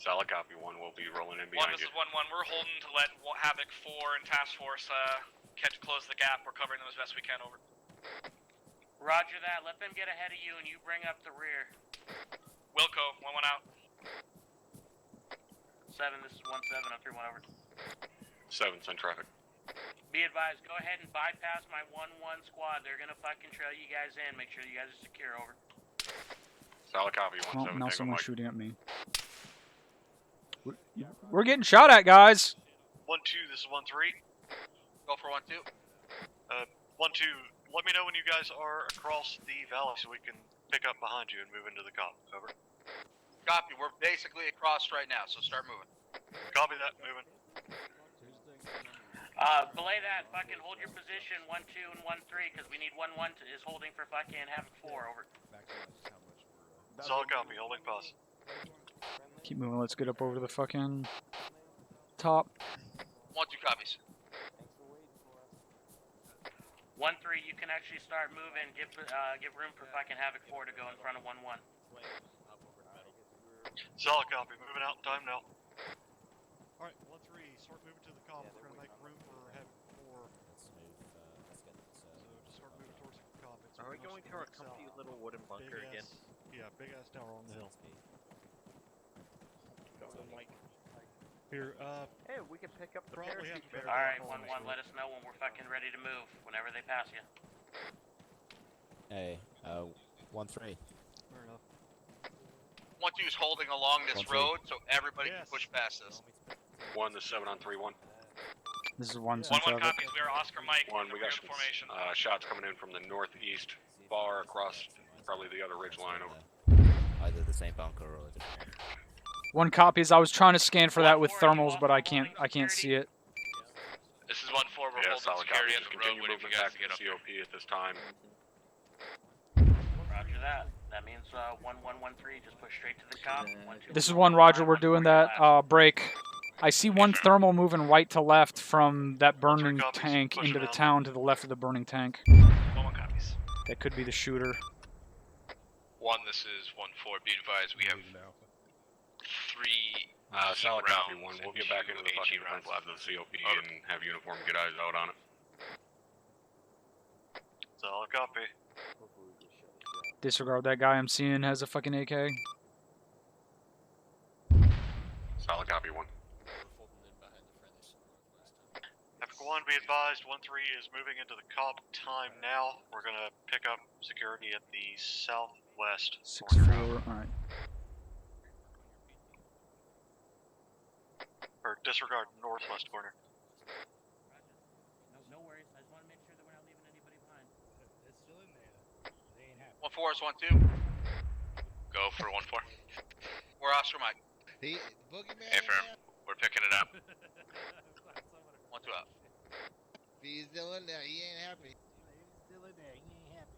S4: Solid copy. 1 will be rolling in
S11: 1,
S4: behind
S11: this
S4: you.
S11: is 1-1. We're holding to let Havoc 4 and Task Force close the gap. We're covering them as best we can. Over.
S5: Roger that. Let them get ahead of you, and you bring up the rear.
S11: Wilco, 1-1 out.
S5: 7, this is 1-7. I'm 3-1 over.
S4: 7, send traffic.
S5: Be advised. Go ahead and bypass my 1-1 squad. They're gonna fucking trail you guys in. Make sure you guys are secure. Over.
S4: Solid copy. 1-7.
S3: Oh, now
S4: Tango
S3: someone's
S4: Mike.
S3: shooting at me. We're getting shot at, guys.
S2: 1-2. This is 1-3.
S12: Go for 1-2.
S2: 1-2. Let me know when you guys are across the valley so we can pick up behind you and move into the cop. Over.
S12: Copy. We're basically across right now, so start moving.
S2: Copy that. Moving.
S5: Belay that. Fucking hold your position. 1-2 and 1-3, because we need 1-1 is holding for fucking Havoc 4. Over.
S2: Solid copy. Holding pause.
S3: Keep moving. Let's get up over the fucking top.
S12: 1-2 copies.
S5: 1-3, you can actually start moving. Give room for fucking Havoc 4 to go in front of 1-1.
S2: Solid copy. Moving out in time now.
S8: Alright, 1-3, start moving to the cop. We're gonna make room for Havoc 4. So just start moving towards the cop.
S20: Are we going to our comfy little wooden bunker again?
S8: Yeah, big ass tower on the hill. Here,
S20: hey, we can pick up the parachute.
S5: Alright, 1-1, let us know when we're fucking ready to move, whenever they pass you.
S17: Hey, 1-3.
S8: Fair enough.
S12: 1-2 is holding along this
S17: 1-3.
S12: road, so everybody can push past us.
S4: 1, this is 7 on 3-1.
S3: This is 1
S11: 1-1 copies. We are Oscar Mike.
S4: 1,
S11: in
S4: we
S11: the
S4: got
S11: rear formation.
S4: shots coming in from the northeast, far across probably the other ridge line. Over.
S17: Either the same bunker or a different.
S3: 1 copies. I was trying to scan for that with thermals, but I can't see it.
S11: This is 1-4. We're
S4: Yeah,
S11: holding
S4: solid copy.
S11: security at
S4: Just
S11: the
S4: continue
S11: road. Waiting for
S4: movement
S11: you guys
S4: back
S11: to
S4: to
S11: get
S4: the
S11: up here.
S4: COP at this time.
S5: Roger that. That means 1-1-1-3, just push straight to the cop. 1-2.
S3: This is 1, Roger. We're doing that break. I see 1 thermal moving right to left from that burning tank into the town to the left of the burning tank.
S11: 1-1 copies.
S3: That could be the shooter.
S10: 1, this is 1-4. Be advised, we have 3
S4: solid
S10: rounds.
S4: copy. 1, we'll get back into the fucking defense of the COP and have uniform get eyes out on it.
S2: Solid copy.
S3: Disregard that guy I'm seeing has a fucking AK.
S4: Solid copy. 1.
S2: Epic 1, be advised, 1-3 is moving into the cop time now. We're gonna pick up security at the southwest.
S3: 6-4. Alright.
S2: Or disregard northwest corner.
S5: No worries. I just want to make sure that we're not leaving anybody behind.
S15: It's still in there. They ain't happy.
S12: 1-4 is 1-2.
S10: Go for 1-4.
S12: We're Oscar Mike.
S15: He, Boogeyman.
S10: Hey, firm. We're picking it up.
S12: 1-2 out.
S15: He's still in there. He ain't happy. He's still in there. He ain't happy.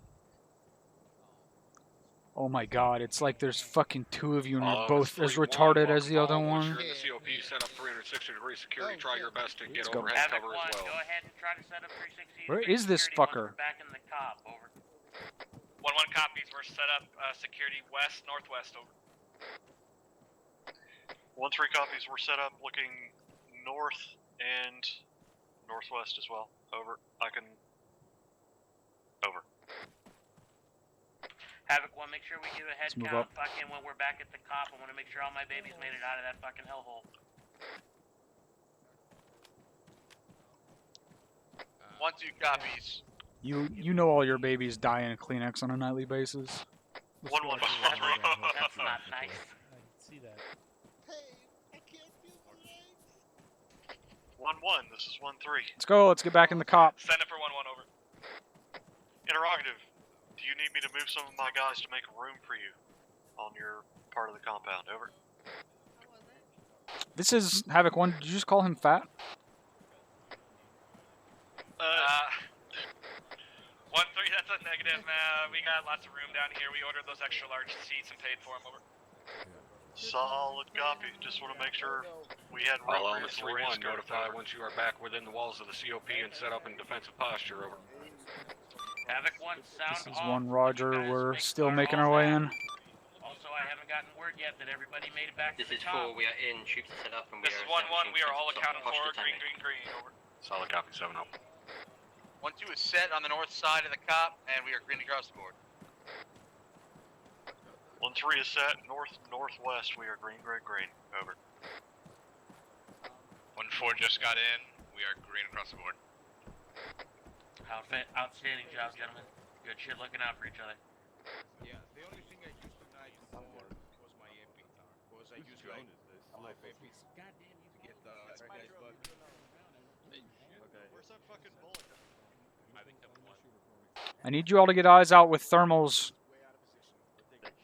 S3: Oh my god, it's like there's fucking 2 of you and you're both as retarded as the other one.
S4: You're in the COP, set up 360-degree security. Try your best to get
S3: go.
S4: overhead
S5: Havoc
S4: cover
S5: 1,
S4: as well.
S5: go ahead and try to set up 360.
S3: Where is this
S5: security
S3: fucker?
S5: once we're back in the cop. Over.
S11: 1-1 copies. We're set up security west, northwest. Over.
S2: 1-3 copies, we're set up looking north and northwest as well. Over. I can... Over.
S5: Havoc 1, make sure we do a head
S3: Let's move
S5: count.
S3: up.
S5: Fucking when we're back at the cop, I want to make sure all my babies made it out of that fucking hellhole.
S12: 1-2 copies.
S3: You know all your babies die in a Kleenex on a nightly basis.
S2: 1-1.
S5: That's not nice.
S15: I can see that. Hey, I can't feel the legs.
S2: 1-1, this is 1-3.
S3: Let's go, let's get back in the cop.
S11: Send it for 1-1. Over.
S2: Interrogative. Do you need me to move some of my guys to make room for you on your part of the compound? Over.
S3: This is Havoc 1. Did you just call him fat?
S11: 1-3, that's a negative. that. Lots of room down here. We ordered those extra large seats and paid for them. Over.
S2: Solid copy. Just want to make sure we had room
S4: All
S2: for
S4: elements
S2: your
S4: 3-1,
S2: skirt.
S4: notify once you are back within the walls of the COP and set up in defensive posture. Over.
S5: Havoc 1, sound
S3: This is
S5: off.
S3: one Roger. We're still making our way in.
S5: Also, I haven't gotten word yet that everybody made it back
S19: This
S5: to the
S19: is
S5: top.
S19: 4, we are in, troops are set up, and we
S11: This
S19: are
S11: is 1-1. We are all accounted for.
S19: posture
S11: Green,
S19: timing.
S11: green, green. Over.
S4: Solid copy, 7-0.
S12: 1-2 is set on the north side of the cop, and we are green across the board.
S2: 1-3 is set. Northwest, we are green, green, green. Over.
S10: 1-4 just got in. We are green across the board.
S5: Outstanding job, gentlemen. Good shit looking out for each other.
S6: Yeah, the only thing I used tonight was my AP. Was I used like 5 APs to get the guy's bug.
S8: Okay. Where's that fucking bullet?
S3: I need you all to get eyes out with thermals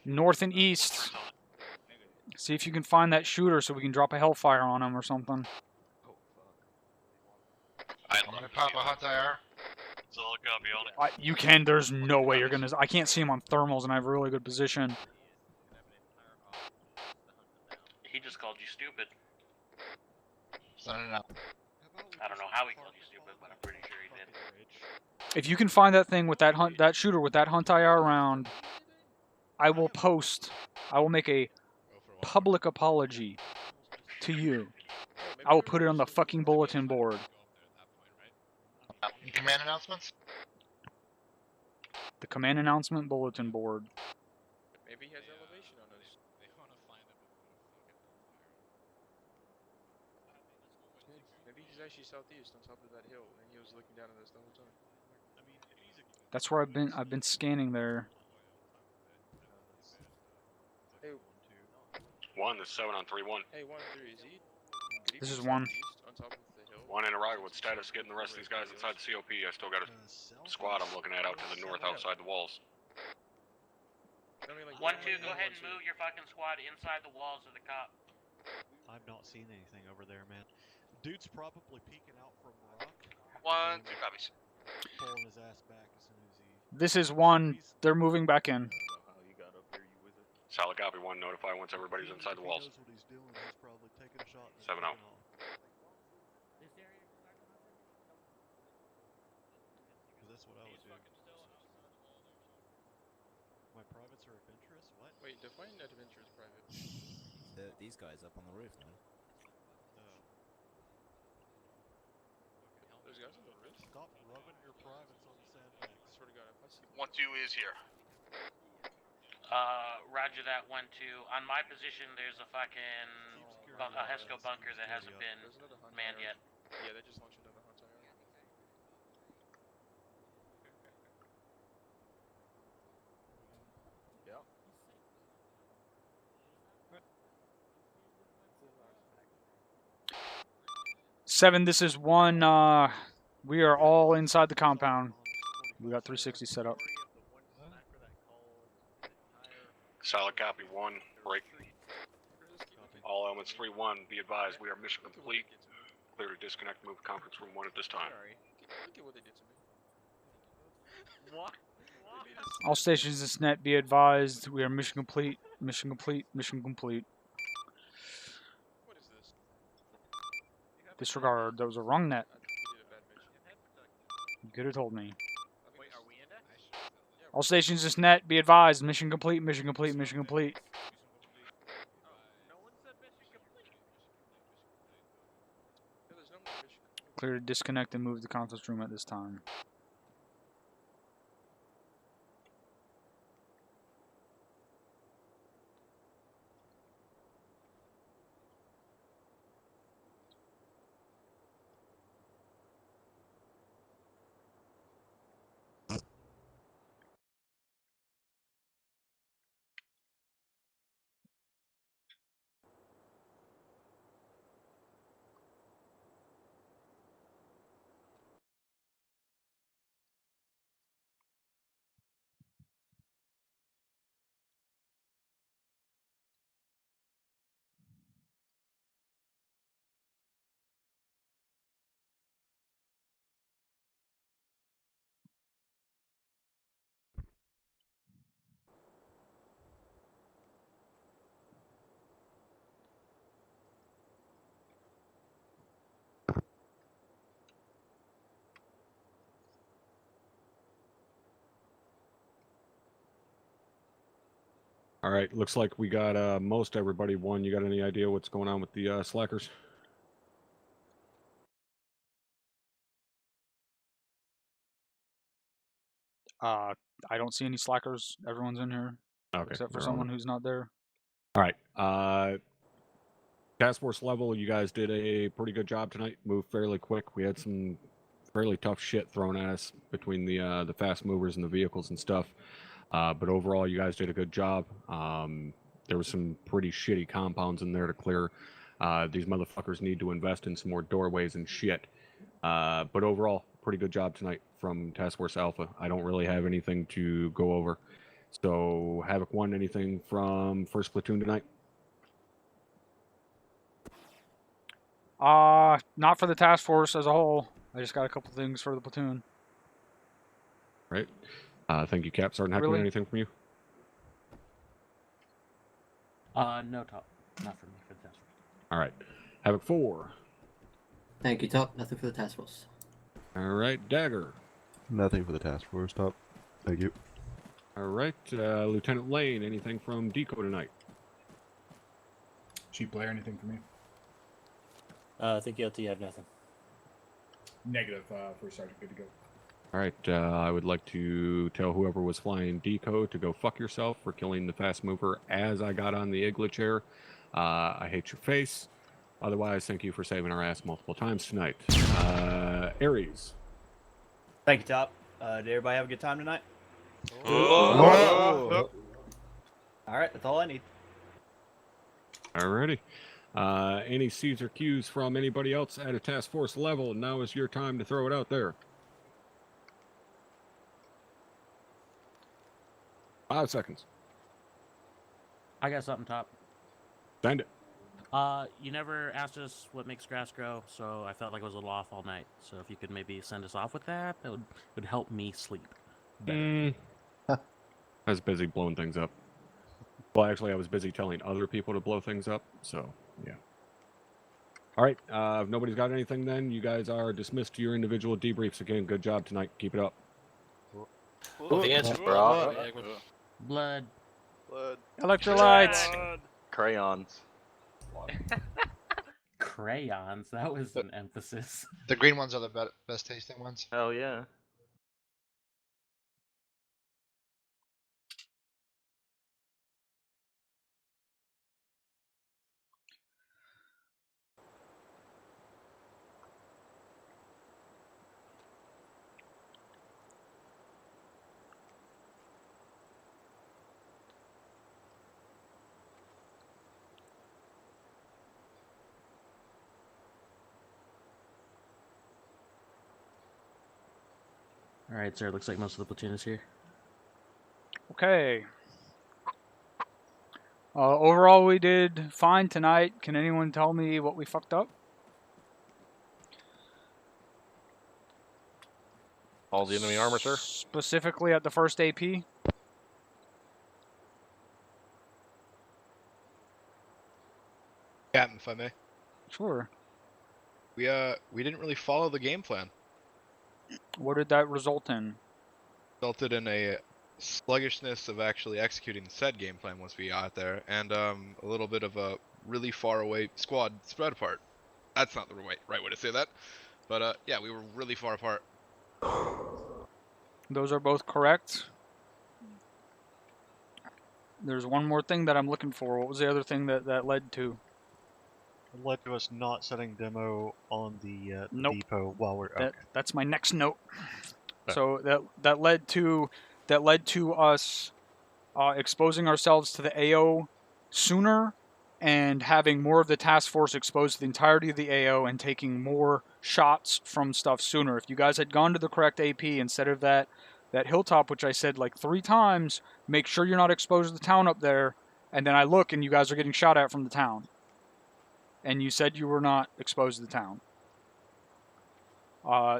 S3: north and east. See if you can find that shooter so we can drop a hellfire on him or something.
S1: I'm gonna pop a hot IR.
S2: Solid copy on it.
S3: You can. There's no way you're gonna. I can't see him on thermals, and I have a really good position.
S5: He just called you stupid.
S1: Sending it out.
S5: I don't know how he called you stupid, but I'm pretty sure he did.
S3: If you can find that thing with that shooter with that hunt IR round, I will post. I will make a public apology to you. I will put it on the fucking bulletin board.
S1: Command announcements?
S3: The command announcement bulletin board.
S6: Maybe he has elevation on us. They want to find him. Maybe he's actually southeast on top of that hill, and he was looking down at us the whole time.
S3: That's where I've been scanning there.
S6: Hey,
S4: 1, this is 7 on 3-1.
S6: hey, 1-3, is he?
S3: This is one.
S6: On top of the hill.
S4: 1 in a riot with status, getting the rest of these guys inside the COP. I still got a squad I'm looking at out to the north outside the walls.
S6: I mean, like,
S5: 1-2, go ahead and move your fucking squad inside the walls of the cop.
S8: I've not seen anything over there, man. Dude's probably peeking out from rock.
S12: 1-2 copies.
S8: Pulling his ass back as soon as he.
S3: This is one. They're moving back in.
S4: Solid copy, 1, notify once everybody's inside the walls.
S8: He knows what he's doing. He's probably taking a shot.
S4: 7-0.
S8: That's what I would do. My privates are of interest? What?
S6: Wait, define that of interest private.
S17: These guys up on the roof, man.
S6: Those guys on the roof?
S8: Stop rubbing your privates on the sandbags.
S6: Swear to God, if I see
S12: 1-2 is here.
S5: Roger that 1-2. On my position, there's a fucking a Hesco bunker that hasn't been manned yet.
S6: Yeah, they just launched another hunt IR. Yeah.
S3: 7, this is 1. We are all inside the compound. We got 360 set up.
S4: Solid copy, 1, break. All elements 3-1, be advised, we are mission complete. Clear to disconnect, move conference room 1 at this time.
S6: Sorry. Look at what they did to me. What?
S3: All stations this net be advised. We are mission complete. Mission complete. Mission complete.
S6: What is this?
S3: Disregard. That was a wrong net. You could have told me.
S20: Wait, are we in it?
S3: All stations this net be advised. Mission complete. Mission complete. Mission complete.
S20: No one said mission complete.
S6: Yeah, there's no more mission.
S3: Clear to disconnect and move the conference room at this time.
S7: All right, looks like we got most everybody won. You got any idea what's going on with the slackers?
S3: I don't see any slackers. Everyone's in here.
S7: Okay,
S3: Except for
S7: they're
S3: someone who's not there.
S7: All right. Task force level, you guys did a pretty good job tonight. Moved fairly quick. We had some fairly tough shit thrown at us between the fast movers and the vehicles and stuff. But overall, you guys did a good job. There was some pretty shitty compounds in there to clear. These motherfuckers need to invest in some more doorways and shit. But overall, pretty good job tonight from Task Force Alpha. I don't really have anything to go over. So, Havoc 1, anything from 1st Platoon tonight?
S3: Not for the task force as a whole. I just got a couple things for the platoon.
S7: Right. Thank you, Cap. Sergeant Heckman,
S3: Really?
S7: anything from you?
S21: No, Top. Not for me, for the task force.
S7: All right. Havoc 4.
S19: Thank you, Top. Nothing for the task force.
S7: All right. Dagger.
S22: Nothing for the task force, Top. Thank you.
S7: All right. Lieutenant Lane, anything from Deco tonight?
S23: Chief Blair, anything from you?
S24: Thank you, LT. I have nothing.
S23: Negative. First Sergeant, good to go.
S7: All right. I would like to tell whoever was flying Deco to go fuck yourself for killing the fast mover as I got on the Igla chair. I hate your face. Otherwise, thank you for saving our ass multiple times tonight. Aries.
S25: Thank you, Top. Did everybody have a good time tonight?
S7: Whoa.
S25: All right, that's all I need.
S7: Alrighty. Any C's or Q's from anybody else at a task force level? Now is your time to throw it out there. 5 seconds.
S24: I got something, Top.
S7: Send it.
S24: You never asked us what makes grass grow, so I felt like I was a little off all night. So if you could maybe send us off with that, that would help me sleep better.
S7: I was busy blowing things up. Well, actually, I was busy telling other people to blow things up, so, yeah. All right, if nobody's got anything then, you guys are dismissed to your individual debriefs. Again, good job tonight. Keep it up.
S19: Oh, the answer, bro.
S24: Blood.
S15: Blood.
S3: Electrolytes.
S15: Blood.
S18: Crayons.
S24: Crayons. That was an emphasis.
S1: The green ones are the best tasting ones.
S18: Hell yeah.
S24: Alright, sir. Looks like most of the platoon is here.
S3: Okay. Overall, we did fine tonight. Can anyone tell me what we fucked up?
S18: All the enemy armor, sir?
S3: Specifically at the first AP?
S26: Captain, if I may.
S3: Sure.
S26: We didn't really follow the game plan.
S3: What did that result in?
S26: Resulted in a sluggishness of actually executing said game plan once we got there, and a little bit of a really far away squad spread apart. That's not the right way to say that, but yeah, we were really far apart.
S3: Those are both correct. There's one more thing that I'm looking for. What was the other thing that led to?
S8: It led to us not setting demo on the
S3: Nope.
S8: depot while we're okay.
S3: That's my next note. So that led to us exposing ourselves to the AO sooner and having more of the task force exposed to the entirety of the AO and taking more shots from stuff sooner. If you guys had gone to the correct AP instead of that hilltop, which I said like 3 times, make sure you're not exposed to the town up there, and then I look and you guys are getting shot at from the town. And you said you were not exposed to the town.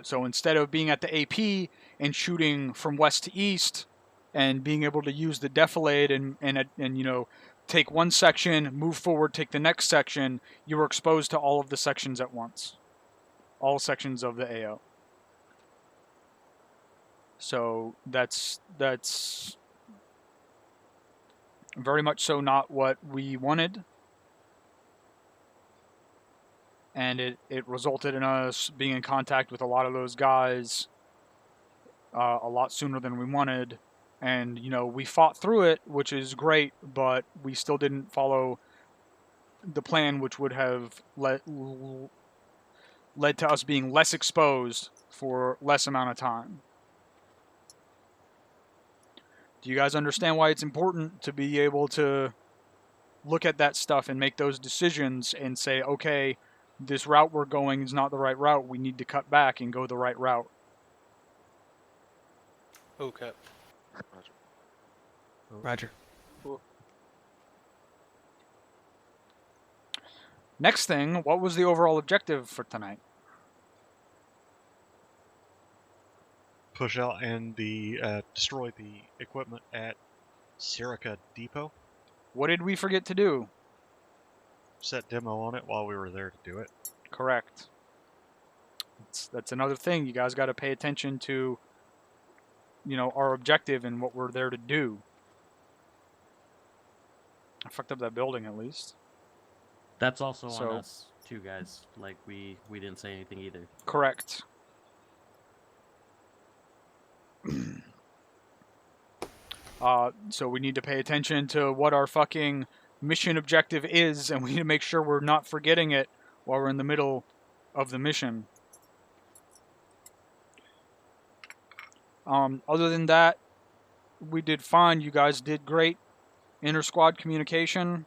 S3: So instead of being at the AP and shooting from west to east and being able to use the defilade and you know, take one section, move forward, take the next section, you were exposed to all of the sections at once. All sections of the AO. So that's Very much so not what we wanted. And it resulted in us being in contact with a lot of those guys a lot sooner than we wanted. And, you know, we fought through it, which is great, but we still didn't follow the plan, which would have led to us being less exposed for less amount of time. Do you guys understand why it's important to be able to look at that stuff and make those decisions and say, okay, this route we're going is not the right route. We need to cut back and go the right route.
S9: Okay.
S10: Roger.
S3: Next thing, what was the overall objective for tonight?
S8: Push out and destroy the equipment at Sirica Depot.
S3: What did we forget to do?
S8: Set demo on it while we were there to do it.
S3: Correct. That's another thing. You guys got to pay attention to, you know, our objective and what we're there to do. I fucked up that building at least.
S24: That's also on us too, guys. Like we didn't say anything either.
S3: Correct. So we need to pay attention to what our fucking mission objective is, and we need to make sure we're not forgetting it while we're in the middle of the mission. Other than that, we did fine. You guys did great. Inter-squad communication.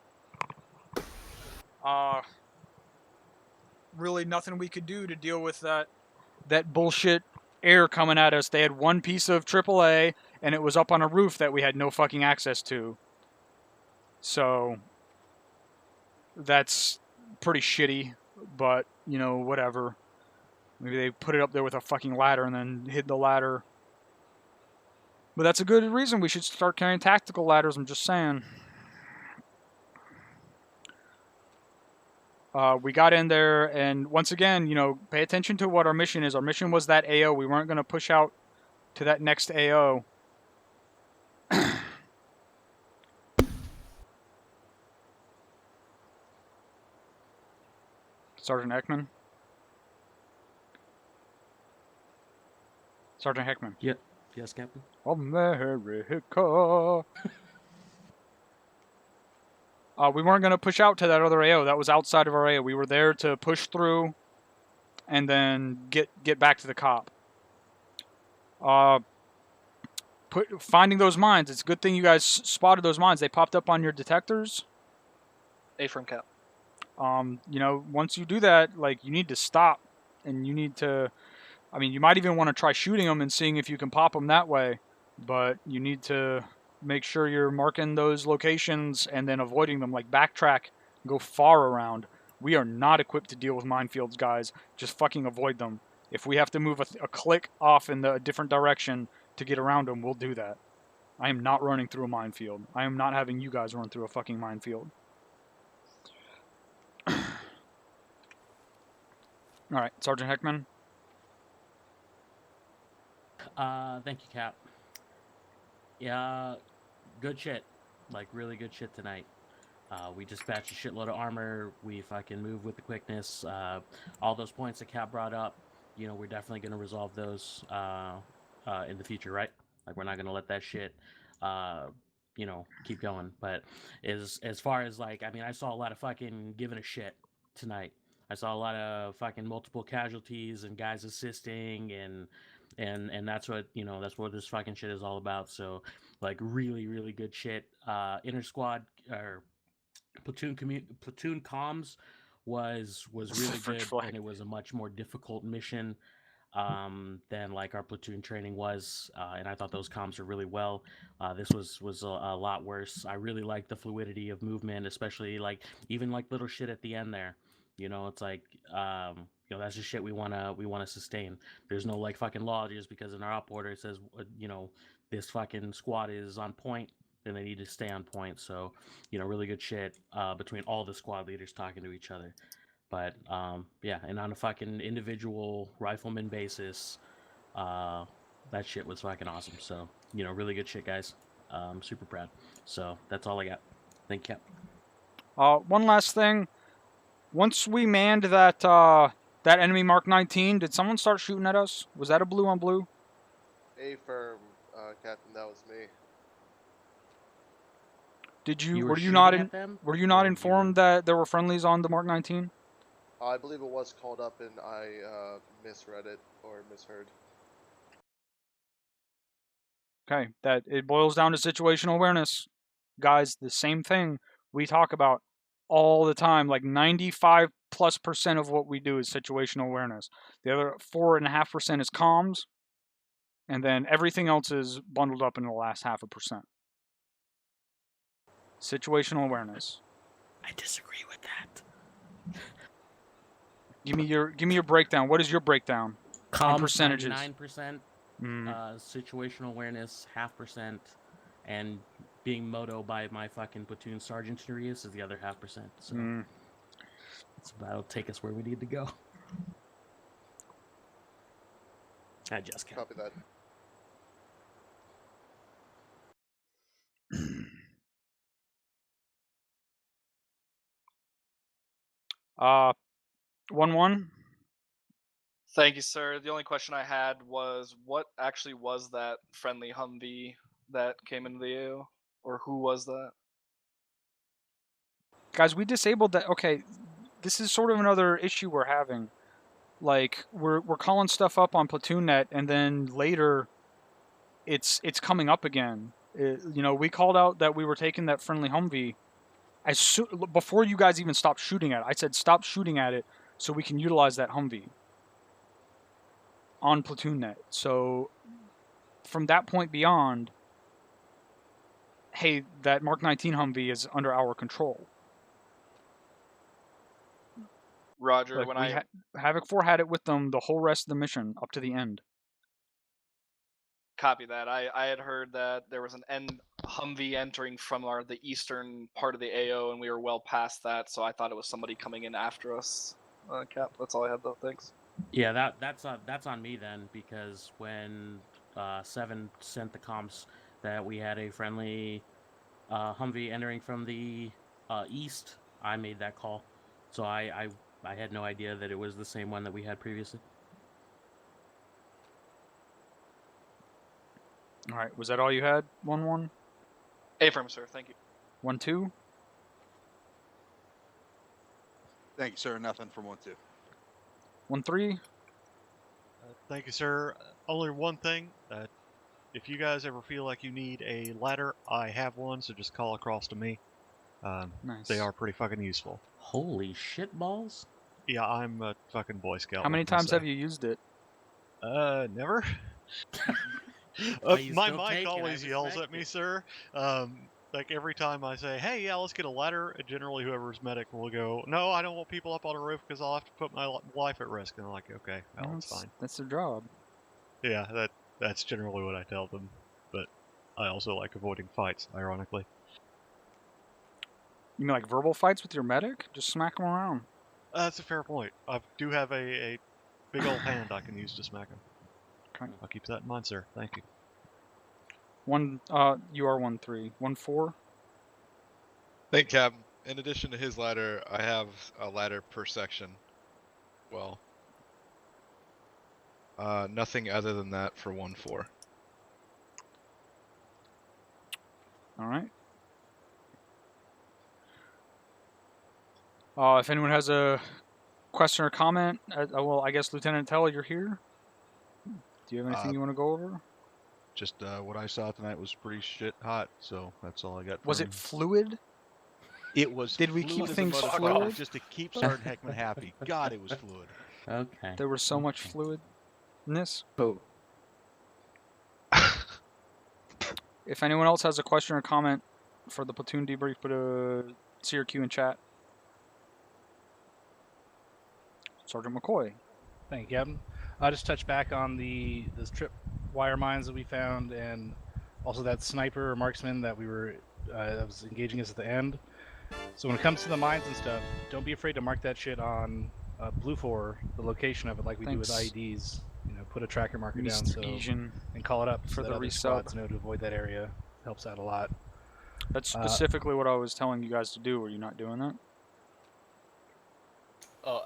S3: Really nothing we could do to deal with that bullshit air coming at us. They had one piece of AAA, and it was up on a roof that we had no fucking access to. So that's pretty shitty, but, you know, whatever. Maybe they put it up there with a fucking ladder and then hid the ladder. But that's a good reason we should start carrying tactical ladders, I'm just saying. We got in there, and once again, you know, pay attention to what our mission is. Our mission was that AO. We weren't going to push out to that next AO. Sergeant Heckman? Sergeant Heckman?
S24: Yep. Yes, Captain.
S3: America. We weren't going to push out to that other AO. That was outside of our AO. We were there to push through and then get back to the cop. Finding those mines. It's a good thing you guys spotted those mines. They popped up on your detectors.
S9: A from Cap.
S3: You know, once you do that, like, you need to stop, and you need to, I mean, you might even want to try shooting them and seeing if you can pop them that way, but you need to make sure you're marking those locations and then avoiding them, like backtrack, go far around. We are not equipped to deal with minefields, guys. Just fucking avoid them. If we have to move a click off in a different direction to get around them, we'll do that. I am not running through a minefield. I am not having you guys run through a fucking minefield. Alright, Sergeant Heckman.
S24: Thank you, Cap. Yeah, good shit. Like, really good shit tonight. We dispatched a shitload of armor. We fucking moved with the quickness. All those points that Cap brought up, you know, we're definitely going to resolve those in the future, right? Like, we're not going to let that shit, you know, keep going. But as far as, like, I mean, I saw a lot of fucking giving a shit tonight. I saw a lot of fucking multiple casualties and guys assisting, and that's what, you know, that's what this fucking shit is all about. So, like, really, really good shit. Inter-squad, or platoon comms was really good, and it was a much more difficult mission than, like, our platoon training was, and I thought those comms were really well. This was a lot worse. I really liked the fluidity of movement, especially, like, even, like, little shit at the end there. You know, it's like, you know, that's just shit we wanna sustain. There's no, like, fucking law just because in our op order it says, you know, this fucking squad is on point, then they need to stay on point. So, you know, really good shit between all the squad leaders talking to each other. But yeah, and on a fucking individual rifleman basis, that shit was fucking awesome. So, you know, really good shit, guys. I'm super proud. So that's all I got. Thank you.
S3: One last thing. Once we manned that that enemy Mark 19, did someone start shooting at us? Was that a blue on blue?
S15: Affirm, Captain, that was me.
S3: Did you?
S24: You
S3: Were
S24: were
S3: you not
S24: shooting
S3: in?
S24: at them?
S3: Were you not
S24: Or you
S3: informed that there were friendlies on the Mark 19?
S15: I believe it was called up and I misread it or misheard.
S3: Okay, that it boils down to situational awareness, guys. The same thing we talk about all the time. Like 95+% of what we do is situational awareness. The other 4.5% is comms, and then everything else is bundled up in the last 0.5%. Situational awareness.
S24: I disagree with that.
S3: Give me your breakdown. What is your breakdown? On
S24: Comms
S3: percentages.
S24: 99%, situational awareness 0.5%, and being moto by my fucking platoon sergeant Nurius is the other 0.5%. So that'll take us where we need to go. I just can't.
S15: Copy that.
S3: Uh, 1-1.
S9: Thank you, sir. The only question I had was, what actually was that friendly Humvee that came into the AO? Or who was that?
S3: Guys, we disabled that. Okay, this is sort of another issue we're having. Like, we're calling stuff up on PlatoonNet, and then later, it's coming up again. You know, we called out that we were taking that friendly Humvee. Before you guys even stopped shooting at it, I said stop shooting at it so we can utilize that Humvee on PlatoonNet. So from that point beyond, hey, that Mark 19 Humvee is under our control.
S9: Roger,
S3: Like,
S9: when
S3: Havoc 4 had it with them the whole rest of the mission up to the end.
S9: Copy that. I had heard that there was an Humvee entering from the eastern part of the AO, and we were well past that, so I thought it was somebody coming in after us. Cap, that's all I had though. Thanks.
S24: Yeah, that's on me then, because when 7 sent the comms that we had a friendly Humvee entering from the east, I made that call. So I had no idea that it was the same one that we had previously.
S3: All right, was that all you had? 1-1?
S9: Affirm, sir. Thank you.
S3: 1-2?
S2: Thank you, sir. Nothing from 1-2.
S3: 1-3?
S8: Thank you, sir. Only one thing. If you guys ever feel like you need a ladder, I have one, so just call across to me.
S3: Nice.
S8: They are pretty fucking useful.
S24: Holy shit balls!
S8: Yeah, I'm a fucking Boy Scout.
S3: How many times have you used it?
S8: Never. My mic always yells at me, sir. Like every time I say, "Hey, yeah, let's get a ladder," generally whoever's medic will go, "No, I don't want people up on a roof because I'll have to put my life at risk." And I'm like, "Okay, well, it's fine."
S3: That's their job.
S8: Yeah, that's generally what I tell them. But I also like avoiding fights, ironically.
S3: You mean like verbal fights with your medic? Just smack them around.
S8: That's a fair point. I do have a big old hand I can use to smack him.
S3: Okay.
S8: I'll keep that in mind, sir. Thank you.
S3: You are 1-3. 1-4?
S26: Thank Cap. In addition to his ladder, I have a ladder per section. Well, nothing other than that for 1-4.
S3: All right. If anyone has a question or comment, well, I guess Lieutenant Tell, you're here. Do you have anything you want to go over?
S2: Just what I saw tonight was pretty shit hot, so that's all I got.
S3: Was it fluid?
S2: It was.
S3: Did we keep things fluid?
S2: Just to keep Sergeant Heckman happy. God, it was fluid.
S24: Okay.
S3: There was so much fluidness.
S2: Oh.
S3: If anyone else has a question or comment for the platoon debrief, put a CRQ in chat. Sergeant McCoy.
S10: Thank you, Captain. I'll just touch back on those trip wire mines that we found, and also that sniper or marksman that we were that was engaging us at the end. So when it comes to the mines and stuff, don't be afraid to mark that shit on Blue 4, the location of it, like we do with IEDs. You know, put a tracker marker down and call it up
S3: for
S10: so
S3: the
S10: that other
S3: resub.
S10: squads know to avoid that area helps out a lot.
S3: That's specifically what I was telling you guys to do. Were you not doing that?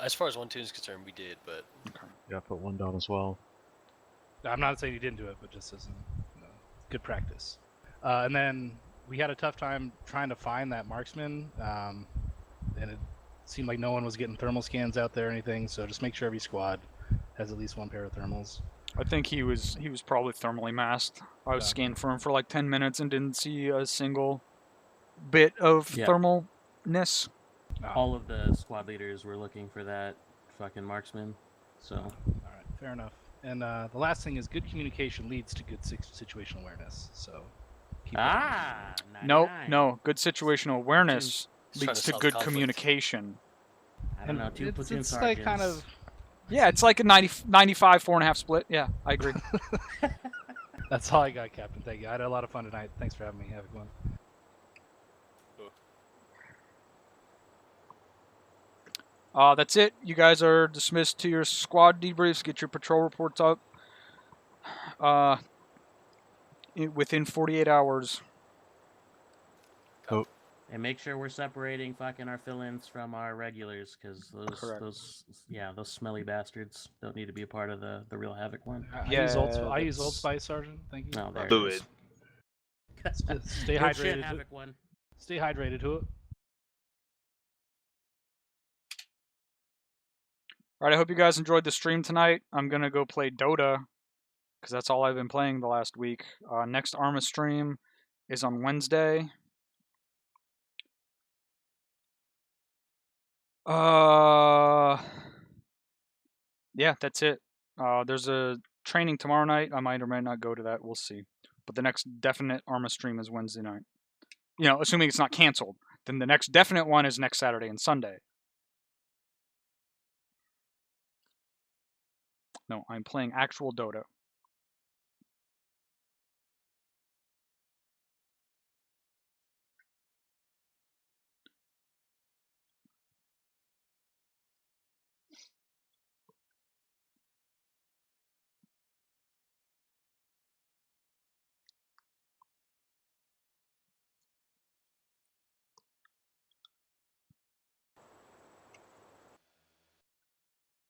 S11: As far as 1-2 is concerned, we did, but
S8: Yeah, I put one down as well.
S10: I'm not saying you didn't do it, but just as good practice. And then we had a tough time trying to find that marksman, and it seemed like no one was getting thermal scans out there or anything. So just make sure every squad has at least one pair of thermals.
S3: I think he was probably thermally masked. I was scanning for him for like 10 minutes and didn't see a single bit of thermalness.
S24: All of the squad leaders were looking for that fucking marksman. So.
S10: All right, fair enough. And the last thing is good communication leads to good situational awareness. So.
S3: No. Good situational awareness
S11: He's
S3: leads to
S11: trying to
S3: good
S11: solve conflict.
S3: communication.
S24: I don't know. Two platoon
S10: it's
S24: sergeants.
S10: like kind of.
S3: Yeah, it's like a 95 4.5 split. Yeah, I agree.
S10: That's all I got, Captain. Thank you. I had a lot of fun tonight. Thanks for having me. Have a good one.
S3: That's it. You guys are dismissed to your squad debriefs. Get your patrol reports up. Within 48 hours.
S22: Oh.
S24: And make sure we're separating fucking our fill-ins from our regulars, because those smelly bastards don't need to be a part of the real Havoc one.
S10: I use Old Spice, Sergeant. Thank you.
S24: No, there
S10: Do
S24: it is.
S10: Stay
S24: Good
S10: hydrated.
S24: shit, Havoc one.
S10: Stay hydrated, who?
S3: All right, I hope you guys enjoyed the stream tonight. I'm going to go play Dota, because that's all I've been playing the last week. Next ArmA stream is on Wednesday. Yeah, that's it. There's a training tomorrow night. I might or might not go to that. We'll see. But the next definite ArmA stream is Wednesday night. You know, assuming it's not canceled. Then the next definite one is next Saturday and Sunday. No, I'm playing actual Dota.